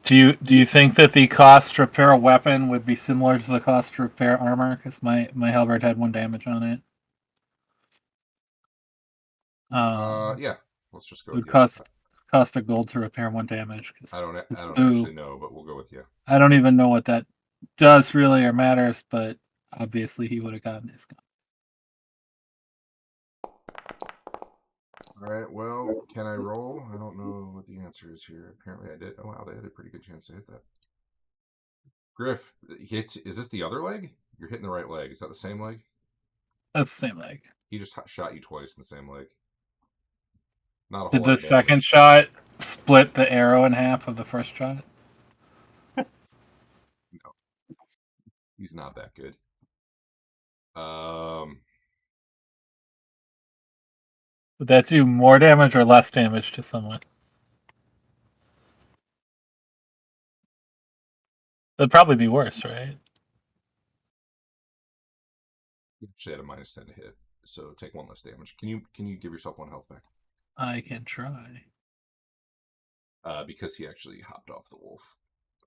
Do you think that the cost to repair a weapon would be similar to the cost to repair armor? Because my halberd had 1 damage on it. Yeah. Let's just go It would with you. cost a gold to repair 1 damage. I don't actually know, but we'll go with you. I don't even know what that does really or matters, but obviously he would have gotten his gun. All right. Well, can I roll? I don't know what the answer is here. Apparently, I did. Oh wow, they had a pretty good chance to hit that. Griff, hits. Is this the other leg? You're hitting the right leg. Is that the same leg? That's the same leg. He just shot you twice in the same leg. Not a whole Did lot the of second damage. shot split the arrow in half of the first shot? No. He's not that good. Would that do more damage or less damage to someone? That'd probably be worse, right? You actually had a -10 to hit, so take 1 less damage. Can you give yourself 1 health back? I can try. Because he actually hopped off the wolf,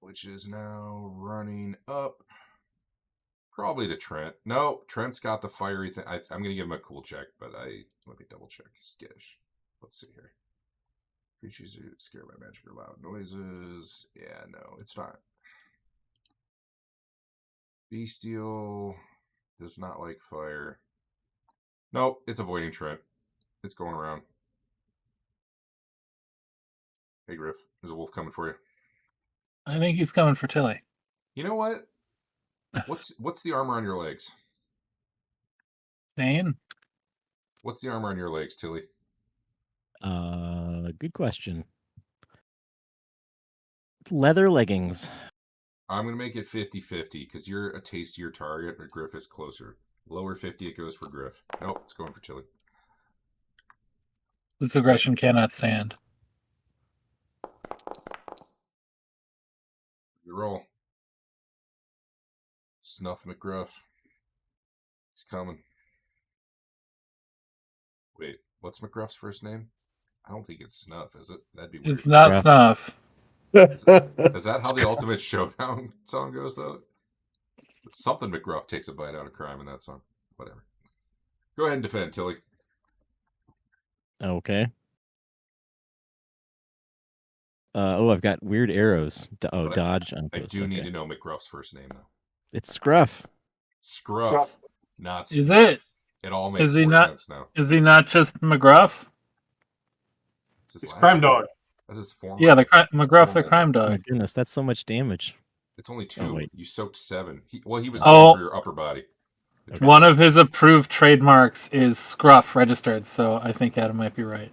which is now running up. Probably to Trent. No, Trent's got the fiery thing. I'm going to give him a cool check, but let me double check. Skittish. Let's see here. Creatures are scared by magic or loud noises. Yeah, no, it's not. Bestial does not like fire. Nope, it's avoiding Trent. It's going around. Hey, Griff, there's a wolf coming for you. I think he's coming for Tilly. You know what? What's the armor on your legs? Dane? What's the armor on your legs, Tilly? Good question. Leather leggings. I'm going to make it 50-50 because you're a tastier target, but Griff is closer. Lower 50, it goes for Griff. Nope, it's going for Tilly. This aggression cannot stand. You roll. Snuff McGruff. He's coming. Wait, what's McGruff's first name? I don't think it's Snuff, is it? That'd be weird. It's not Yeah. Snuff. Is that how the Ultimate Showdown song goes, though? Something McGruff takes a bite out of crime in that song. Whatever. Go ahead and defend, Tilly. Okay. I've got weird arrows. But dodge. I do need to know McGruff's first name, though. It's Scruff. Scruff. Not Is Snuff. it? It all makes Is he more not- sense now. Is he not just McGruff? It's his It's last Crime name. Dog. That's his former. Yeah, McGruff the formal- crime Oh my dog. goodness, that's so much damage. It's only 2. Oh, wait. You soaked 7. He was Oh. going for your upper body. Okay. One of his approved trademarks is Scruff registered, so I think Adam might be right.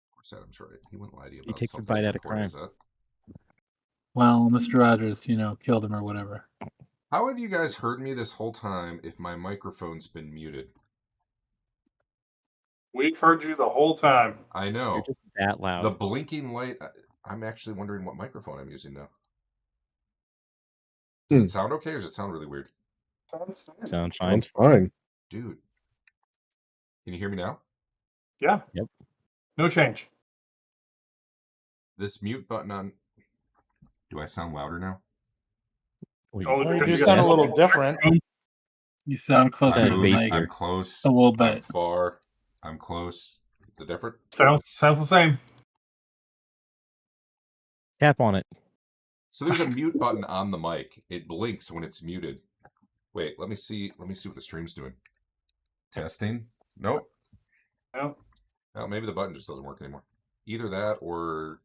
Of course, Adam's right. He wouldn't lie to you He about takes a something bite as out of important crime. as that. Well, Mr. Rogers, killed him or whatever. How have you guys heard me this whole time if my microphone's been muted? We've heard you the whole time. I know. You're just that loud. The blinking light. I'm actually wondering what microphone I'm using now. Does it sound okay or does it sound really weird? Sounds fine. Sounds fine. Sounds fine. Dude. Can you hear me now? Yeah. Yep. No change. This mute button on. Do I sound louder now? Wait, Oh, Well, you because do you sound a got- little different. You sound closer Sound to the bass mic. I'm close. A little I'm bit. far. I'm close. Is it different? Sounds the same. Tap on it. So there's a mute button on the mic. It blinks when it's muted. Wait, let me see. Let me see what the stream's doing. Testing. Nope. No. Oh, maybe the button just doesn't work anymore. Either that or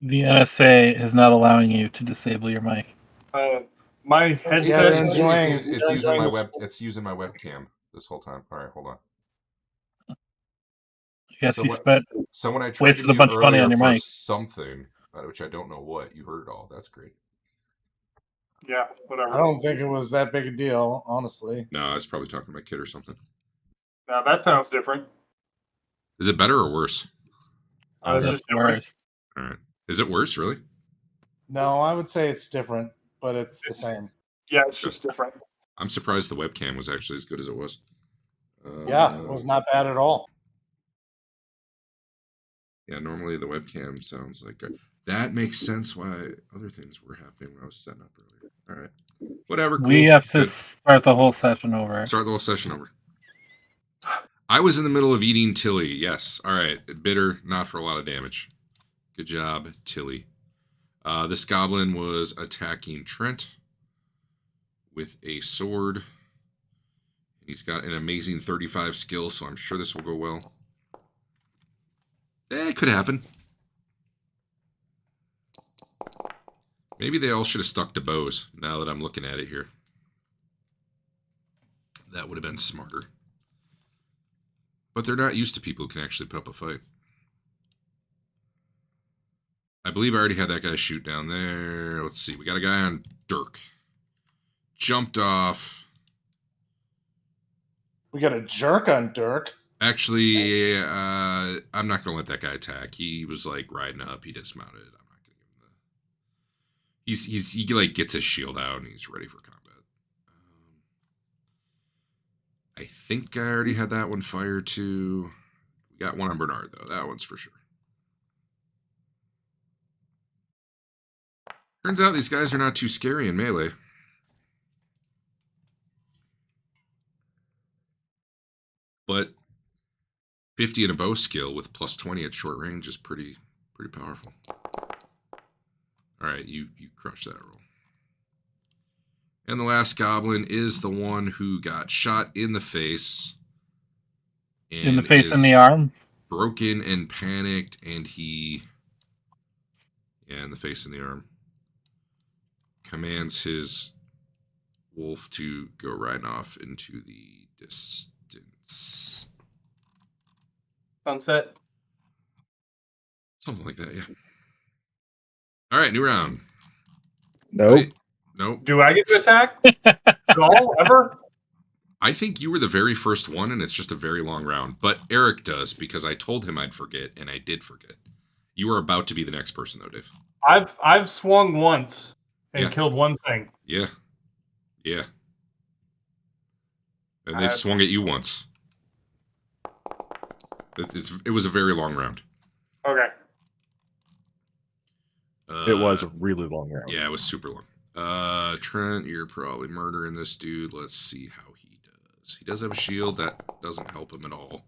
The NSA is not allowing you to disable your mic. My it's, headset. they're it's, enjoying- it's, it's they're using my enjoying It's using my webcam this whole time. All right, hold on. I guess So you what- spent. So when I tried Wasted to a bunch of money earlier on your for mic. something, which I don't know what, you heard it all. That's great. Yeah, whatever. I don't think it was that big a deal, honestly. No, I was probably talking to my kid or something. Now that sounds different. Is it better or worse? It's That's just different. worse. All right. Is it worse, really? No, I would say it's different, but it's the same. Yeah, it's just different. I'm surprised the webcam was actually as good as it was. Yeah, it was not bad at all. Yeah, normally the webcam sounds like that makes sense why other things were happening when I was setting up earlier. All right. Whatever, cool. We have to Good. start the whole session over. Start the whole session over. I was in the middle of eating Tilly. Yes. All right. Bitter, not for a lot of damage. Good job, Tilly. This goblin was attacking Trent with a sword. He's got an amazing 35 skill, so I'm sure this will go well. It could happen. Maybe they all should have stuck to bows, now that I'm looking at it here. That would have been smarter. But they're not used to people who can actually put up a fight. I believe I already had that guy shoot down there. Let's see. We got a guy on Dirk. Jumped off. We got a jerk on Dirk. Actually, I'm not going to let that guy attack. He was like riding up. He dismounted. I'm not going to give him the... He like gets his shield out and he's ready for combat. I think I already had that one fired too. We got one on Bernard though. That one's for sure. Turns out these guys are not too scary in melee. But 50 in a bow skill with plus 20 at short range is pretty powerful. All right, you crush that roll. And the last goblin is the one who got shot in the face. And In the face and the arm. Broken and panicked, and he... Yeah, in the face and the arm. Commands his wolf to go riding off into the distance. Sunset. Something like that, yeah. All right, new round. Nope. Wait, nope. Do I get to attack at all, ever? I think you were the very first one, and it's just a very long round. But Eric does, because I told him I'd forget, and I did forget. You are about to be the next person, though, Dave. I've swung once and Yeah. killed one thing. Yeah. Yeah. And they've swung at you once. It was a very long round. Okay. It was a really long round. Yeah, it was super long. Trent, you're probably murdering this dude. Let's see how he does. He does have a shield. That doesn't help him at all.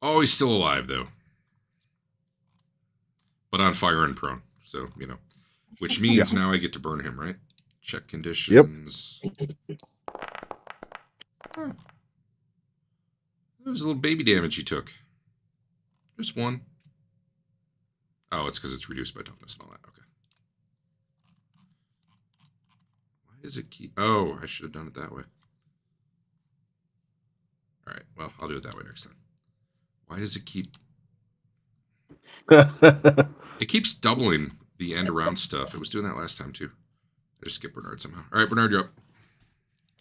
Oh, he's still alive, though. But on fire and prone. So, you know. Which means now I get to burn him, right? Check conditions. Oh. There was a little baby damage he took. Just one. Oh, it's because it's reduced by toughness and all that. Okay. Why does it keep... Oh, I should have done it that way. All right. Well, I'll do it that way next time. Why does it keep... It keeps doubling the end around stuff. It was doing that last time, too. I just skipped Bernard somehow. All right, Bernard, you're up.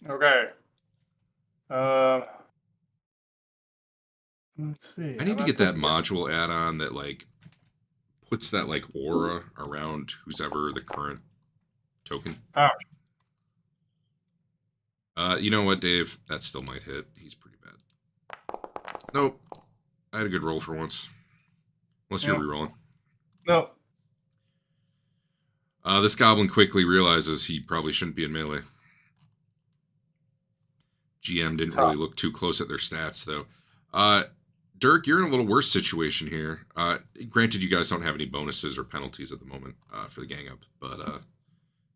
Okay. Let's see. I need to get that module add-on that, like, puts that, like, aura around who's ever the current token. Ouch. You know what, Dave? That still might hit. He's pretty bad. Nope. I had a good roll for once. Unless you're rerolling. No. This goblin quickly realizes he probably shouldn't be in melee. GM didn't really look too close at their stats, though. Dirk, you're in a little worse situation here. Granted, you guys don't have any bonuses or penalties at the moment for the gang up, but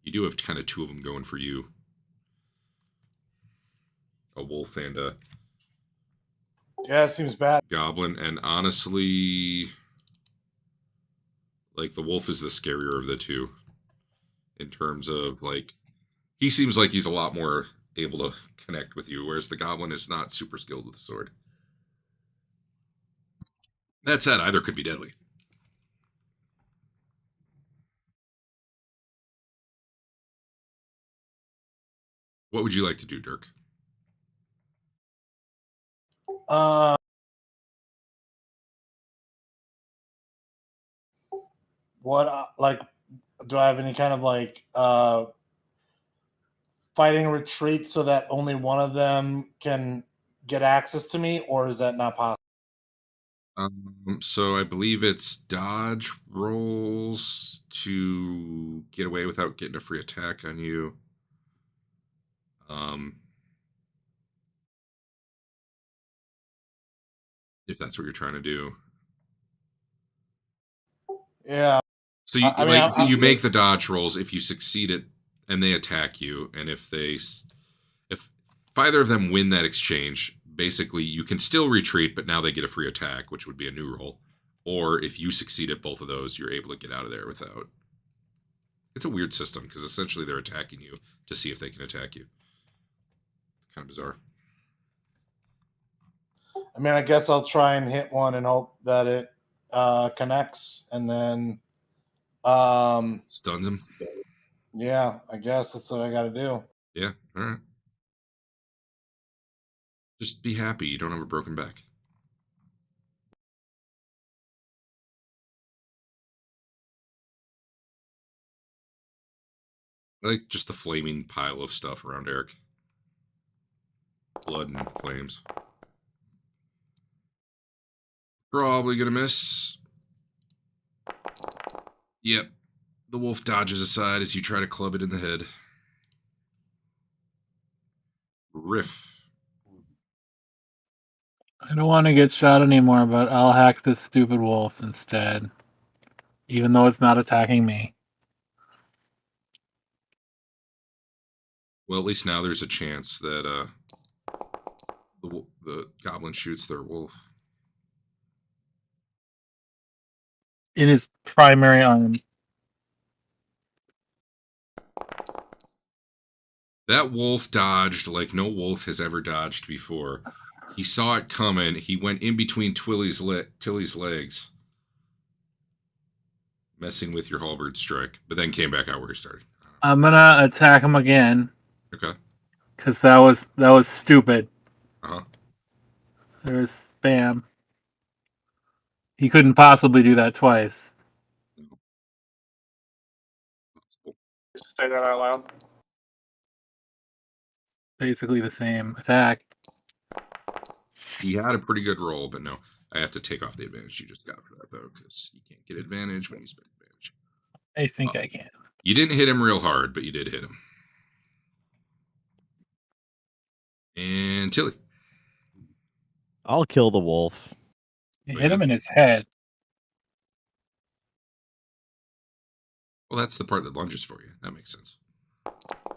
you do have kind of two of them going for you. A wolf and a... Yeah, it seems bad. Goblin, and honestly... Like, the wolf is the scarier of the two. In terms of, like... He seems like he's a lot more able to connect with you, whereas the goblin is not super skilled with the sword. That said, either could be deadly. What would you like to do, Dirk? What, like, do I have any kind of, like, fighting retreat so that only one of them can get access to me, or is that not possible? So I believe it's dodge rolls to get away without getting a free attack on you. If that's what you're trying to do. Yeah. So you make the dodge rolls. If you succeed it and they attack you, and if either of them win that exchange, basically you can still retreat, but now they get a free attack, which would be a new roll. Or if you succeed at both of those, you're able to get out of there without. It's a weird system because essentially they're attacking you to see if they can attack you. Kind of bizarre. I mean, I guess I'll try and hit one and hope that it connects, and then stuns him. Yeah, I guess that's what I got to do. Yeah, all right. Just be happy you don't have a broken back. I like just the flaming pile of stuff around Eric. Blood and flames. Probably gonna miss. Yep. The wolf dodges aside as you try to club it in the head. Riff. I don't want to get shot anymore, but I'll hack this stupid wolf instead. Even though it's not attacking me. Well, at least now there's a chance that the goblin shoots their wolf. In his primary arm. That wolf dodged like no wolf has ever dodged before. He saw it coming. He went in between Tilly's legs, messing with your halberd strike, but then came back out where he started. I'm gonna attack him again. Okay. Because that was stupid. Uh-huh. There's spam. He couldn't possibly do that twice. Say that out loud. Basically the same attack. He had a pretty good roll, but no. I have to take off the advantage you just got for that, though, because you can't get advantage when you spend advantage. I think I can. You didn't hit him real hard, but you did hit him. And Tilly. I'll kill the wolf. You hit him in his head. Well, that's the part that lunges for you. That makes sense.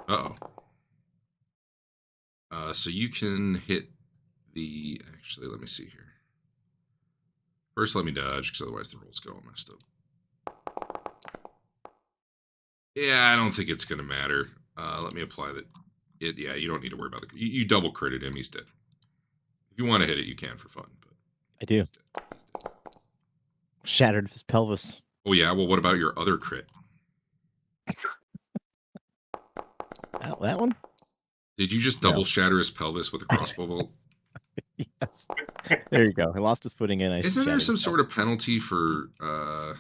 Uh-oh. So you can hit the... Actually, let me see here. First, let me dodge, because otherwise the roll's going messed up. Yeah, I don't think it's going to matter. Let me apply that. Yeah, you don't need to worry about it. You double critted him, he's dead. If you want to hit it, you can for fun. But I do. He's dead. Shattered his pelvis. Oh, yeah? Well, what about your other crit? That one? Did you just double shatter his pelvis with a crossbow bolt? Yes. There you go. I lost his footing in. Isn't there some sort of penalty for... Well,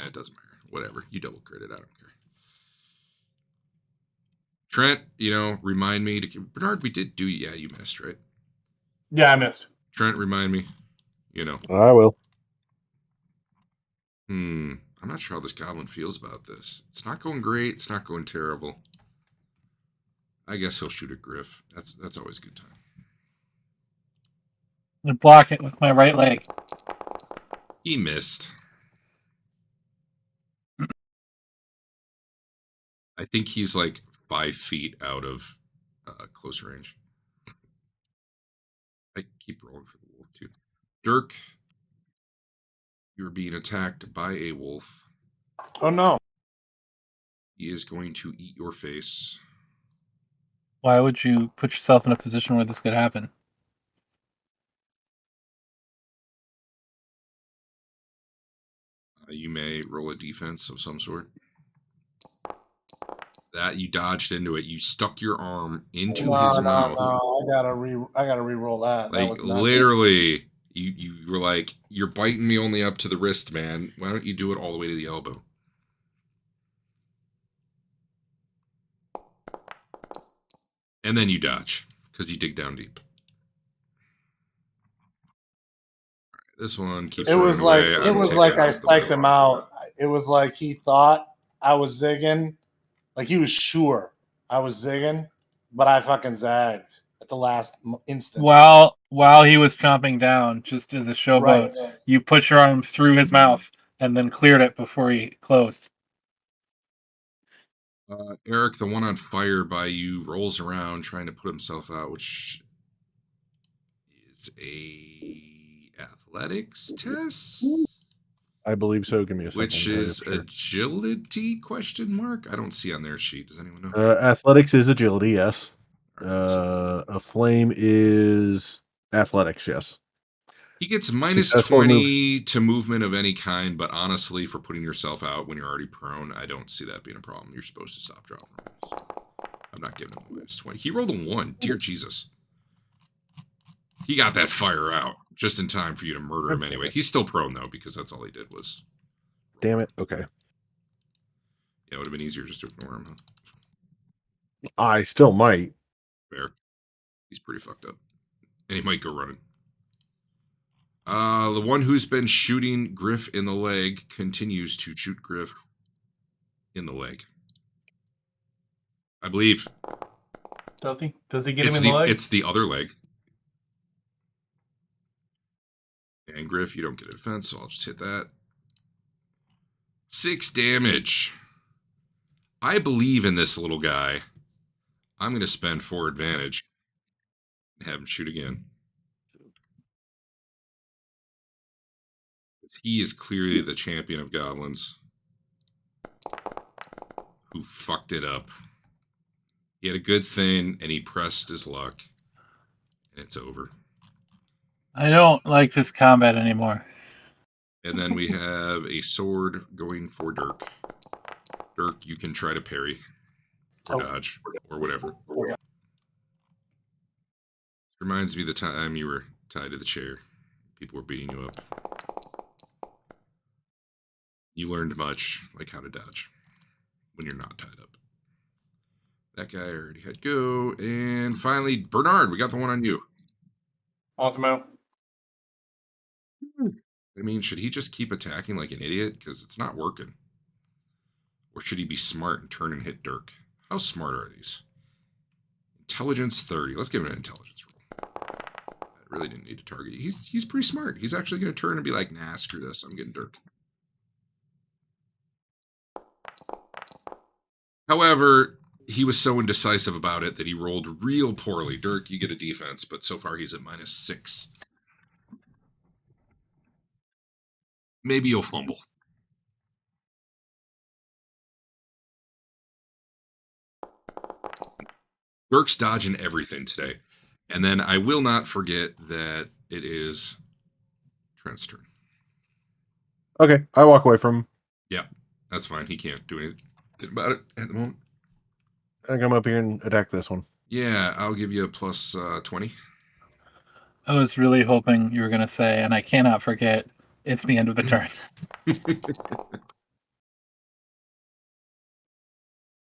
it doesn't matter. Whatever. You double crit it. I don't care. Trent, remind me to... Bernard, we did do... Yeah, you missed, right? Yeah, I missed. Trent, remind me. I will. I'm not sure how this goblin feels about this. It's not going great. It's not going terrible. I guess he'll shoot a griff. That's always a good time. I block it with my right leg. He missed. I think he's like 5 feet out of close range. I keep rolling for the wolf too. Dirk, you're being attacked by a wolf. Oh no. He is going to eat your face. Why would you put yourself in a position where this could happen? You may roll a defense of some sort. That you dodged into it. You stuck your arm into his mouth. No, I gotta re-roll that. Like That was literally, you were like, "You're biting me only up to the wrist, man. Why don't you do it all the way to the elbow?" And then you dodge. because you dig down deep. This one keeps. It was like away. it was like I psyched him out. It was like he thought I was zigging, like he was sure I was zigging, but I fucking zagged at the last instant. While he was chomping down, just as a showboat, Right. you put your arm through his mouth and then cleared it before he closed. Eric, the one on fire by you, rolls around trying to put himself out, which is a athletics test. I believe so. Give me a second. Which is agility question mark? I don't see on their sheet. Does anyone know? Athletics is agility, yes. A flame is athletics, yes. He gets minus Successful 20 to movement of any kind, but honestly, for putting yourself out when you're already prone, I don't see that being a problem. You're supposed to stop dropping. I'm not giving him a minus 20. He rolled a 1. Dear Jesus. He got that fire out just in time for you to murder him anyway. He's still prone, though, because that's all he did was... Damn it. Okay. Yeah, it would have been easier just to ignore him, huh? I still might. Fair. He's pretty fucked up. And he might go running. The one who's been shooting Griff in the leg continues to shoot Griff in the leg. I believe. Does he? Does he get him in the leg? It's the other leg. And Griff, you don't get a defense, so I'll just hit that. 6 damage. I believe in this little guy. I'm going to spend 4 advantage and have him shoot again. He is clearly the champion of goblins who fucked it up. He had a good thing, and he pressed his luck, and it's over. I don't like this combat anymore. And then we have a sword going for Dirk. Dirk, you can try to parry or dodge or whatever. Reminds me of the time you were tied to the chair. People were beating you up. You learned much, like how to dodge when you're not tied up. That guy already had go. And finally, Bernard, we got the one on you. Awesome. I mean, should he just keep attacking like an idiot? Because it's not working. Or should he be smart and turn and hit Dirk? How smart are these? Intelligence 30. Let's give him an intelligence roll. I really didn't need to target you. He's pretty smart. He's actually going to turn and be like, nah, screw this. I'm getting Dirk. However, he was so indecisive about it that he rolled real poorly. Dirk, you get a defense, but so far he's at -6. Maybe you'll fumble. Dirk's dodging everything today. And then I will not forget that it is Trent's turn. Okay, I walk away from him. Yeah, that's fine. He can't do anything about it at the moment. I come up here and attack this one. Yeah, I'll give you a plus 20. I was really hoping you were going to say, and I cannot forget, it's the end of the turn.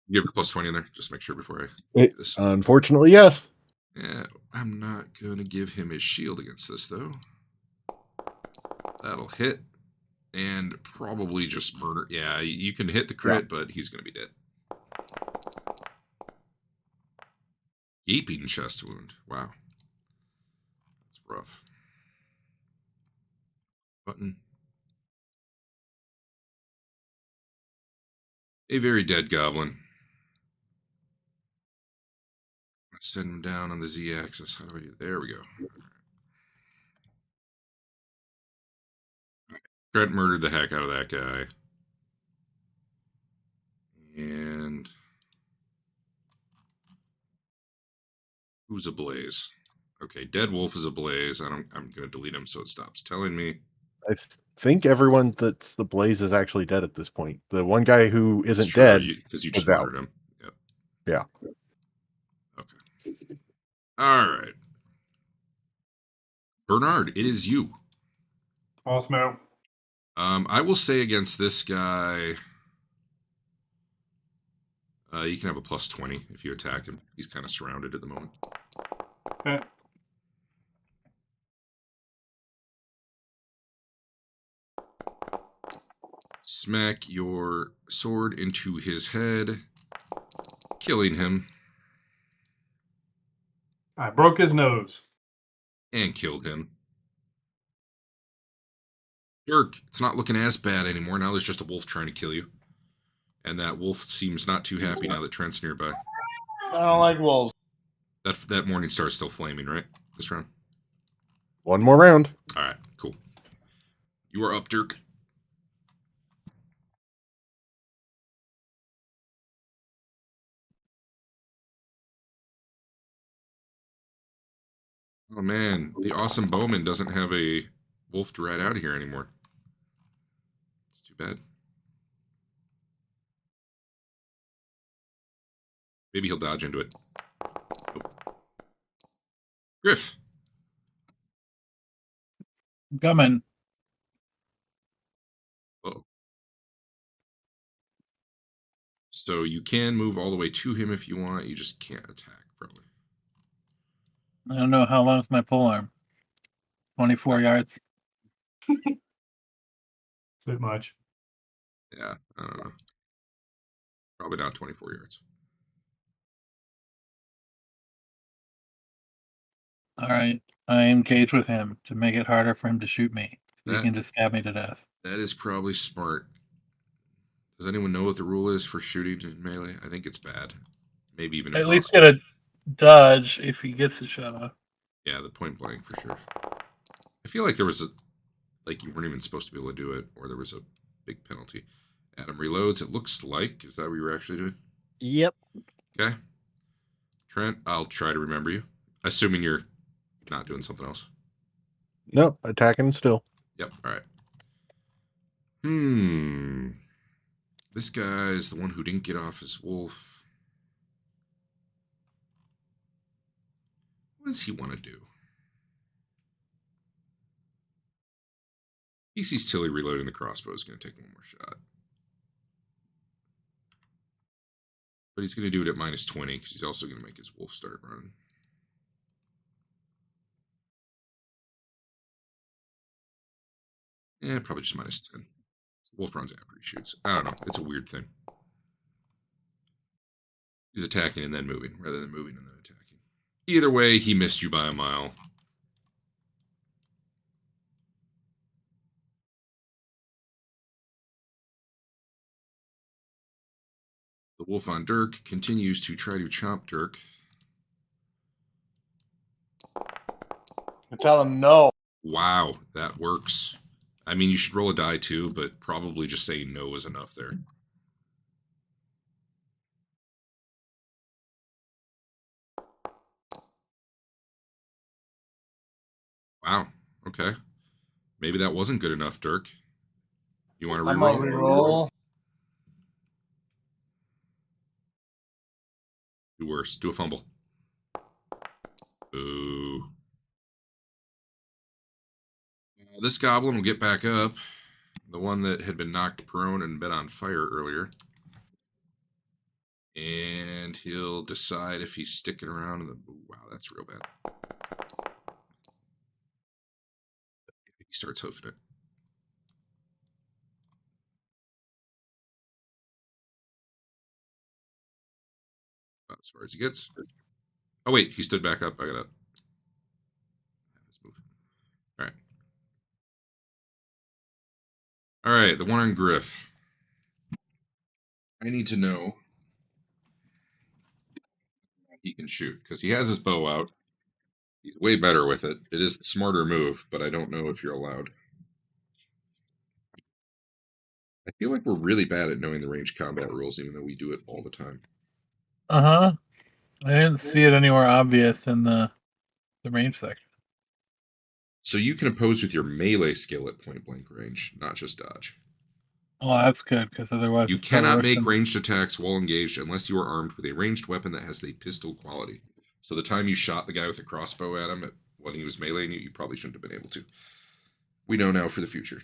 You have a plus 20 in there? Just make sure before I do this. Unfortunately, yes. Yeah, I'm not going to give him his shield against this, though. That'll hit. And probably just murder. Yeah, you can hit the crit, but he's going to be dead. Gaping chest wound. Wow. That's rough. Button. A very dead goblin. I send him down on the Z-axis. How do I do? There we go. Trent murdered the heck out of that guy. And who's ablaze? Okay, Dead Wolf is ablaze. I'm gonna delete him so it stops telling me. I think everyone that's the blaze is actually dead at this point. The one guy who isn't dead because you just out. murdered him. Yep. Yeah. Okay. All right. Bernard, it is you. Awesome. I will say against this guy, you can have a plus 20 if you attack him. He's kind of surrounded at the moment. Okay. Smack your sword into his head, killing him, I broke his nose. and killed him. Dirk, it's not looking as bad anymore. Now there's just a wolf trying to kill you. And that wolf seems not too happy now that Trent's nearby. I don't like wolves. That morning star's still flaming, right? This round? One more round. Alright, cool. You are up, Dirk. Oh man, the awesome bowman doesn't have a wolf to ride out of here anymore. It's too bad. Maybe he'll dodge into it. Oh. Griff. Coming. Uh-oh. So you can move all the way to him if you want. You just can't attack, probably. I don't know how long's my pole arm. 24 yards. Bit much. Yeah, I don't know. Probably not 24 yards. All right. I engage with him to make it harder for him to shoot me. So he That- can just stab me to death. That is probably smart. Does anyone know what the rule is for shooting in melee? I think it's bad. Maybe even At least impossible. get a dodge if he gets a shot off. Yeah, the point blank for sure. I feel like there was a, like you weren't even supposed to be able to do it, or there was a big penalty. Adam reloads. It looks like. Is that what you were actually doing? Yep. Okay. Trent, I'll try to remember you. Assuming you're not doing something else. Nope, attacking still. Yep. All right. This guy's the one who didn't get off his wolf. What does he want to do? He sees Tilly reloading the crossbow. Is going to take one more shot. But he's going to do it at minus 20 because he's also going to make his wolf start running. Yeah, probably just minus 10. The wolf runs after he shoots. I don't know. It's a weird thing. He's attacking and then moving, rather than moving and then attacking. Either way, he missed you by a mile. The wolf on Dirk continues to try to chomp Dirk. I tell him no. Wow, that works. I mean, you should roll a die too, but probably just saying no is enough there. Wow, okay. Maybe that wasn't good enough, Dirk. You want to I'm gonna reroll? reroll. Do worse. Do a fumble. Ooh. This goblin will get back up. The one that had been knocked prone and been on fire earlier. And he'll decide if he's sticking around. Ooh, wow, that's real bad. He starts hoofing it. About as far as he gets. Oh, wait, he stood back up. I gotta. All right. All right, the one on Griff. I need to know he can shoot because he has his bow out. He's way better with it. It is the smarter move, but I don't know if you're allowed. I feel like we're really bad at knowing the ranged combat rules, even though we do it all the time. I didn't see it anywhere obvious in the range section. So you can oppose with your melee skill at point blank range, not just dodge. Oh, that's good because otherwise You it's probably cannot worse make than- ranged attacks while engaged unless you are armed with a ranged weapon that has a pistol quality. So the time you shot the guy with the crossbow at him when he was meleeing you, you probably shouldn't have been able to. We know now for the future.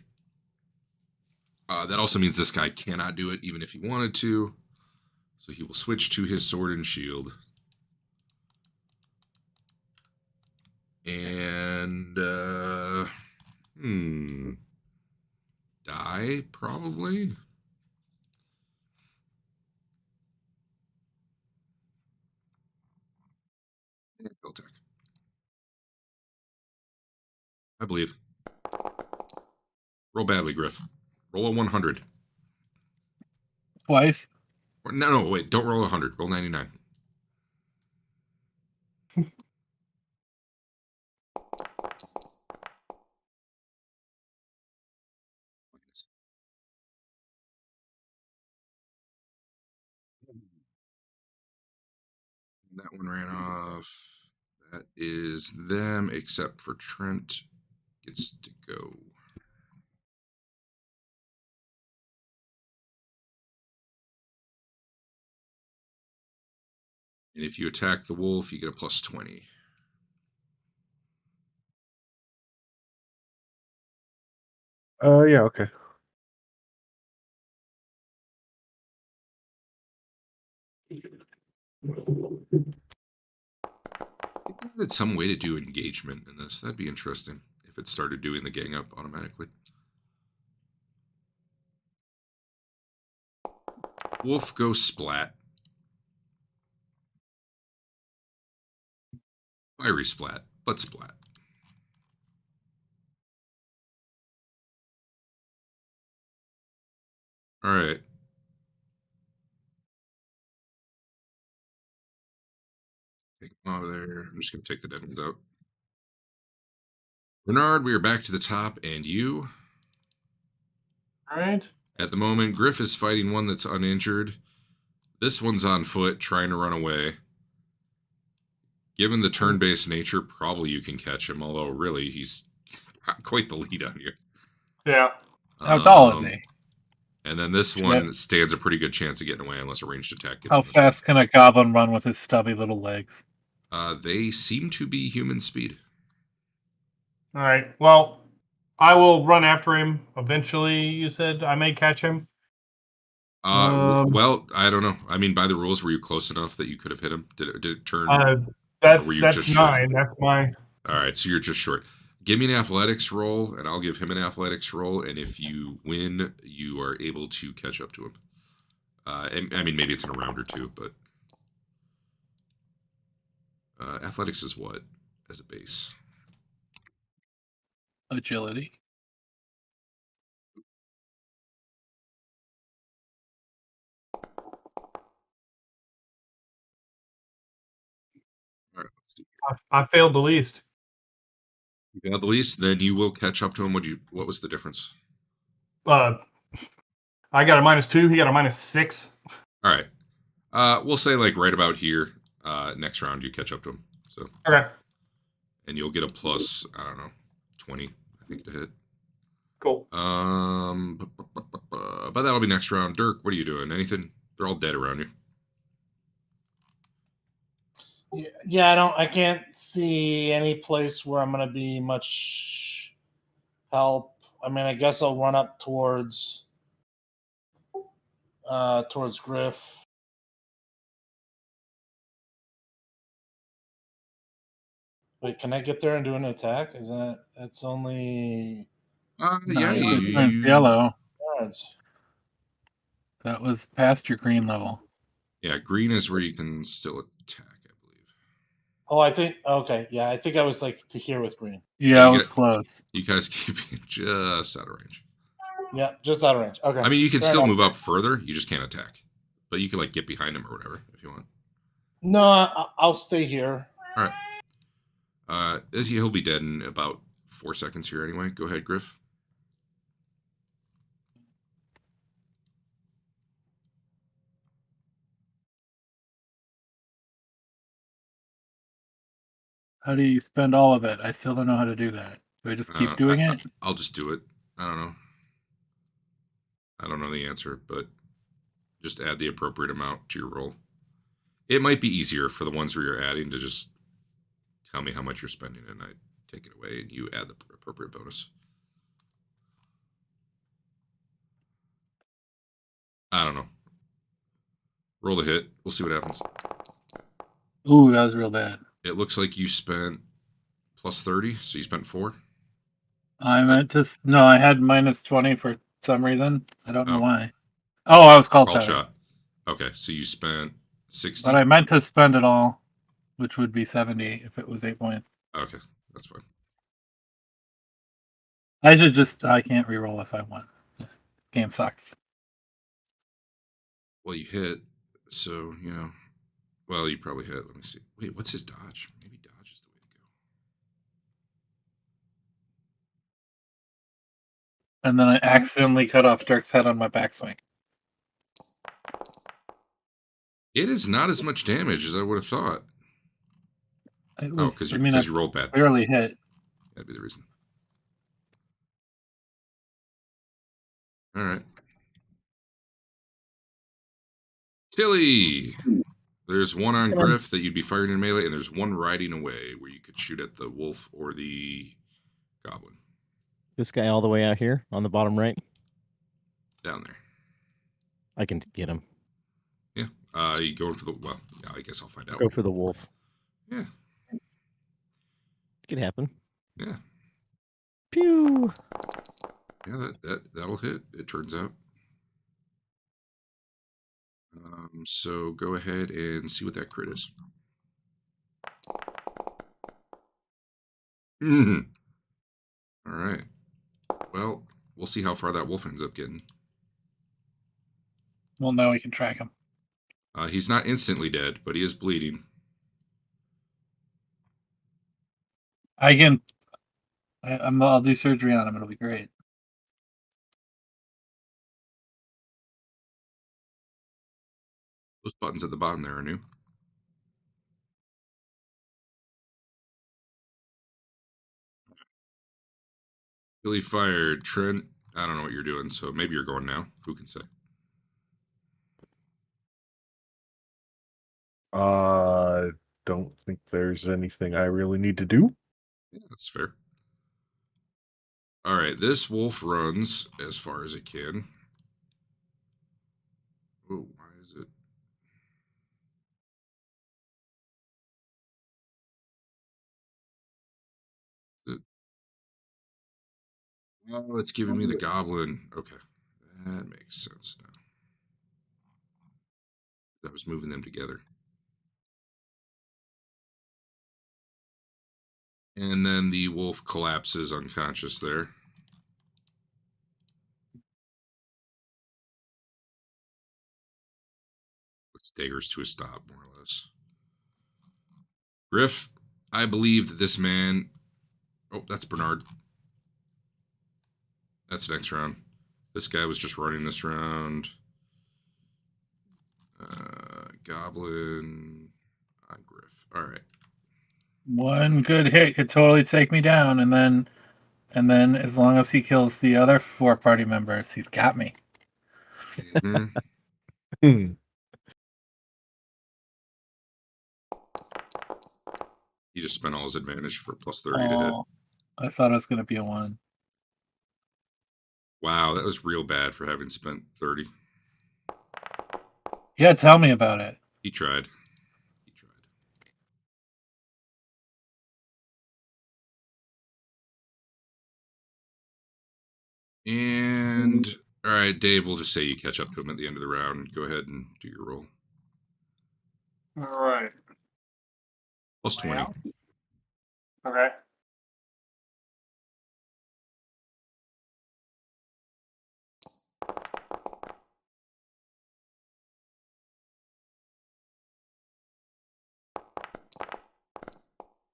That also means this guy cannot do it even if he wanted to. So he will switch to his sword and shield. And die probably. Go attack. I believe. Roll badly, Griff. Roll a 100. Twice. No, wait. Don't roll 100. Roll 99. That one ran off. That is them, except for Trent gets to go. And if you attack the wolf, you get a plus 20. Yeah, okay. It's some way to do engagement in this. That'd be interesting if it started doing the gang up automatically. Wolf goes splat. Fiery splat, but splat. All right. Take him out of there. I'm just going to take the dead ones out. Bernard, we are back to the top, and you. All right. At the moment, Griff is fighting one that's uninjured. This one's on foot, trying to run away. Given the turn-based nature, probably you can catch him, although really, he's got quite the lead on you. Yeah. How tall is he? And then this one stands a pretty good chance of getting away unless a ranged attack gets How him. fast can a goblin run with his stubby little legs? They seem to be human speed. All right. Well, I will run after him. Eventually, you said I may catch him. Well, I don't know. I mean, by the rules, were you close enough that you could have hit him? Did it turn? That's were you that's just short? 9. That's my. All right, so you're just short. Give me an athletics roll, and I'll give him an athletics roll. And if you win, you are able to catch up to him. And, I mean, maybe it's in a round or two, but athletics is what as a base? Agility. All right, let's see. I failed the least. You got the least, then you will catch up to him. What was the difference? I got a -2. He got a -6. All right. We'll say like right about here. Next round, you catch up to him. So Okay. and you'll get a plus. I don't know, 20. I think to hit. Cool. But that'll be next round. Dirk, what are you doing? Anything? They're all dead around you. Yeah, I can't see any place where I'm gonna be much help. I mean, I guess I'll run up towards Griff. Wait, can I get there and do an attack? Is that's only Yeah, it turns yellow. yards? That was past your green level. Yeah, green is where you can still attack, I believe. Oh, I think okay. Yeah, I think I was like to here with green. Yeah, you it was get- close. You guys keep it just out of range. Yeah, just out of range. Okay. I mean, you can Fair still enough. move up further. You just can't attack. But you can like get behind him or whatever if you want. No, I'll stay here. All right. He'll be dead in about 4 seconds here anyway. Go ahead, Griff. How do you spend all of it? I still don't know how to do that. Do I just keep doing it? I'll just do it. I don't know. I don't know the answer, but just add the appropriate amount to your roll. It might be easier for the ones where you're adding to just tell me how much you're spending and I take it away and you add the appropriate bonus. I don't know. Roll the hit. We'll see what happens. Ooh, that was real bad. It looks like you spent plus 30, so you spent 4. I meant to. No, I had minus 20 for some reason. I don't know Oh. why. Oh, I was called Called shot. shot. Okay, so you spent 60. But I meant to spend it all, which would be 70 if it was 8 points. Okay, that's fine. I should just. I can't reroll if I want. Game sucks. Well, you hit, so, you know. Well, you probably hit. Let me see. Wait, what's his dodge? Maybe dodge is the way to go. And then I accidentally cut off Dirk's head on my backswing. It is not as much damage as I would have thought. It was, because I mean, I you rolled bad. barely hit. That'd be the reason. All right. Tilly! There's one on Griff that you'd be firing in melee, and there's one riding away where you could shoot at the wolf or the goblin. This guy all the way out here on the bottom right. Down there. I can get him. Yeah. You going for the... Well, yeah, I guess I'll find out. Go for the wolf. Yeah. It could happen. Yeah. Pew! Yeah, that'll hit, it turns out. So go ahead and see what that crit is. All right. Well, we'll see how far that wolf ends up getting. Well, now we can track him. He's not instantly dead, but he is bleeding. I can. I'll do surgery on him. It'll be great. Those buttons at the bottom there are new. Billy fired. Trent, I don't know what you're doing, so maybe you're going now. Who can say? Don't think there's anything I really need to do. Yeah, that's fair. All right, this wolf runs as far as it can. Oh, why is it? Oh, it's giving me the goblin. Okay, that makes sense now. That was moving them together. And then the wolf collapses unconscious there. Staggers to a stop, more or less. Griff, I believe that this man... Oh, that's Bernard. That's next round. This guy was just running this round. Goblin... Griff. All right. One good hit could totally take me down, and then as long as he kills the other 4 party members, he's got me. Mm-hmm. He just spent all his advantage for plus 30 to hit. I thought it was going to be a 1. Wow, that was real bad for having spent 30. Yeah, tell me about it. He tried. And, all right, Dave, we'll just say you catch up to him at the end of the round. Go ahead and do your roll. All right. Plus 20. Okay.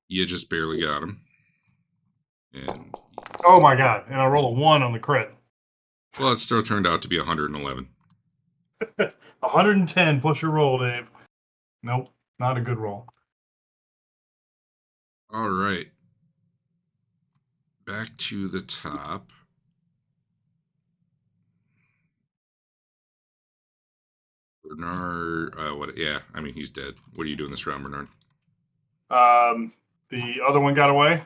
You just barely got him. And Oh my god! And I roll a 1 on the crit. well, it still turned out to be 111. 110 plus your roll, Dave. Nope, not a good roll. All right. Back to the top. Bernard, what? Yeah, I mean, he's dead. What are you doing this round, Bernard? The other one got away.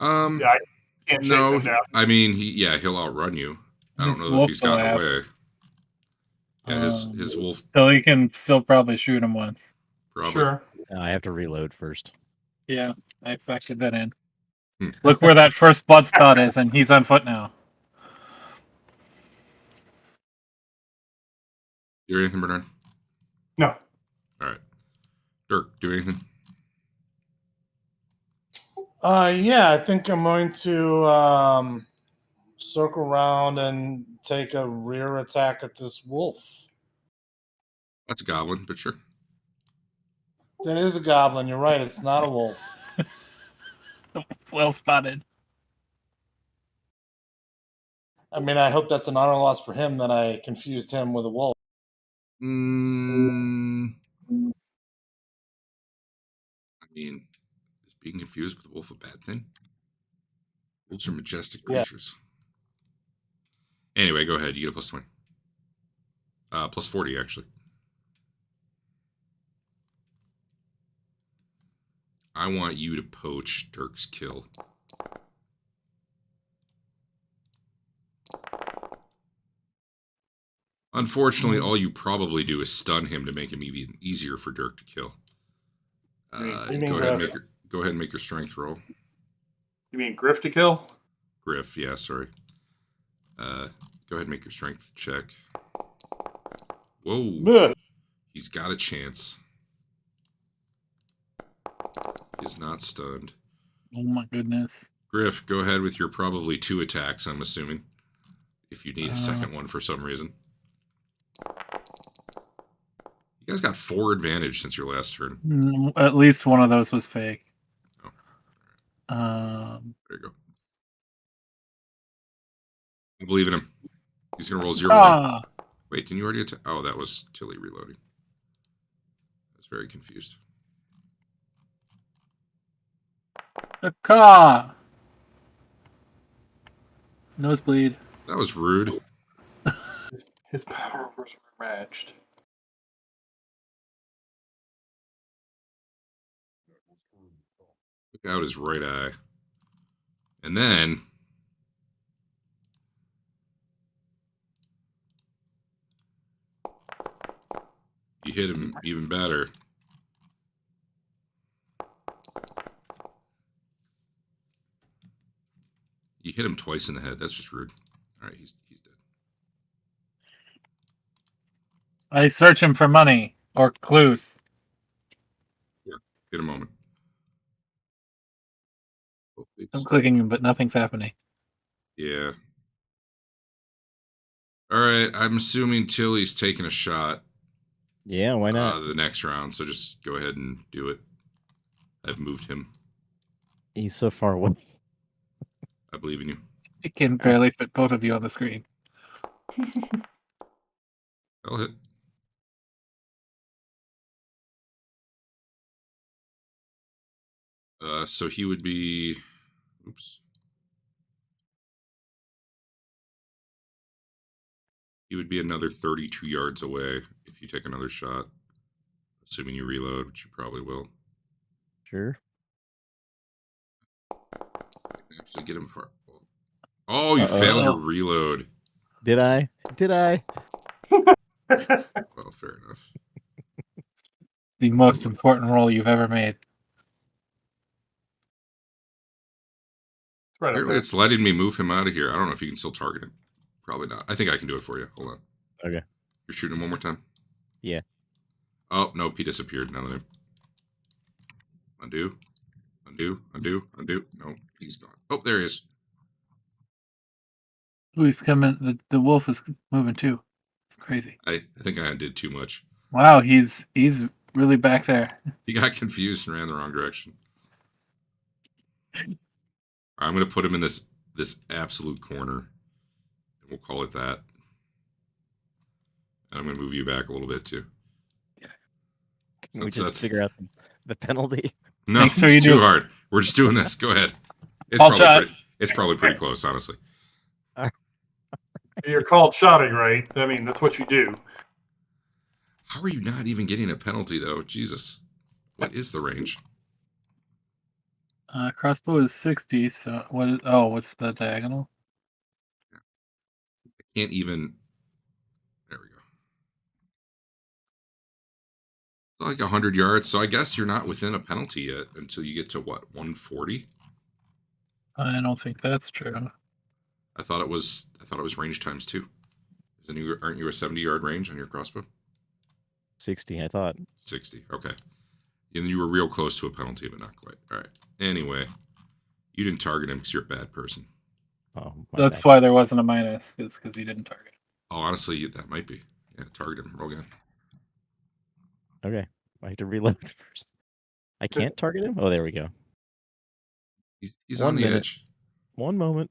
Yeah, I can't chase no, him down. I mean, he'll outrun you. I don't His know if wolf he's gotten collapsed. away. Yeah, his wolf So he can still probably shoot him once. probably. Sure. I have to reload first. Yeah, I factored that in. Hmm. Look where that first blood spot is, and he's on foot now. Do anything, Bernard? No. All right. Dirk, do anything? Yeah, I think I'm going to circle around and take a rear attack at this wolf. That's a goblin, but sure. That is a goblin. You're right. It's not a wolf. Well spotted. I mean, I hope that's an honor loss for him that I confused him with a wolf. I mean, is being confused with a wolf a bad thing? Wolves are majestic Yeah. creatures. Anyway, go ahead. You get a plus 20. Plus 40, actually. I want you to poach Dirk's kill. Unfortunately, all you probably do is stun him to make him even easier for Dirk to kill. You mean Go ahead and make your strength roll. You mean Griff to kill? Griff, yeah, sorry. Go ahead and make your strength check. Whoa. Ugh. He's got a chance. He is not stunned. Oh my goodness. Griff, go ahead with your probably 2 attacks, I'm assuming. If you need a second one for some reason. You guys got 4 advantage since your last turn. At least one of those was fake. Oh. There you go. I believe in him. He's going to roll 0. Wait, didn't you already attack? Oh, that was Tilly reloading. I was very confused. The car. Nosebleed. That was rude. His power was matched. Took out his right eye. And then you hit him even better. You hit him twice in the head. That's just rude. All right, he's dead. I search him for money or clues. Get a moment. I'm clicking him, but nothing's happening. Yeah. All right, I'm assuming Tilly's taking a shot. Yeah, why not? The next round, so just go ahead and do it. I've moved him. He's so far away. I believe in you. It can barely fit both of you on the screen. I'll hit. So he would be. Oops. He would be another 32 yards away if you take another shot. Assuming you reload, which you probably will. Sure. Actually, get him far. Oh, you failed your reload. Did I? Well, fair enough. The most important roll you've ever made. Right Apparently, it's letting me move him out of here. I don't know if you can still target him. Probably not. I think I can do it for you. Hold on. Okay. You're shooting him one more time? Yeah. Oh, nope. He disappeared. Now that I... Undo. No, he's gone. Oh, there he is. Ooh, he's coming. The wolf is moving too. It's crazy. I think I did too much. Wow, he's really back there. He got confused and ran the wrong direction. I'm going to put him in this absolute corner. And we'll call it that. And I'm going to move you back a little bit too. Can we just figure out the penalty? No, Make sure it's you too do. hard. We're just doing this. Go ahead. It's probably pretty close, honestly. You're called shouting, right? I mean, that's what you do. How are you not even getting a penalty, though? Jesus. What is the range? Crossbow is 60. So what is? Oh, what's the diagonal? I can't even. There we go. So like 100 yards. So I guess you're not within a penalty yet until you get to what, 140? I don't think that's true. I thought it was range times 2. Aren't you a 70-yard range on your crossbow? 60, I thought. 60. Okay. And you were real close to a penalty, but not quite. All right. Anyway, you didn't target him because you're a bad person. Oh, That's bad. why there wasn't a minus, because he didn't target. Oh, honestly, that might be. Yeah, target him. Roll again. Okay. I have to reload first. I can't target him? Oh, there we go. He's 1 on the minute. edge. 1 moment.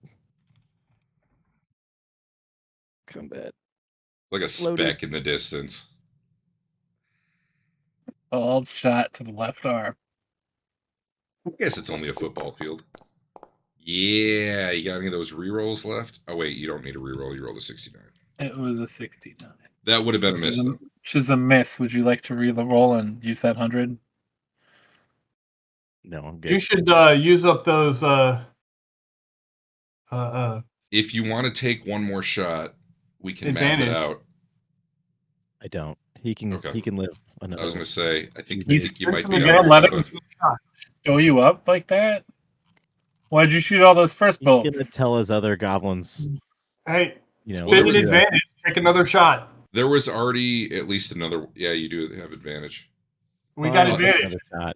Combat. Like a Loaded. speck in the distance. Bald shot to the left arm. I guess it's only a football field. Yeah, you got any of those rerolls left? Oh, wait, you don't need a reroll. You rolled a 69. It was a 69. That would have been a miss, though. Which is a miss. Would you like to re-roll and use that 100? No, I'm good. You should use up those. If you want to take one more shot, we can math Advantage. it out. I don't. He can Okay. He can live another I was going to say, I think He's you might be gonna out of your let quota. him show you up like that? Why'd you shoot all those first He's bolts? gonna tell his other goblins, Hey, you know. Well, spin an there- advantage. Take another shot. There was already at least another. Yeah, you do have advantage. We got Fine, advantage. another shot.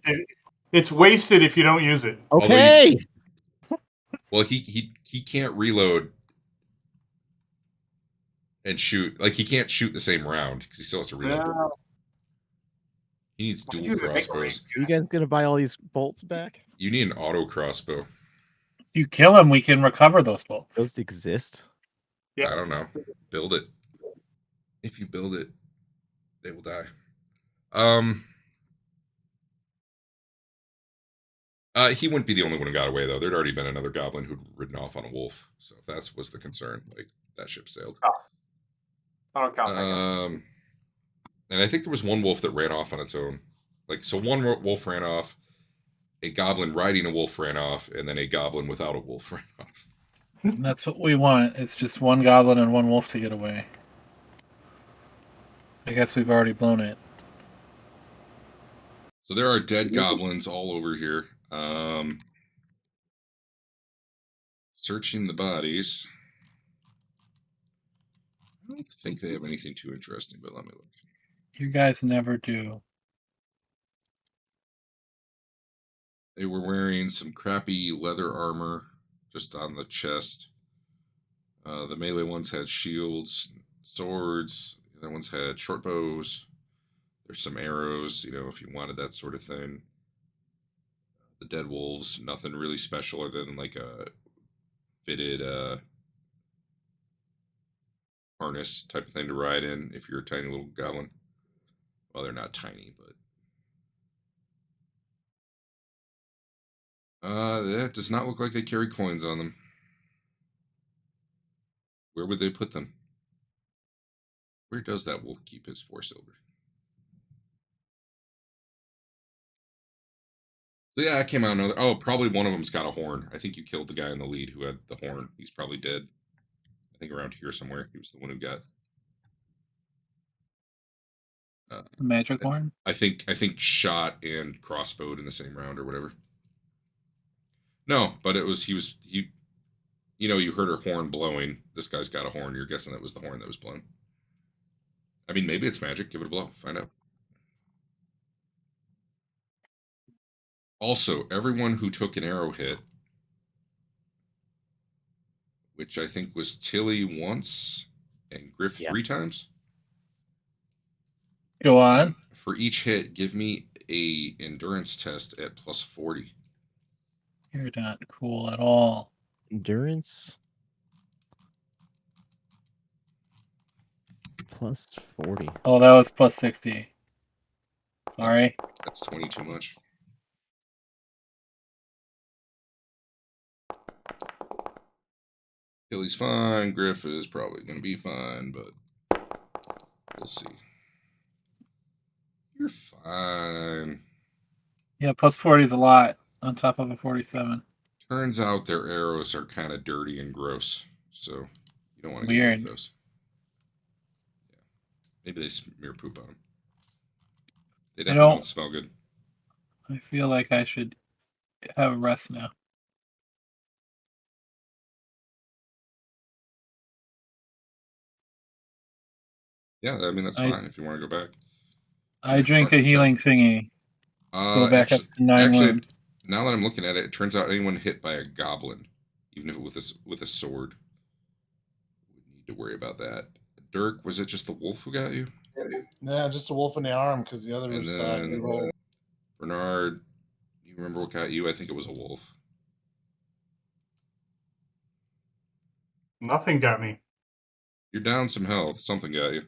It's wasted if you don't use it. Okay. Well, he can't reload and shoot. Like, he can't shoot the same round because he still has to reload. Yeah. He needs Why'd dual you make a crossbows. Are you guys gonna buy all these bolts back? You need an auto crossbow. If you kill him, we can recover those bolts. Those exist. Yeah. I don't know. Build it. If you build it, they will die. He wouldn't be the only one who got away, though. There'd already been another goblin who'd ridden off on a wolf. So if that was the concern, like, that ship sailed. I don't count that. And I think there was one wolf that ran off on its own. Like, so one wolf ran off, a goblin riding a wolf ran off, and then a goblin without a wolf ran off. And that's what we want. It's just one goblin and one wolf to get away. I guess we've already blown it. So there are dead goblins all over here. Searching the bodies. I don't think they have anything too interesting, but let me look. You guys never do. They were wearing some crappy leather armor just on the chest. The melee ones had shields, swords. The other ones had short bows. There's some arrows, if you wanted that sort of thing. The dead wolves, nothing really special other than like a fitted harness type of thing to ride in if you're a tiny little goblin. Well, they're not tiny, but that does not look like they carry coins on them. Where would they put them? Where does that wolf keep his 4 silver? Yeah, I came out another. Oh, probably one of them's got a horn. I think you killed the guy in the lead who had the horn. He's probably dead. I think around here somewhere. He was the one who got. The magic horn? I think shot and crossbowed in the same round or whatever. No, but he. You heard her horn blowing. This guy's got a horn. You're guessing that was the horn that was blown. I mean, maybe it's magic. Give it a blow. Find out. Also, everyone who took an arrow hit, which I think was Tilly once and Griff 3 times. Go on. For each hit, give me a endurance test at plus 40. You're not cool at all. Endurance plus 40. Oh, that was plus 60. Sorry. That's 20 too much. Tilly's fine. Griff is probably going to be fine, but we'll see. You're fine. Yeah, plus 40 is a lot on top of a 47. Turns out their arrows are kind of dirty and gross, so you don't want to Weird. get those. Yeah. Maybe they smear poop on them. They I definitely don't- don't smell good. I feel like I should have a rest now. Yeah, I mean that's I- fine if you want to go back. I Yeah, drink fuck a it, healing thingy. Go back up to 9 wounds. now that I'm looking at it, it turns out anyone hit by a goblin, even if it with a sword, would need to worry about that. Dirk, was it just the wolf who got you? Yeah, just a wolf in the arm because the other And side then- we rolled. Bernard, you remember what got you? I think it was a wolf. Nothing got me. You're down some health. Something got you.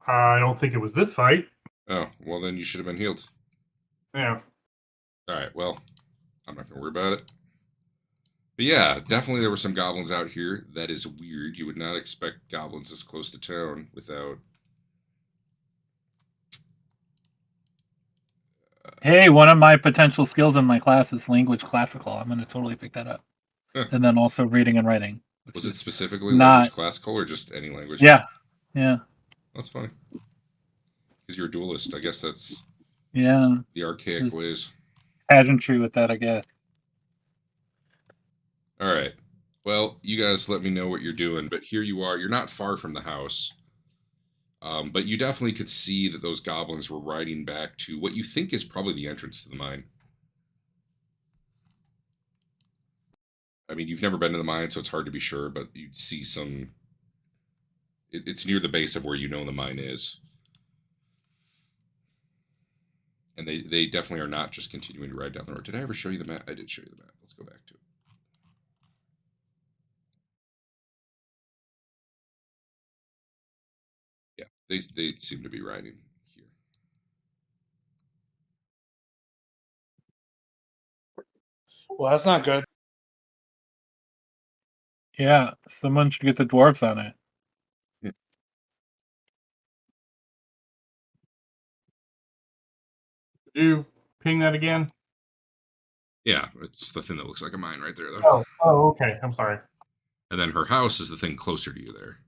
I don't think it was this fight. Oh, well then you should have been healed. Yeah. All right, well, I'm not gonna worry about it. But yeah, definitely there were some goblins out here. That is weird. You would not expect goblins this close to town without. Hey, one of my potential skills in my class is language classical. I'm going to totally pick that up. Huh. And then also reading and writing. which Was it is specifically not- language classical or just any language? Yeah. Yeah. That's funny. Because you're a duelist. I guess that's Yeah. the archaic Just- ways. Pageantry with that, I guess. All right. Well, you guys let me know what you're doing, but here you are. You're not far from the house. But you definitely could see that those goblins were riding back to what you think is probably the entrance to the mine. I mean, you've never been to the mine, so it's hard to be sure, but you see some... It's near the base of where you know the mine is. And they definitely are not just continuing to ride down the road. Did I ever show you the map? I did show you the map. Let's go back to it. Yeah, they seem to be riding here. Well, that's not good. Yeah. Someone should get the dwarves on it. Did you ping that again? Yeah, it's the thing that looks like a mine right there, though. Oh, okay. I'm sorry. And then her house is the thing closer to you there.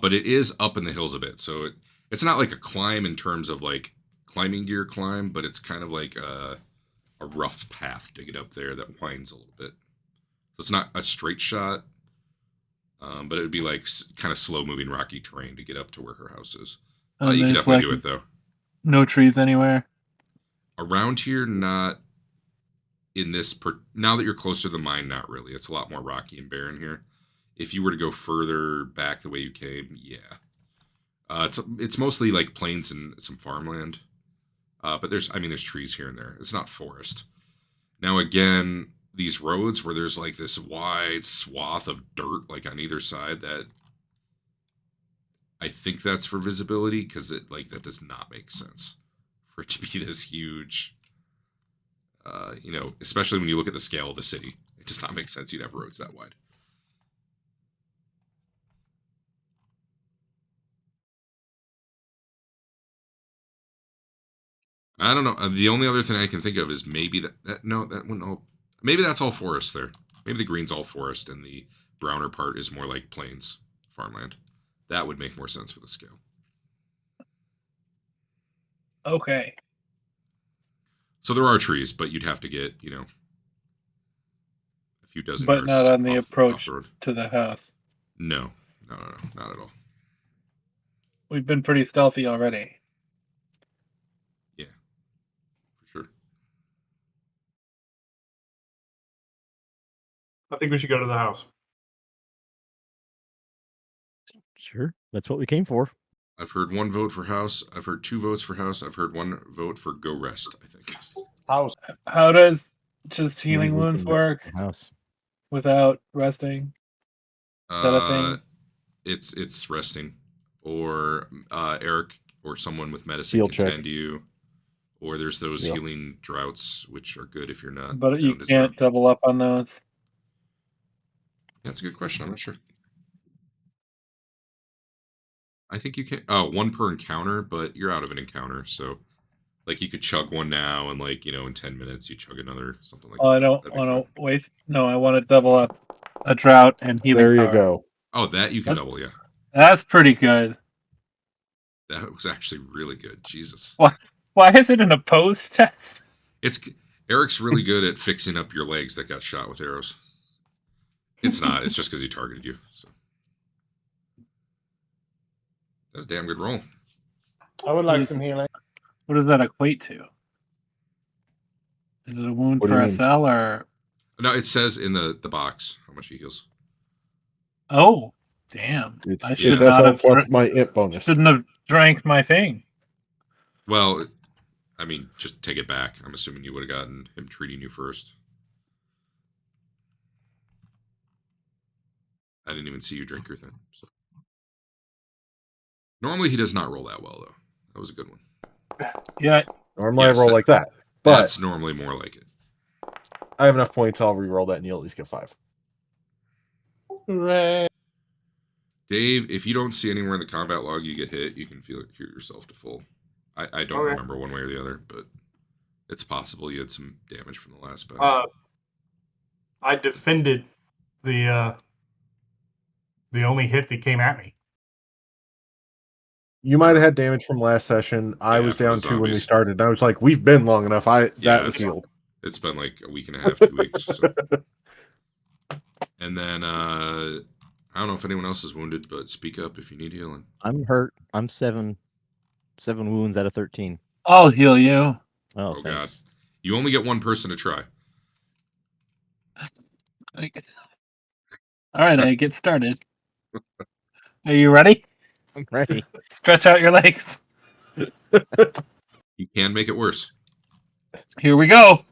But it is up in the hills a bit, so it's not like a climb in terms of like climbing gear climb, but it's kind of like a rough path to get up there that winds a little bit. So it's not a straight shot, but it would be like kind of slow moving rocky terrain to get up to where her house is. And You can there's, definitely like, do it though. No trees anywhere. Around here, not in this. Now that you're closer to the mine, not really. It's a lot more rocky and barren here. If you were to go further back the way you came, yeah. It's mostly like plains and some farmland. But there's trees here and there. It's not forest. Now again, these roads where there's like this wide swath of dirt like on either side, that I think that's for visibility, because that does not make sense for it to be this huge. Especially when you look at the scale of the city, it does not make sense you'd have roads that wide. I don't know. The only other thing I can think of is maybe that wouldn't all. Maybe that's all forest there. Maybe the green's all forest and the browner part is more like plains, farmland. That would make more sense for the scale. Okay. So there are trees, but you'd have to get, a few dozen But yards not on the off approach the road. to the house. No, not at all. We've been pretty stealthy already. For sure. I think we should go to the house. Sure. That's what we came for. I've heard one vote for house. I've heard 2 votes for house. I've heard 1 vote for go rest, I think. House. How does just Maybe healing we wounds can rest work in the house. without resting? Is that a thing? It's resting. Or Eric or someone with medicine Heal can check. tend you. Or there's those Yeah. healing droughts, which are good if you're not. But you down to 0. can't double up on those. That's a good question. I'm not sure. I think you can. Oh, 1 per encounter, but you're out of an encounter, so like you could chug one now, and in 10 minutes you chug another, something like Oh, that. I don't That'd be want fine. to waste. No, I want to double up a drought and healing There you power. go. Oh, that you can That's- double, yeah. That's pretty good. That was actually really good. Jesus. Why is it an opposed test? It's Eric's really good at fixing up your legs that got shot with arrows. It's not. It's just because he targeted you. So that was a damn good roll. I would like some healing. What does that equate to? Is it a wound What do you per mean? SL or? No, it says in the box how much he heals. Oh, damn! It's, I it's should SL not have. plus my imp bonus. Shouldn't have drank my thing. Well, I mean, just take it back. I'm assuming you would have gotten him treating you first. I didn't even see you drink your thing. So. Normally, he does not roll that well, though. That was a good one. Yeah, Normally Yes, I roll that- like that. But That's normally more like it. I have enough points, I'll re-roll that and you'll at least get 5. Hooray. Dave, if you don't see anywhere in the combat log you get hit, you can feel it cure yourself to full. I don't Okay. remember one way or the other, but it's possible you had some damage from the last battle. I defended the only hit that came at me. You might have had damage from last session. I Yeah, was from the down 2 when we zombies. started. And I was like, we've been long enough. That was it's- healed. It's been like a week and a half, 2 weeks. So. And then I don't know if anyone else is wounded, but speak up if you need healing. I'm hurt. I'm 7 wounds out of 13. I'll heal you. Oh, Oh, thanks. You only get one person to try. All right, I get started. Are you ready? I'm ready. Stretch out your legs. You can make it worse. Here we go.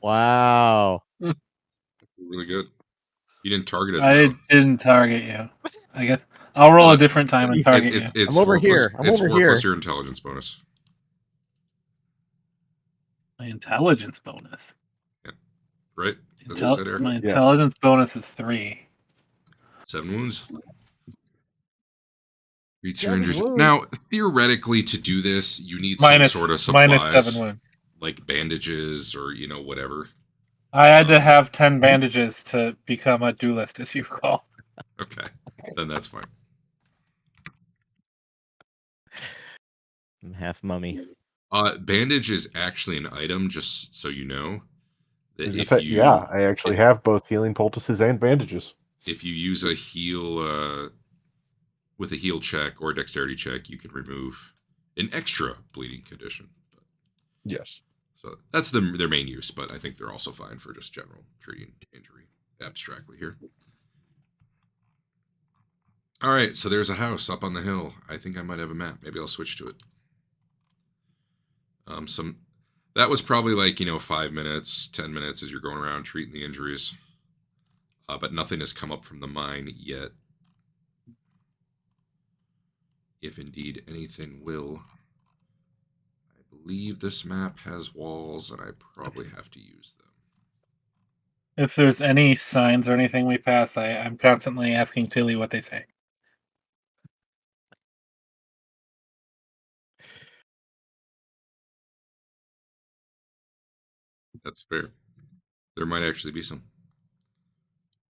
Wow. Really good. You didn't target it. I though. didn't target you. I guess I'll roll a different time and target you. It's I'm over 4 plus, here. I'm it's over 4 here. plus your intelligence bonus. My intelligence bonus. Right? That's what you said, Eric? My Yeah. intelligence bonus is 3. 7 wounds. Read 7 syringes. wounds. Now, theoretically, to do this, you need Minus some sort of supplies, minus 7 wounds. like bandages or whatever. I had to have 10 bandages to become a duelist, as you recall. Okay, then that's fine. I'm half mummy. Bandage is actually an item, just so you know. That if you Yeah, I actually have both healing poultices and bandages. if you use a heal with a heal check or a dexterity check, you can remove an extra bleeding condition. Yes. So that's their main use, but I think they're also fine for just general treating injury abstractly here. All right, so there's a house up on the hill. I think I might have a map. Maybe I'll switch to it. That was probably like 5 minutes, 10 minutes as you're going around treating the injuries, but nothing has come up from the mine yet. If indeed anything will. I believe this map has walls, and I probably have to use them. If there's any signs or anything we pass, I'm constantly asking Tilly what they say. That's fair. There might actually be some.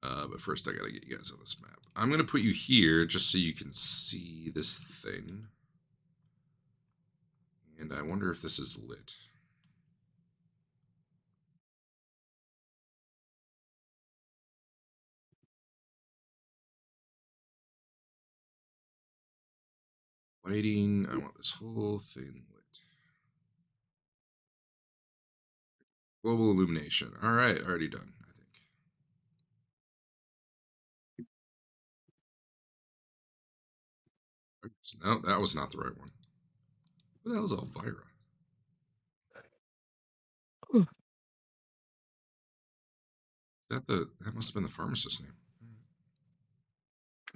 But first I gotta get you guys on this map. I'm gonna put you here just so you can see this thing. And I wonder if this is lit. Lighting, I want this whole thing lit. Global illumination. Alright, already done, I think. No, that was not the right one. What the hell is Elvira? That must have been the pharmacist's name.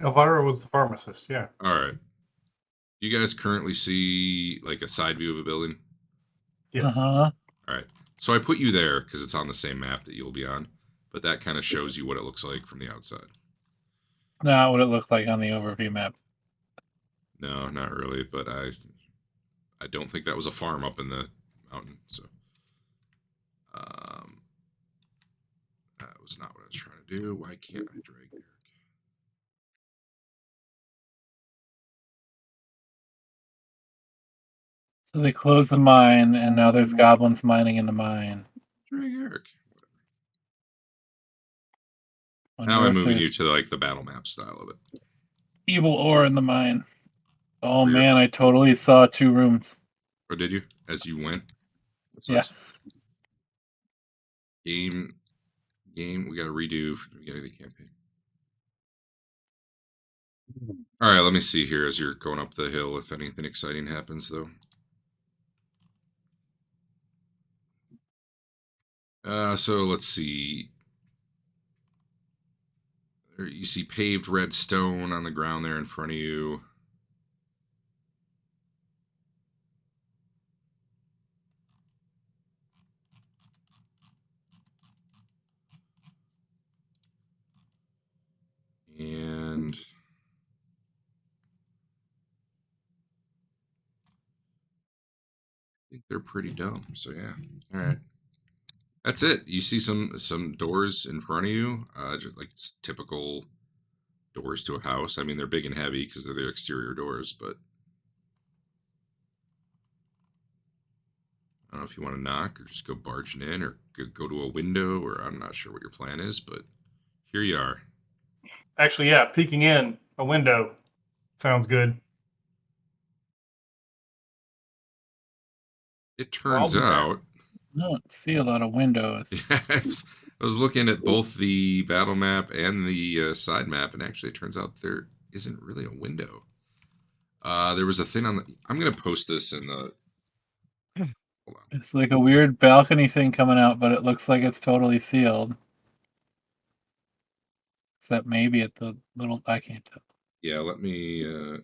Elvira was the pharmacist, yeah. Alright. You guys currently see like a side view of a building? Yes. Uh-huh. Alright. So I put you there because it's on the same map that you'll be on. But that kind of shows you what it looks like from the outside. Not what it looked like on the overview map. No, not really, but I don't think that was a farm up in the mountain, so that was not what I was trying to do. Why can't I drag Eric? So they closed the mine, and now there's goblins mining in the mine. Eric. Wonder Now I'm if moving you there's to like the battle map style of it. evil ore in the mine. Oh Where you're- man, I totally saw 2 rooms. Or did you? As you went? That's Yeah. nice. Game. We got to redo from the beginning of the campaign. All right, let me see here as you're going up the hill if anything exciting happens, though. So let's see. There you see paved red stone on the ground there in front of you. And I think they're pretty dumb. So yeah. All right. That's it. You see some doors in front of you, just like typical doors to a house. I mean, they're big and heavy because they're the exterior doors, but I don't know if you want to knock or just go barging in or go to a window, or I'm not sure what your plan is, but here you are. Actually, yeah, peeking in a window sounds good. It turns I'll be there. out, I don't see a lot of windows. I was looking at both the battle map and the side map, and actually it turns out there isn't really a window. There was a thing on the... I'm going to post this in the... Hold on. It's like a weird balcony thing coming out, but it looks like it's totally sealed. Except maybe at the little... I can't tell. Yeah, let me... so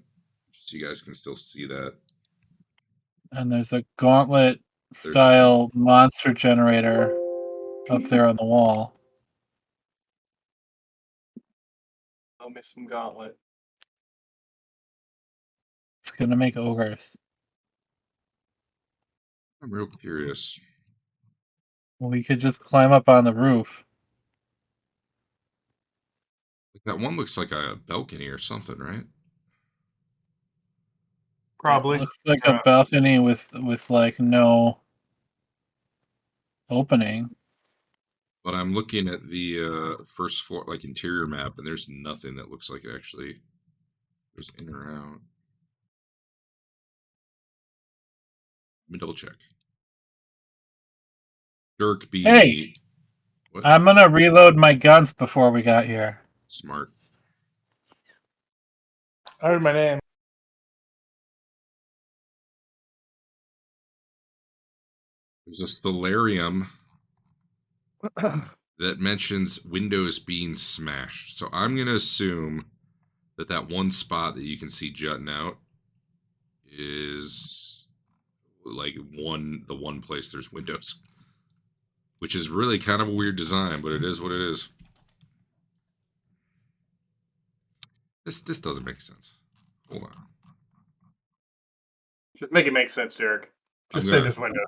you guys can still see that. And there's a gauntlet-style monster generator up there on the wall. I'll miss some gauntlet. It's going to make ogres. I'm real curious. Well, we could just climb up on the roof. That one looks like a balcony or something, right? Probably. It looks like a balcony with like no opening. But I'm looking at the first floor, like interior map, and there's nothing that looks like it actually goes in or out. Let me double check. Dirk B. Hey! What? I'm going to reload my guns before we got here. Smart. I heard my name. There's a stellarium that mentions windows being smashed. So I'm going to assume that that one spot that you can see jutting out is like the one place there's windows. Which is really kind of a weird design, but it is what it is. This doesn't make sense. Hold on. Just make it make sense, Derek. Just I'm say gonna- this window.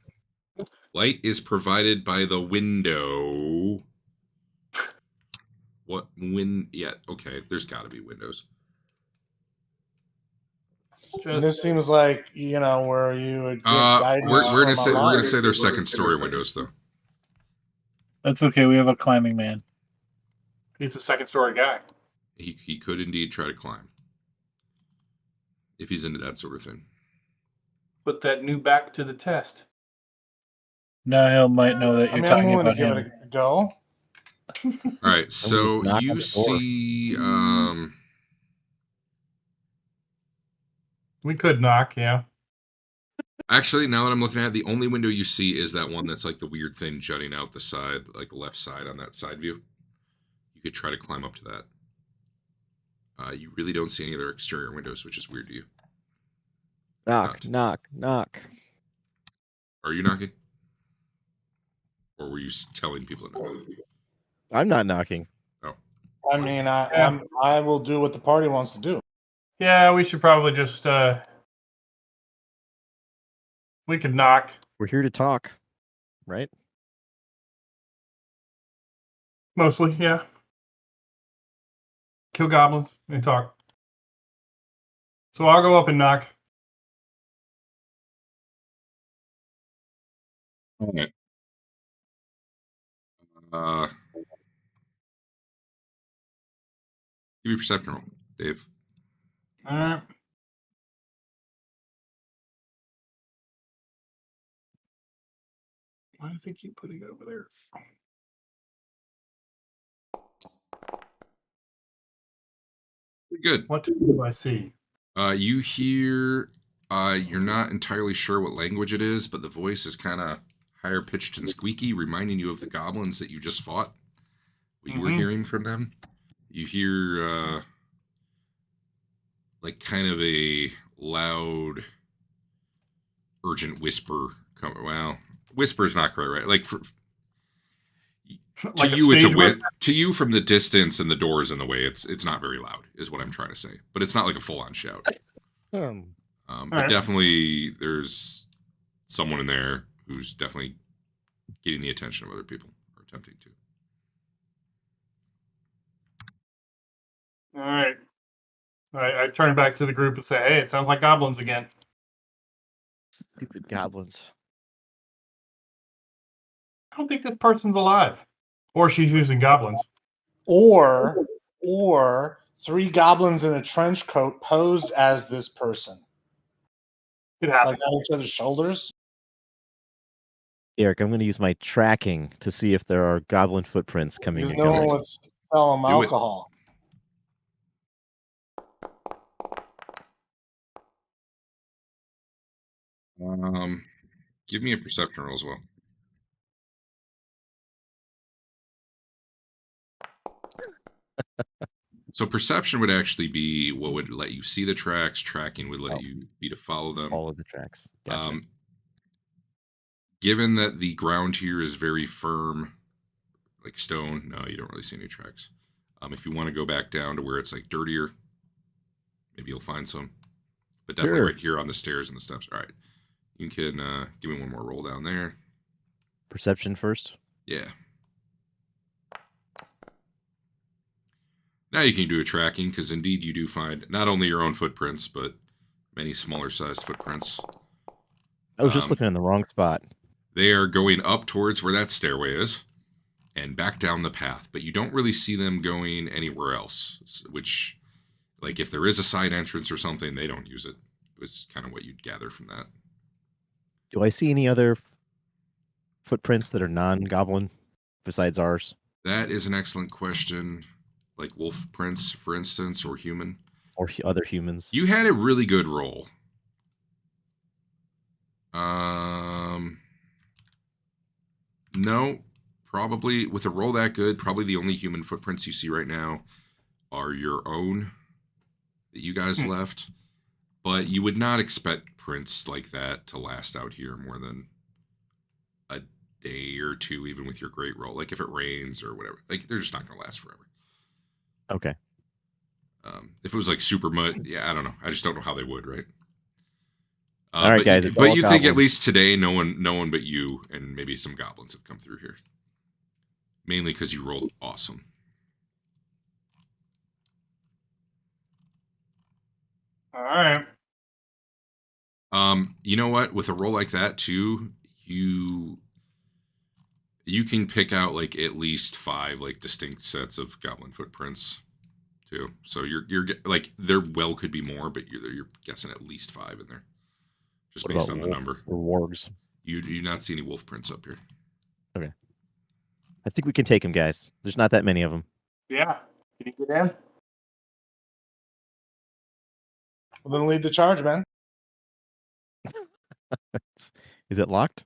Light is provided by the window. What yeah, okay, there's gotta be windows. Just This seems like, where you would get guidance We're gonna from say Allah. they're second story windows though. That's okay. We have a climbing man. he's a second story guy. He could indeed try to climb. If he's into that sort of thing. Put that new back to the test. Now he might know that I you're mean, I'm talking willing to about give him. it a go. Alright, so knock on you the door. see We could knock, yeah. actually, now that I'm looking at it, the only window you see is that one that's like the weird thing jutting out the side, like the left side on that side view. You could try to climb up to that. You really don't see any other exterior windows, which is weird to you. Knock, knock, knock. Are you knocking? Or were you telling people to knock? I'm not knocking. I mean, I will do what the party wants to do. Yeah, we should probably just we could knock. We're here to talk, right? Mostly, yeah. Kill goblins and talk. So I'll go up and knock. All right. Give me a perception roll, Dave. All right. Why does he keep putting it over there? Pretty good. What do I see? You hear. You're not entirely sure what language it is, but the voice is kind of higher pitched and squeaky, reminding you of the goblins that you just fought. What you were hearing from them. You hear like kind of a loud, urgent whisper. Well, whisper is not quite right. Like Like to you, it's a stage to you from the distance and the doors in the way. It's not very loud, is what I'm trying to say. But it's not like a full on shout. But right. definitely, there's someone in there who's definitely getting the attention of other people, or attempting to. All right. I turn back to the group and say, "Hey, it sounds like goblins again." Stupid goblins. I don't think this person's alive, or she's using goblins. Or 3 goblins in a trench coat posed as this person, Could happen. like on each other's shoulders. Eric, I'm going to use my tracking to see if there are goblin footprints coming Because and no one going. would sell them Do it. alcohol. Give me a perception roll as well. So perception would actually be what would let you see the tracks. Tracking would let you be to follow them. All of the tracks. Gotcha. Given that the ground here is very firm, like stone, no, you don't really see any tracks. If you want to go back down to where it's like dirtier, maybe you'll find some. But definitely Sure. right here on the stairs and the steps. All right. You can give me one more roll down there. Perception first. Yeah. Now you can do a tracking, because indeed you do find not only your own footprints, but many smaller sized footprints. I was just looking in the wrong spot. They are going up towards where that stairway is and back down the path, but you don't really see them going anywhere else, which, like, if there is a side entrance or something, they don't use it. It was kind of what you'd gather from that. Do I see any other footprints that are non-goblin besides ours? That is an excellent question. Like wolf prints, for instance, or human. Or other humans? You had a really good roll. No, probably with a roll that good, probably the only human footprints you see right now are your own that you guys left. But you would not expect prints like that to last out here more than a day or two, even with your great roll. Like if it rains or whatever, like they're just not going to last forever. Okay. If it was like super mud, yeah, I don't know. I just don't know how they would, right? All right, but guys. but you think at least today, no one but you and maybe some goblins have come through here. Mainly because you rolled awesome. All right. You know what? With a roll like that too, you can pick out like at least 5 like distinct sets of goblin footprints too. So you're like there well could be more, but you're guessing at least 5 in there, just What based about on the number. or wargs? You do not see any wolf prints up here. Okay. I think we can take them, guys. There's not that many of them. Yeah. Can you get in? Well, then lead the charge, man. Is it locked?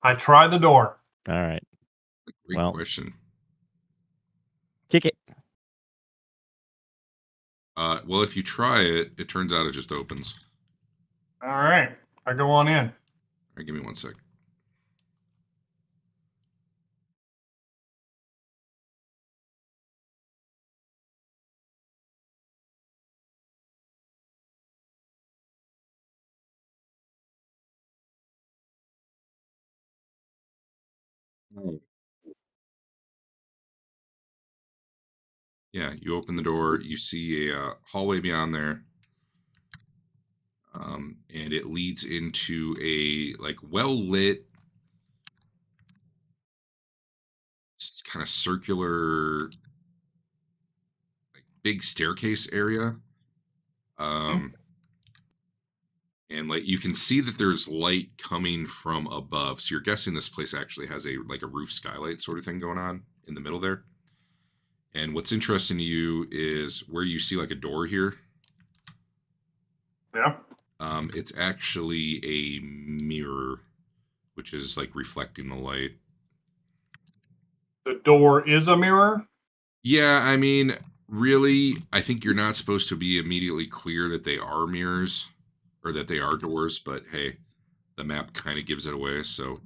I tried the door. All right. Great Well, question. Kick it. Well, if you try it, it turns out it just opens. All right. I go on in. All right, give me 1 sec. Yeah, you open the door. You see a hallway beyond there. And it leads into a like well-lit, kind of circular, like big staircase area. And like you can see that there's light coming from above. So you're guessing this place actually has a like a roof skylight sort of thing going on in the middle there. And what's interesting to you is where you see like a door here. Yeah. It's actually a mirror, which is like reflecting the light. The door is a mirror? Yeah, I mean, really, I think you're not supposed to be immediately clear that they are mirrors or that they are doors, but hey, the map kind of gives it away. So,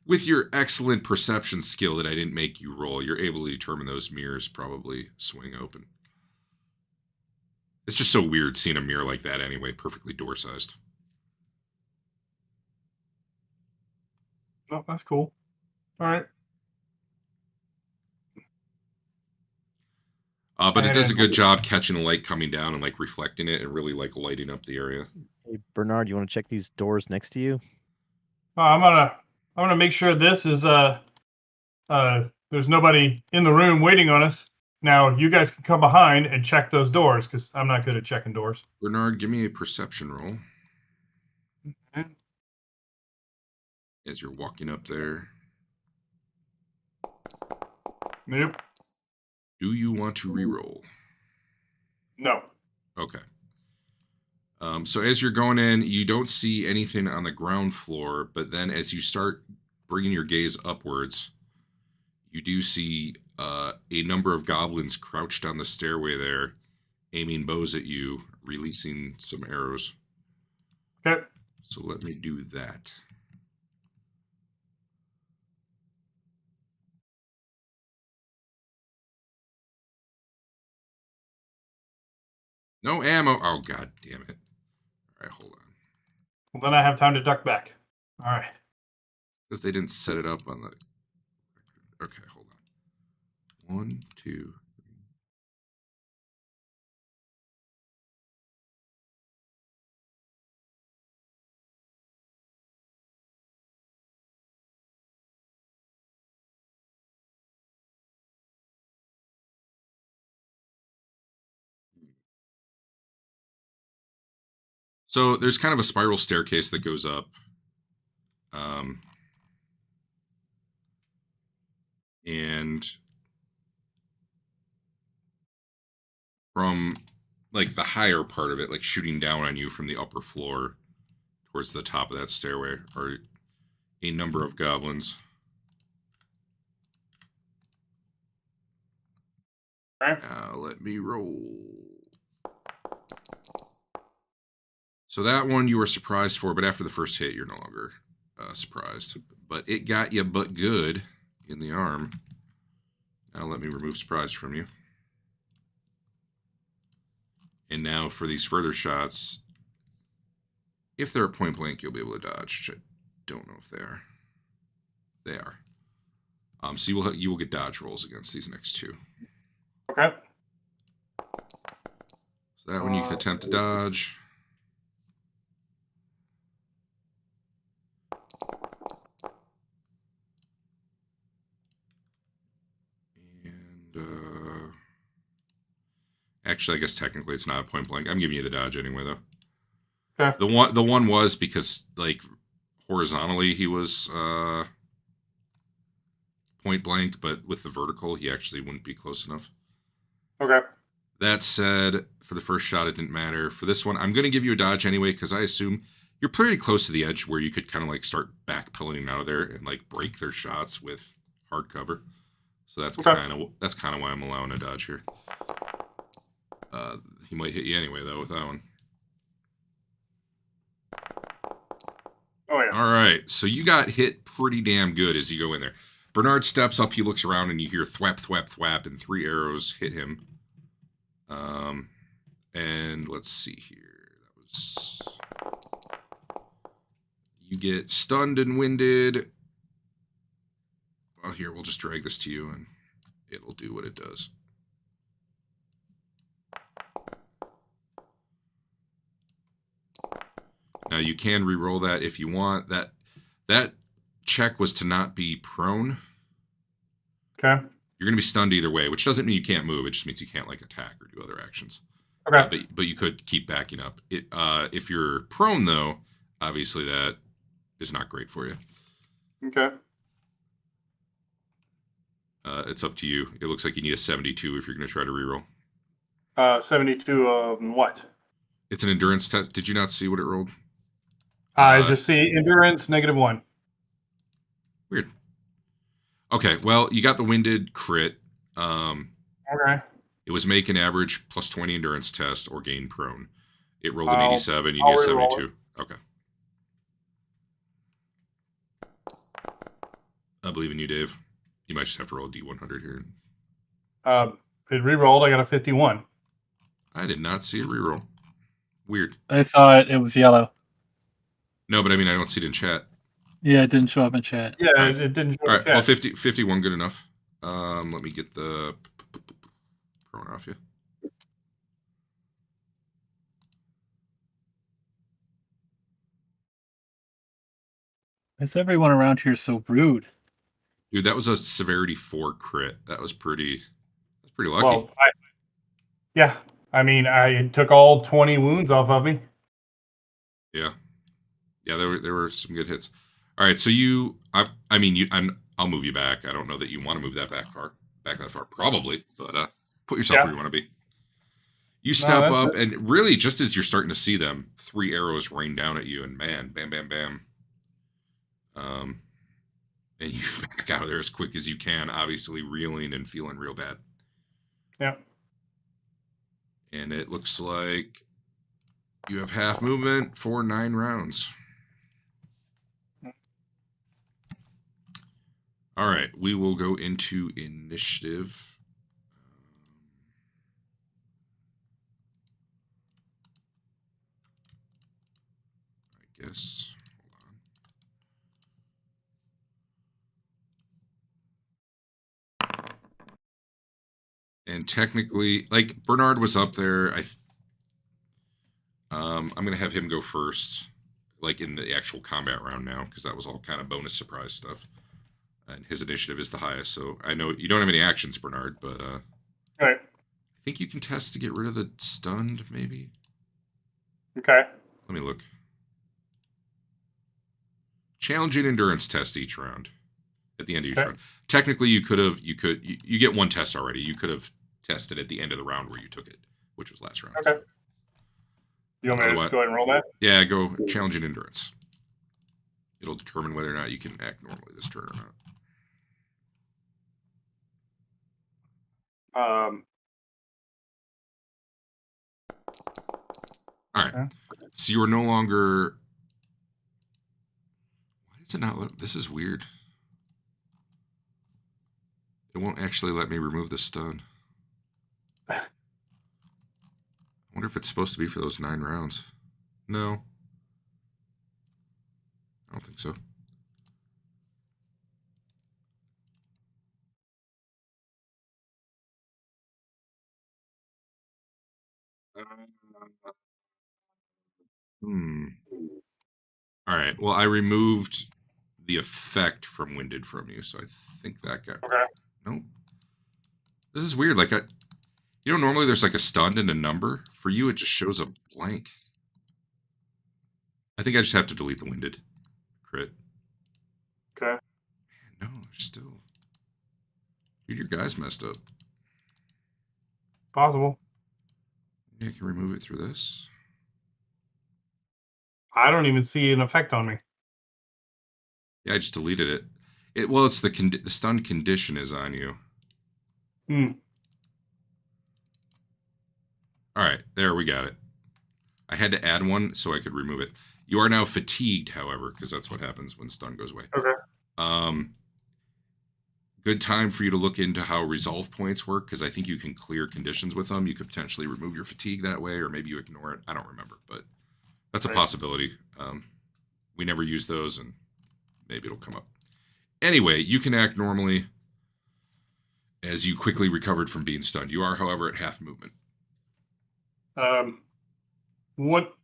with your excellent perception skill that I didn't make you roll, you're able to determine those mirrors probably swing open. It's just so weird seeing a mirror like that anyway, perfectly door-sized. Oh, that's cool. All right. But it does a good job catching the light coming down and like reflecting it and really like lighting up the area. Hey, Bernard, you want to check these doors next to you? I'm gonna make sure this is there's nobody in the room waiting on us. Now you guys can come behind and check those doors because I'm not good at checking doors. Bernard, give me a perception roll. Okay. As you're walking up there. Nope. Do you want to re-roll? No. Okay. So as you're going in, you don't see anything on the ground floor, but then as you start bringing your gaze upwards, you do see a number of goblins crouched on the stairway there, aiming bows at you, releasing some arrows. Okay. So let me do that. No ammo. Oh, god damn it. All right, hold on. Well, then I have time to duck back. All right. Because they didn't set it up on the... Okay, hold on. 1, 2, 3. So there's kind of a spiral staircase that goes up. And from like the higher part of it, like shooting down on you from the upper floor towards the top of that stairway, are a number of goblins. All right. Now let me roll. So that one you were surprised for, but after the first hit, you're no longer surprised. But it got you but good in the arm. Now let me remove surprise from you. And now for these further shots, if they're at point blank, you'll be able to dodge, which I don't know if they are. They are. So you will get dodge rolls against these next two. Okay. So that one you can attempt to dodge. And actually, I guess technically it's not a point blank. I'm giving you the dodge anyway, though. Okay. The one was because like horizontally he was point blank, but with the vertical he actually wouldn't be close enough. Okay. That said, for the first shot it didn't matter. For this one, I'm going to give you a dodge anyway because I assume you're pretty close to the edge where you could kind of like start backpedaling out of there and like break their shots with hard cover. So that's Okay. kind of why I'm allowing a dodge here. He might hit you anyway though with that one. Oh yeah. All right, so you got hit pretty damn good as you go in there. Bernard steps up, he looks around, and you hear thwap, thwap, thwap, and 3 arrows hit him. And let's see here. That was... You get stunned and winded. Well, here, we'll just drag this to you, and it'll do what it does. Now you can re-roll that if you want. That check was to not be prone. Okay. You're going to be stunned either way, which doesn't mean you can't move. It just means you can't like attack or do other actions. Okay. But you could keep backing up. If you're prone though, obviously that is not great for you. Okay. It's up to you. It looks like you need a 72 if you're going to try to reroll. 72 of what? It's an endurance test. Did you not see what it rolled? I just see endurance -1. Weird. Okay, well, you got the winded crit. Okay. It was make an average plus 20 endurance test or gain prone. It rolled an I'll- 87. You I'll need a re-roll 72. Okay. I believe in you, Dave. You might just have to roll a D100 here. It re-rolled. I got a 51. I did not see a reroll. Weird. I saw it. It was yellow. No, but I mean, I don't see it in chat. Yeah, it didn't show up in chat. Yeah, Alright. it didn't show All right, the well, chat. 51 good enough. Let me get the prone off you. Why is everyone around here so rude? Dude, that was a severity 4 crit. That was pretty lucky. Well, yeah. I mean, I took all 20 wounds off of me. Yeah, there were some good hits. All right, so I'll move you back. I don't know that you want to move that back that far, probably, but put yourself where you want to be. You step up, and really, just as you're starting to see them, 3 arrows rain down at you, and man, bam, bam, bam. And you back out of there as quick as you can, obviously reeling and feeling real bad. Yeah. And it looks like you have half movement for 9 rounds. All right, we will go into initiative. I guess. Hold on. And technically, like Bernard was up there. I'm gonna have him go first, like in the actual combat round now, because that was all kind of bonus surprise stuff. And his initiative is the highest, so I know you don't have any actions, Bernard, but Right. I think you can test to get rid of the stunned, maybe. Okay. Let me look. Challenging endurance test each round. At the end of each round. Technically, you get 1 test already. You could have tested at the end of the round where you took it, which was last round. Okay. You want me to just go ahead and roll that? Yeah, go challenging endurance. It'll determine whether or not you can act normally this turn or not. All right. So you are no longer. Why does it not? This is weird. It won't actually let me remove the stun. I wonder if it's supposed to be for those 9 rounds. No. I don't think so. All right. Well, I removed the effect from Winded from you, so I think that got. Okay. Nope. This is weird. Like, normally there's like a stun and a number. For you, it just shows a blank. I think I just have to delete the Winded crit. Okay. No, still. Dude, your guy's messed up. Possible. Maybe I can remove it through this. I don't even see an effect on me. Yeah, I just deleted it. Well, it's the stun condition is on you. All right, there we got it. I had to add one so I could remove it. You are now fatigued, however, because that's what happens when stun goes away. Okay. Good time for you to look into how resolve points work, because I think you can clear conditions with them. You could potentially remove your fatigue that way, or maybe you ignore it. I don't remember, but that's a possibility. We never use those, and maybe it'll come up. Anyway, you can act normally as you quickly recovered from being stunned. You are, however, at half movement. What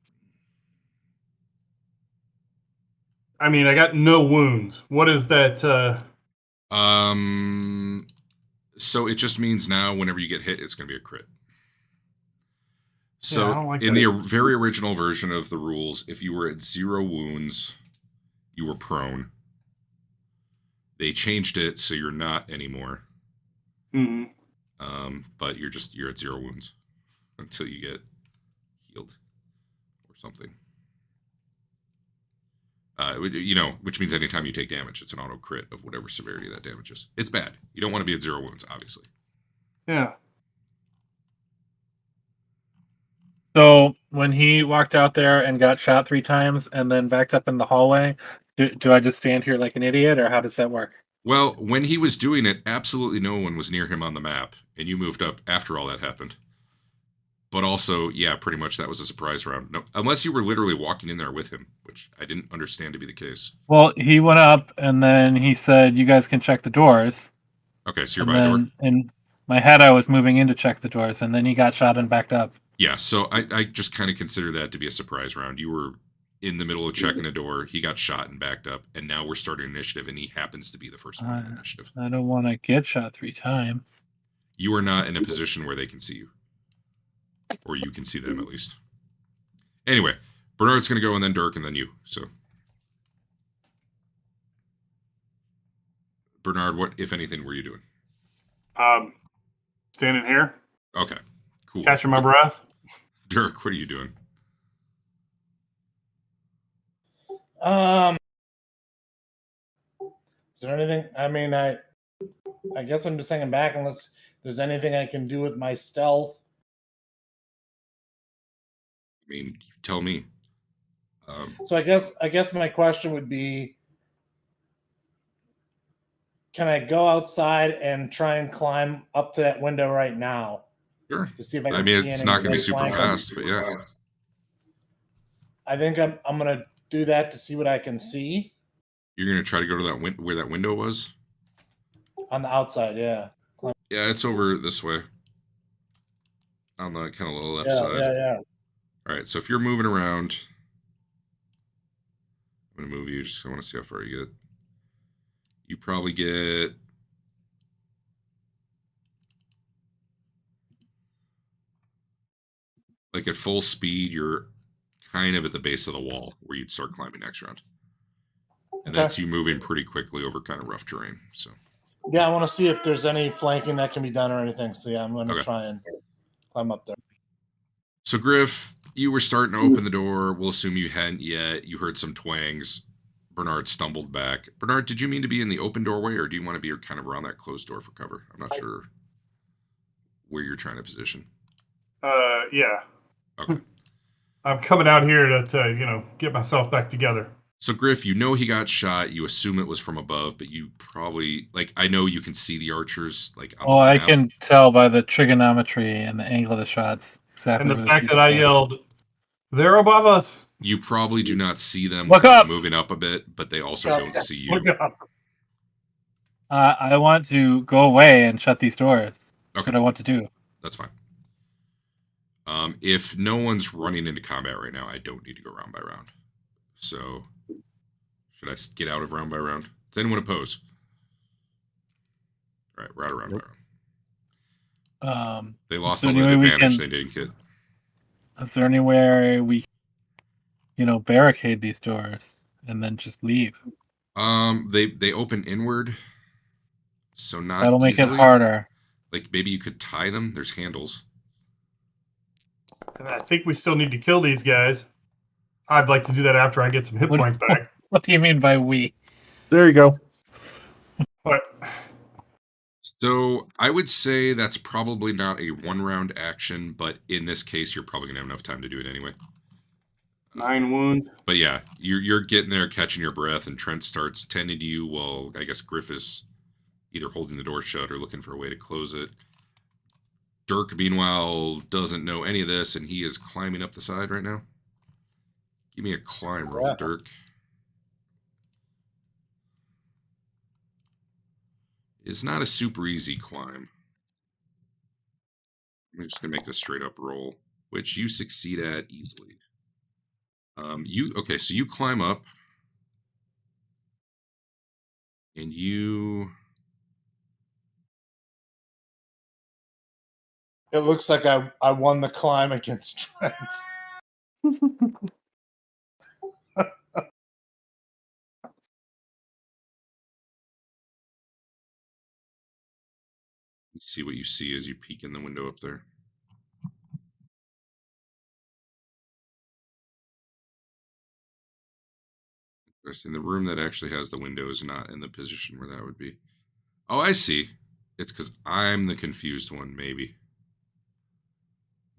I mean, I got no wounds. What is that? So it just means now whenever you get hit, it's going to be a crit. So I don't like in that. the very original version of the rules, if you were at 0 wounds, you were prone. They changed it so you're not anymore. Mhm. But you're at 0 wounds until you get healed or something. Which means anytime you take damage, it's an auto crit of whatever severity that damage is. It's bad. You don't want to be at 0 wounds, obviously. Yeah. So when he walked out there and got shot 3 times and then backed up in the hallway, do I just stand here like an idiot, or how does that work? Well, when he was doing it, absolutely no one was near him on the map, and you moved up after all that happened. But also, yeah, pretty much that was a surprise round. No, unless you were literally walking in there with him, which I didn't understand to be the case. Well, he went up and then he said, "You guys can check the doors." Okay, so you're And by a door? then in my head, I was moving in to check the doors, and then he got shot and backed up. Yeah, so I just kind of consider that to be a surprise round. You were in the middle of checking a door, he got shot and backed up, and now we're starting initiative, and he happens to be the first one in initiative. I don't want to get shot 3 times. You are not in a position where they can see you. Or you can see them, at least. Anyway, Bernard's going to go, and then Dirk, and then you. So, Bernard, what, if anything, were you doing? Standing here, Okay, cool. Catching my breath. Dirk, what are you doing? Is there anything? I mean, I guess I'm just hanging back unless there's anything I can do with my stealth. I mean, tell me. So I guess my question would be, can I go outside and try and climb up to that window right now Sure. to see if I can I mean, see it's any not going to be super flank? fast, but yeah. I think I'm gonna do that to see what I can see You're going to try to go to that where that window was? on the outside. Yeah. Yeah, it's over this way. On the kind of left Yeah. side. Yeah. All right, so if you're moving around, I'm going to move you. Just I want to see how far you get. You probably get... Like at full speed, you're kind of at the base of the wall where you'd start climbing next round. And Okay. that's you moving pretty quickly over kind of rough terrain. So Yeah, I want to see if there's any flanking that can be done or anything. So yeah, I'm going to Okay. try and climb up there. So Griff, you were starting to open the door. We'll assume you hadn't yet. You heard some twangs. Bernard stumbled back. Bernard, did you mean to be in the open doorway, or do you want to be kind of around that closed door for cover? I'm not sure where you're trying to position. yeah. Okay. I'm coming out here to get myself back together. So Griff, you know he got shot. You assume it was from above, but you probably I know you can see the archers on Oh, the I map. can tell by the trigonometry and the angle of the shots exactly. And the where fact people that I are. yelled, "They're above us!" You probably do not see them Look up! moving up a bit, but they also don't see you. Look up. I want to go away and shut these doors. That's Okay. what I want to do. That's fine. If no one's running into combat right now, I don't need to go round by round. So, should I get out of round by round? Does anyone oppose? All right, round by round. They lost all the advantage they didn't get. Is there anywhere we, barricade these doors and then just leave? They open inward, so not That'll make easily. it harder. Like maybe you could tie them. There's handles. And I think we still need to kill these guys. I'd like to do that after I get some hit What- points back. What do you mean by we? There you go. But So I would say that's probably not a 1 round action, but in this case, you're probably gonna have enough time to do it anyway. 9 wounds. But yeah, you're getting there, catching your breath, and Trent starts tending to you while I guess Griff is either holding the door shut or looking for a way to close it. Dirk, meanwhile, doesn't know any of this, and he is climbing up the side right now. Give me a climb roll, Yeah. Dirk. It's not a super easy climb. I'm just gonna make a straight up roll, which you succeed at easily. So you climb up. And you... It looks like I won the climb against Trent. see what you see as you peek in the window up there. In the room that actually has the window is not in the position where that would be. Oh, I see. It's because I'm the confused one, maybe.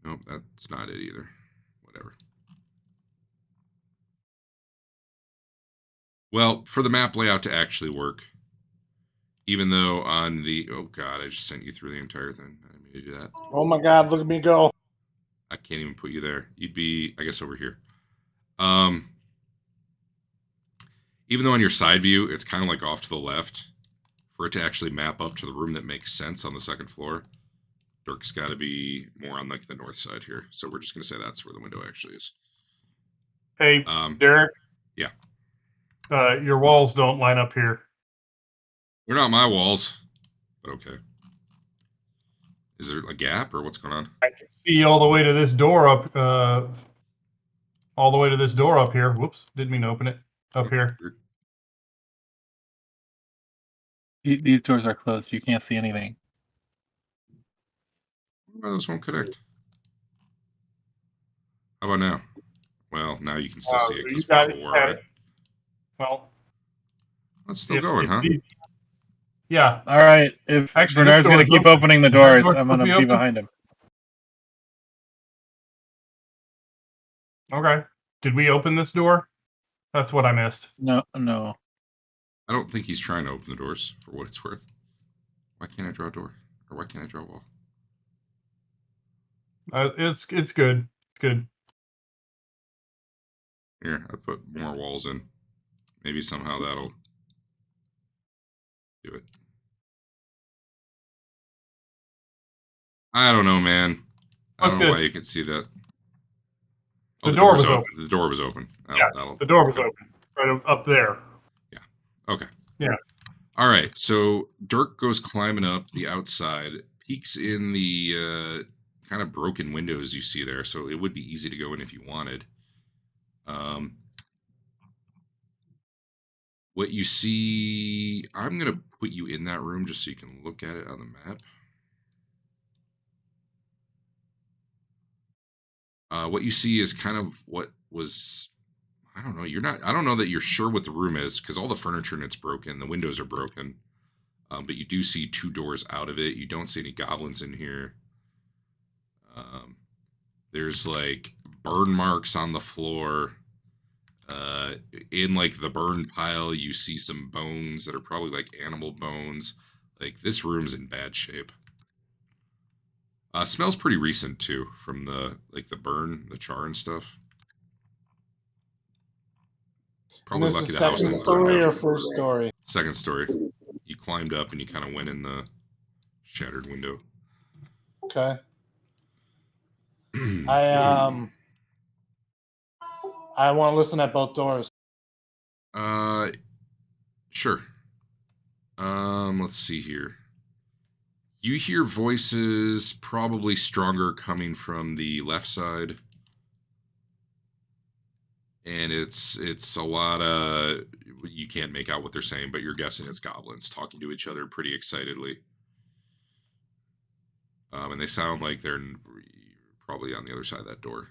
Nope, that's not it either. Whatever. Well, for the map layout to actually work, even though on the... Oh, God, I just sent you through the entire thing. I didn't mean to do that. Oh, my God. Look at me go. I can't even put you there. You'd be, I guess, over here. Even though on your side view, it's kind of like off to the left, for it to actually map up to the room that makes sense on the second floor, Dirk's got to be more on like the north side here. So we're just going to say that's where the window actually is. Hey, Derek. Yeah. Your walls don't line up here. They're not my walls, but okay. Is there a gap or what's going on? I can see all the way to this door up. All the way to this door up here. Whoops, didn't mean to open it. Up here. These doors are closed. You can't see anything. Well, those won't connect. How about now? Well, now you can still see it because of the war, right? Well, it's still going, huh? Yeah. All right. If Actually, Bernard's going to keep opening the doors, I'm going to be behind him. Okay. Did we open this door? That's what I missed. No. I don't think he's trying to open the doors, for what it's worth. Why can't I draw a door? Or why can't I draw a wall? It's good. It's good. Here, I put more walls in. Maybe somehow that'll do it. I don't know, man. I don't know why you can see that. Oh, the door was open. The door was open. The door was open. Right up there. Yeah. Okay. Yeah. All right. So Dirk goes climbing up the outside, peeks in the kind of broken windows you see there. So it would be easy to go in if you wanted. What you see, I'm going to put you in that room just so you can look at it on the map. What you see is kind of what was, I don't know, I don't know that you're sure what the room is because all the furniture in it's broken. The windows are broken. But you do see 2 doors out of it. You don't see any goblins in here. There's like burn marks on the floor. In like the burn pile, you see some bones that are probably like animal bones. Like this room's in bad shape. Smells pretty recent too, from the burn, the char and stuff. Probably and this lucky is the house second didn't burn story down. or first story? Second story. You climbed up and you kind of went in the shattered window. Okay. I want to listen at both doors. Sure. Let's see here. You hear voices probably stronger coming from the left side. And it's a lot of, you can't make out what they're saying, but you're guessing it's goblins talking to each other pretty excitedly. And they sound like they're probably on the other side of that door.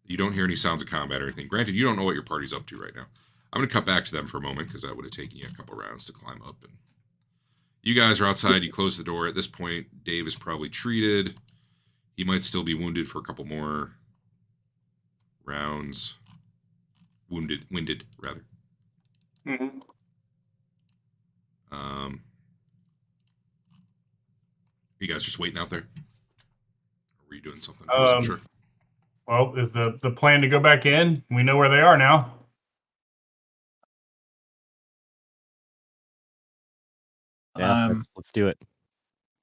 You don't hear any sounds of combat or anything. Granted, you don't know what your party's up to right now. I'm going to cut back to them for a moment because that would have taken you a couple rounds to climb up. And you guys are outside. You close the door. At this point, Dave is probably treated. He might still be wounded for a couple more rounds. Winded, rather. Mm-hmm. You guys just waiting out there? Or were you doing something? I wasn't sure. Well, is the plan to go back in? We know where they are now. Yeah, let's do it.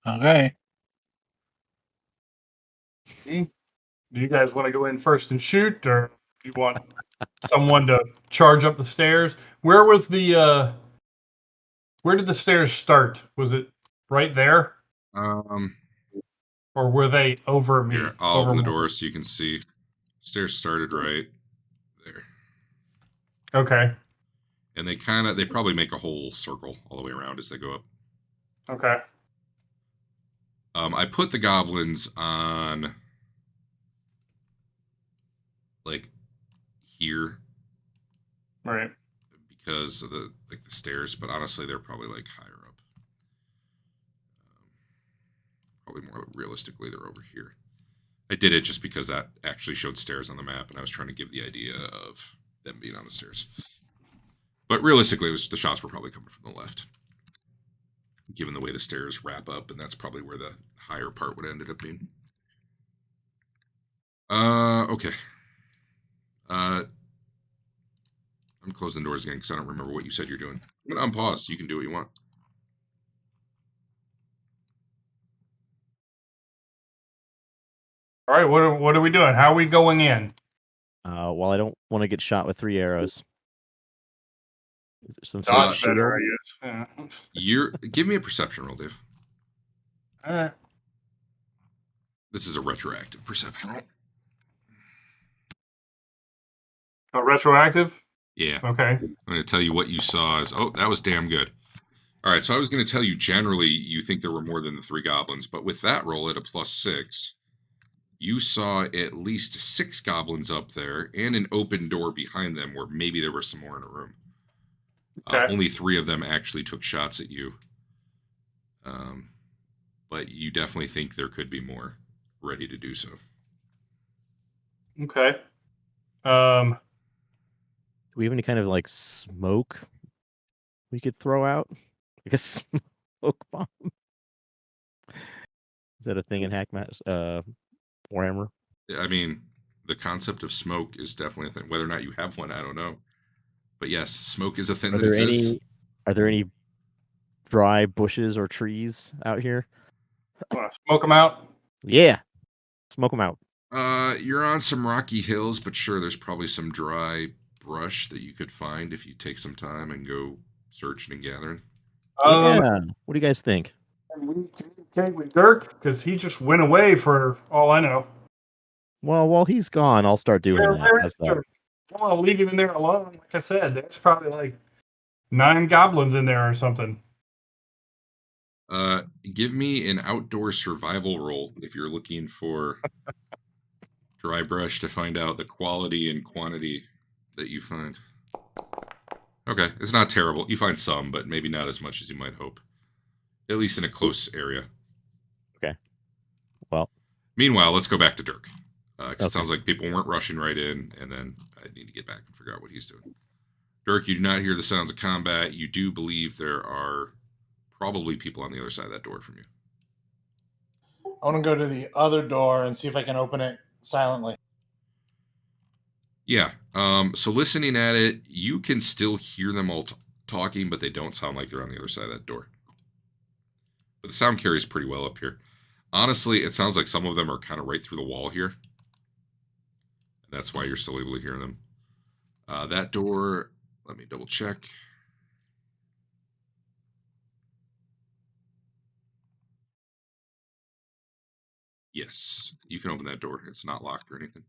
Okay. Do you guys want to go in first and shoot, or You want someone to charge up the stairs? Where was the where did the stairs start? Was it right there? Or were they over me? Here, I'll over open the my- door so you can see. Stairs started right there. Okay. And they probably make a whole circle all the way around as they go up. Okay. I put the goblins on like here Right. because of the stairs, but honestly they're probably like higher up. Probably more realistically they're over here. I did it just because that actually showed stairs on the map, and I was trying to give the idea of them being on the stairs. But realistically, the shots were probably coming from the left, given the way the stairs wrap up, and that's probably where the higher part would ended up being. Okay. I'm closing the doors again because I don't remember what you said you're doing. I'm gonna unpause. You can do what you want. All right. What are we doing? How are we going in? Well, I don't want to get shot with 3 arrows. Is there some sort of Dodge better, shield? I guess. Give me a perception roll, Dave. All right. This is a retroactive perception roll. Retroactive? Yeah. Okay. I'm going to tell you what you saw is, oh, that was damn good. All right, so I was going to tell you generally you think there were more than the 3 goblins, but with that roll at a +6, you saw at least 6 goblins up there and an open door behind them where maybe there were some more in a room. Okay. Only 3 of them actually took shots at you. But you definitely think there could be more ready to do so. Okay. Do we have any kind of like smoke we could throw out? Like a smoke bomb? Is that a thing in Warhammer? I mean, the concept of smoke is definitely a thing. Whether or not you have one, I don't know. But yes, smoke is a thing that exists. Are there any dry bushes or trees out here? Want to smoke them out? Yeah. Smoke them out. You're on some rocky hills, but sure, there's probably some dry brush that you could find if you take some time and go searching and gathering. Yeah. What do you guys think? Can we communicate with Dirk? Because he just went away for all I know. Well, while he's gone, I'll start doing that. Where How's is that? Dirk? I don't want to leave him in there alone. Like I said, there's probably like 9 goblins in there or something. Give me an outdoor survival roll if you're looking for dry brush to find out the quality and quantity that you find. Okay, it's not terrible. You find some, but maybe not as much as you might hope. At least in a close area. Okay. Well. Meanwhile, let's go back to Dirk. Okay. It sounds like people weren't rushing right in, and then I need to get back and figure out what he's doing. Dirk, you do not hear the sounds of combat. You do believe there are probably people on the other side of that door from you. I want to go to the other door and see if I can open it silently. Yeah. So listening at it, you can still hear them all talking, but they don't sound like they're on the other side of that door. But the sound carries pretty well up here. Honestly, it sounds like some of them are kind of right through the wall here. That's why you're still able to hear them. That door, let me double check. Yes, you can open that door. It's not locked or anything.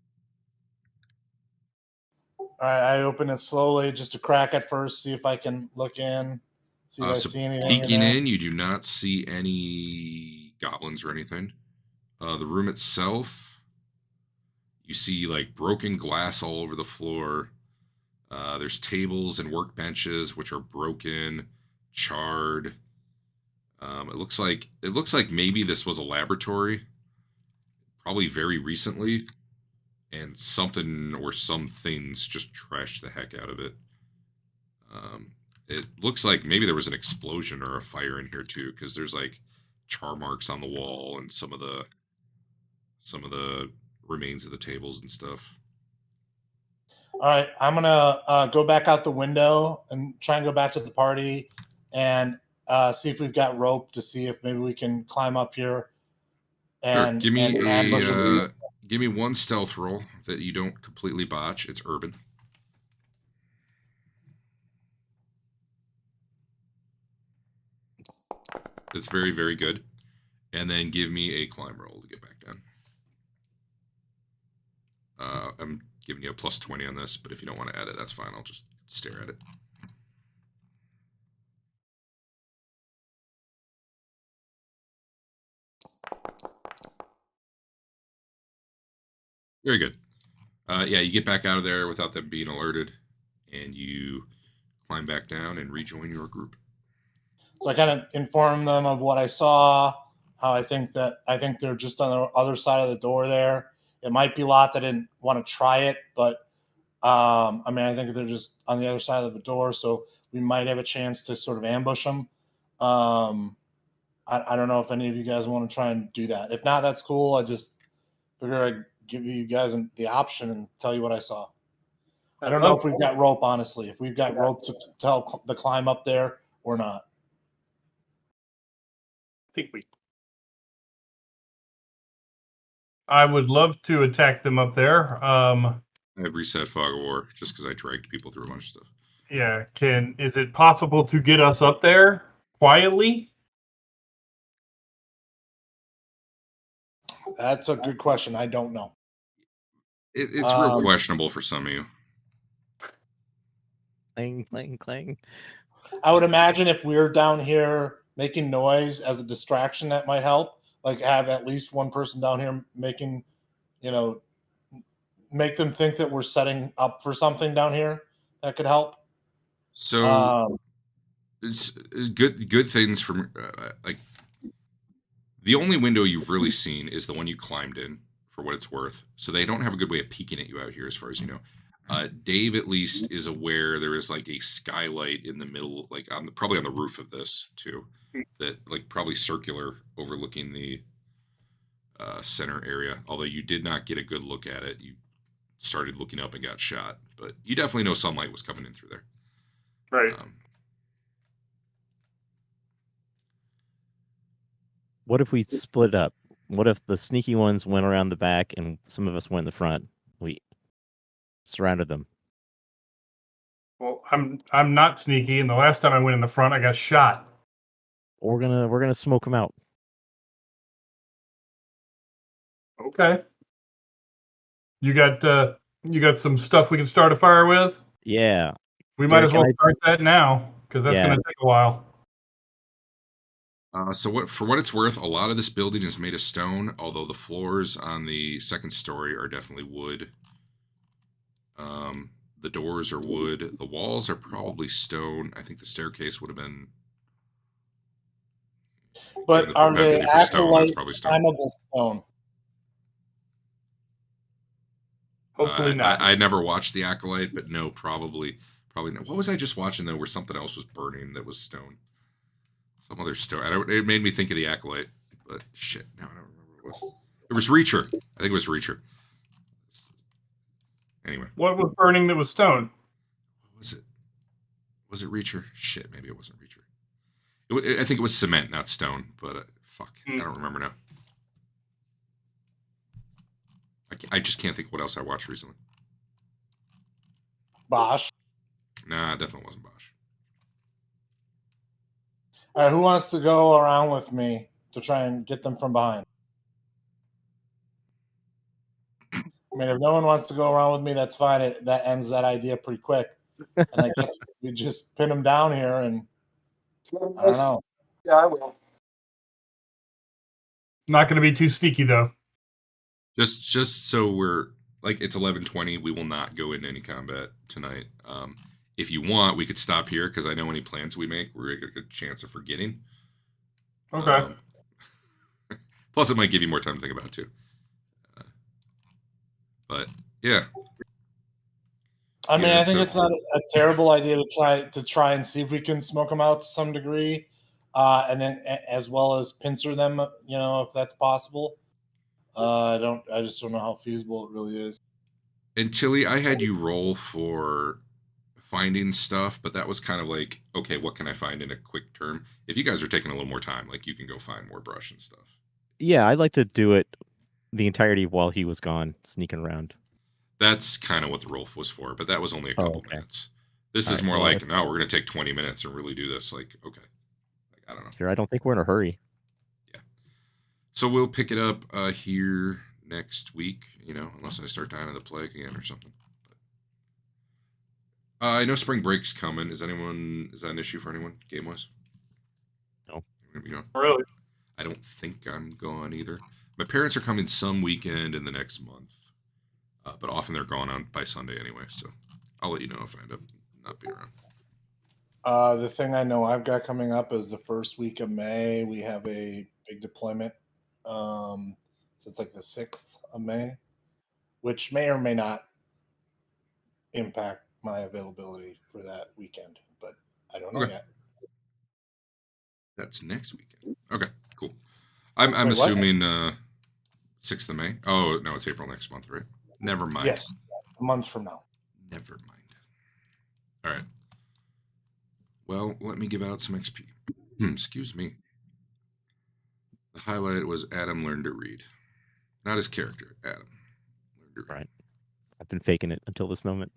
All right, I open it slowly, just a crack at first, see if I can look in, see if I So see anything. peeking there. in, you do not see any goblins or anything. The room itself, you see like broken glass all over the floor. There's tables and workbenches which are broken, charred. It looks like maybe this was a laboratory, probably very recently, and something or some things just trashed the heck out of it. It looks like maybe there was an explosion or a fire in here too, because there's like char marks on the wall and some of the remains of the tables and stuff. All right, I'm gonna go back out the window and try and go back to the party and see if we've got rope to see if maybe we can climb up here and Sure. Give me and ambush the Give me one stealth roll that you don't completely botch. It's urban. It's very, very good. And then give me a climb roll to get back down. I'm giving you a plus 20 on this, but if you don't want to add it, that's fine. I'll just stare at it. Very good. Yeah, you get back out of there without them being alerted, and you climb back down and rejoin your group. So I kind of inform them of what I saw, how I think they're just on the other side of the door there. It might be Lot that didn't want to try it, but I think they're just on the other side of the door, so we might have a chance to sort of ambush them. I don't know if any of you guys want to try and do that. If not, that's cool. I just figure I'd give you guys the option and tell you what I saw. I don't know if we've got rope, honestly. If we've got rope to tell the climb up there or not. I would love to attack them up there. I have reset Fog of War just because I dragged people through a bunch of stuff. Yeah, is it possible to get us up there quietly? That's a good question. I don't know. It's real questionable for some of you. Clang, clang, clang. I would imagine if we're down here making noise as a distraction, that might help. Like have at least one person down here making, make them think that we're setting up for something down here. That could help. So it's good things from like the only window you've really seen is the one you climbed in, for what it's worth. So they don't have a good way of peeking at you out here, as far as you know. Dave at least is aware there is like a skylight in the middle, like probably on the roof of this too, that like probably circular overlooking the center area. Although you did not get a good look at it, you started looking up and got shot, but you definitely know sunlight was coming in through there. Right. What if we split up? What if the sneaky ones went around the back and some of us went in the front? We surrounded them. Well, I'm not sneaky, and the last time I went in the front, I got shot. We're gonna smoke them out. Okay. You got some stuff we can start a fire with? Yeah. We might as well Can start that now, because that's Yeah. going to take a while. So for what it's worth, a lot of this building is made of stone, although the floors on the second story are definitely wood. The doors are wood. The walls are probably stone. I think the staircase would have been. But the are they propensity for stone, that's acolyte probably stone. climbable stone? Hopefully not. I never watched the Acolyte, but no, probably not. What was I just watching though, where something else was burning that was stone? Some other stone. It made me think of the Acolyte, but shit, no, I don't remember what it was. It was Reacher. I think it was Reacher. Anyway, What was burning that was stone? what was it? Was it Reacher? Shit, maybe it wasn't Reacher. I think it was cement, not stone. But fuck, I don't remember now. I just can't think of what else I watched recently. Bosch. Nah, it definitely wasn't Bosch. All right, who wants to go around with me to try and get them from behind? I mean, if no one wants to go around with me, that's fine. That ends that idea pretty quick. And I guess we just pin them down here and I don't know. Yeah, I will. Not going to be too sneaky, though. Just so we're like, it's 11:20. We will not go into any combat tonight. If you want, we could stop here because I know any plans we make, we're a good chance of forgetting. Okay. Plus, it might give you more time to think about it too. But yeah. I mean, Yeah, I think so- it's not a terrible idea to try and see if we can smoke them out to some degree, and then as well as pincer them, if that's possible. I just don't know how feasible it really is. And Tilly, I had you roll for finding stuff, but that was kind of like, okay, what can I find in a quick term? If you guys are taking a little more time, like you can go find more brush and stuff. Yeah, I'd like to do it the entirety while he was gone, sneaking around. That's kind of what the roll was for, but that was only a couple okay. minutes. This All is right, more well, like, no, we're going to take 20 minutes and really do this. Like, okay. Like, I don't know. Sure, I don't think we're in a hurry. So we'll pick it up here next week, unless I start dying of the plague again or something. I know spring break's coming. Is that an issue for anyone, game-wise? No. Really? I don't think I'm gone either. My parents are coming some weekend in the next month, but often they're gone on by Sunday anyway, so I'll let you know if I end up not being around. The thing I know I've got coming up is the first week of May. We have a big deployment. So it's like the 6th of May, which may or may not impact my availability for that weekend, but I don't know Okay. yet. That's next weekend. Okay, cool. I'm Wait, what? assuming 6th of May. Oh, no, it's April next month, right? Never mind. Yes, a month from now. Never mind. All right. Well, let me give out some XP. Excuse me. The highlight was Adam learned to read. Not his character, Adam. Learned to read. Right. I've been faking it until this moment.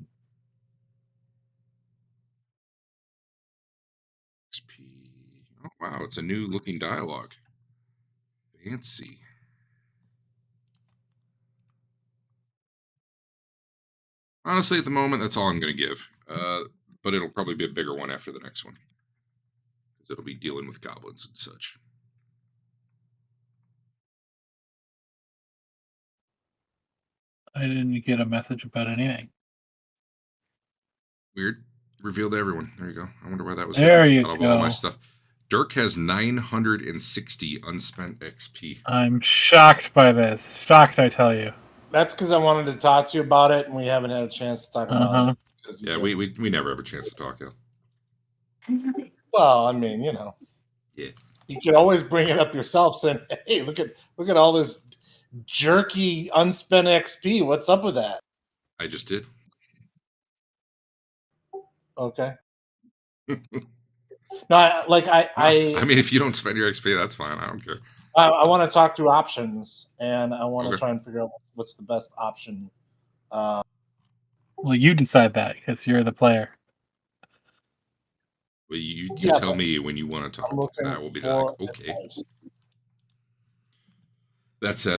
XP. Oh, wow, it's a new looking dialogue. Fancy. Honestly, at the moment, that's all I'm going to give. But it'll probably be a bigger one after the next one. Because it'll be dealing with goblins and such. I didn't get a message about anything. Weird. Revealed to everyone. There you go. I wonder why that was There hidden you out of all my go. stuff. Dirk has 960 unspent XP. I'm shocked by this. Shocked, I tell you. That's because I wanted to talk to you about it, and we haven't had a chance to talk about it. 'cause Yeah, you- we never have a chance to talk, yeah. Well, I mean, Yeah. you could always bring it up yourself, saying, "Hey, look at all this jerky unspent XP. What's up with that?" I just did. Okay. No, I mean, if you don't spend your XP, that's fine. I don't care. I want to talk through options, and I want to Okay. try and figure out what's the best option. Well, you decide that because you're the player. Well, you Yeah, tell but me when you want to talk, I'm looking and I will be for like, okay. advice. That said,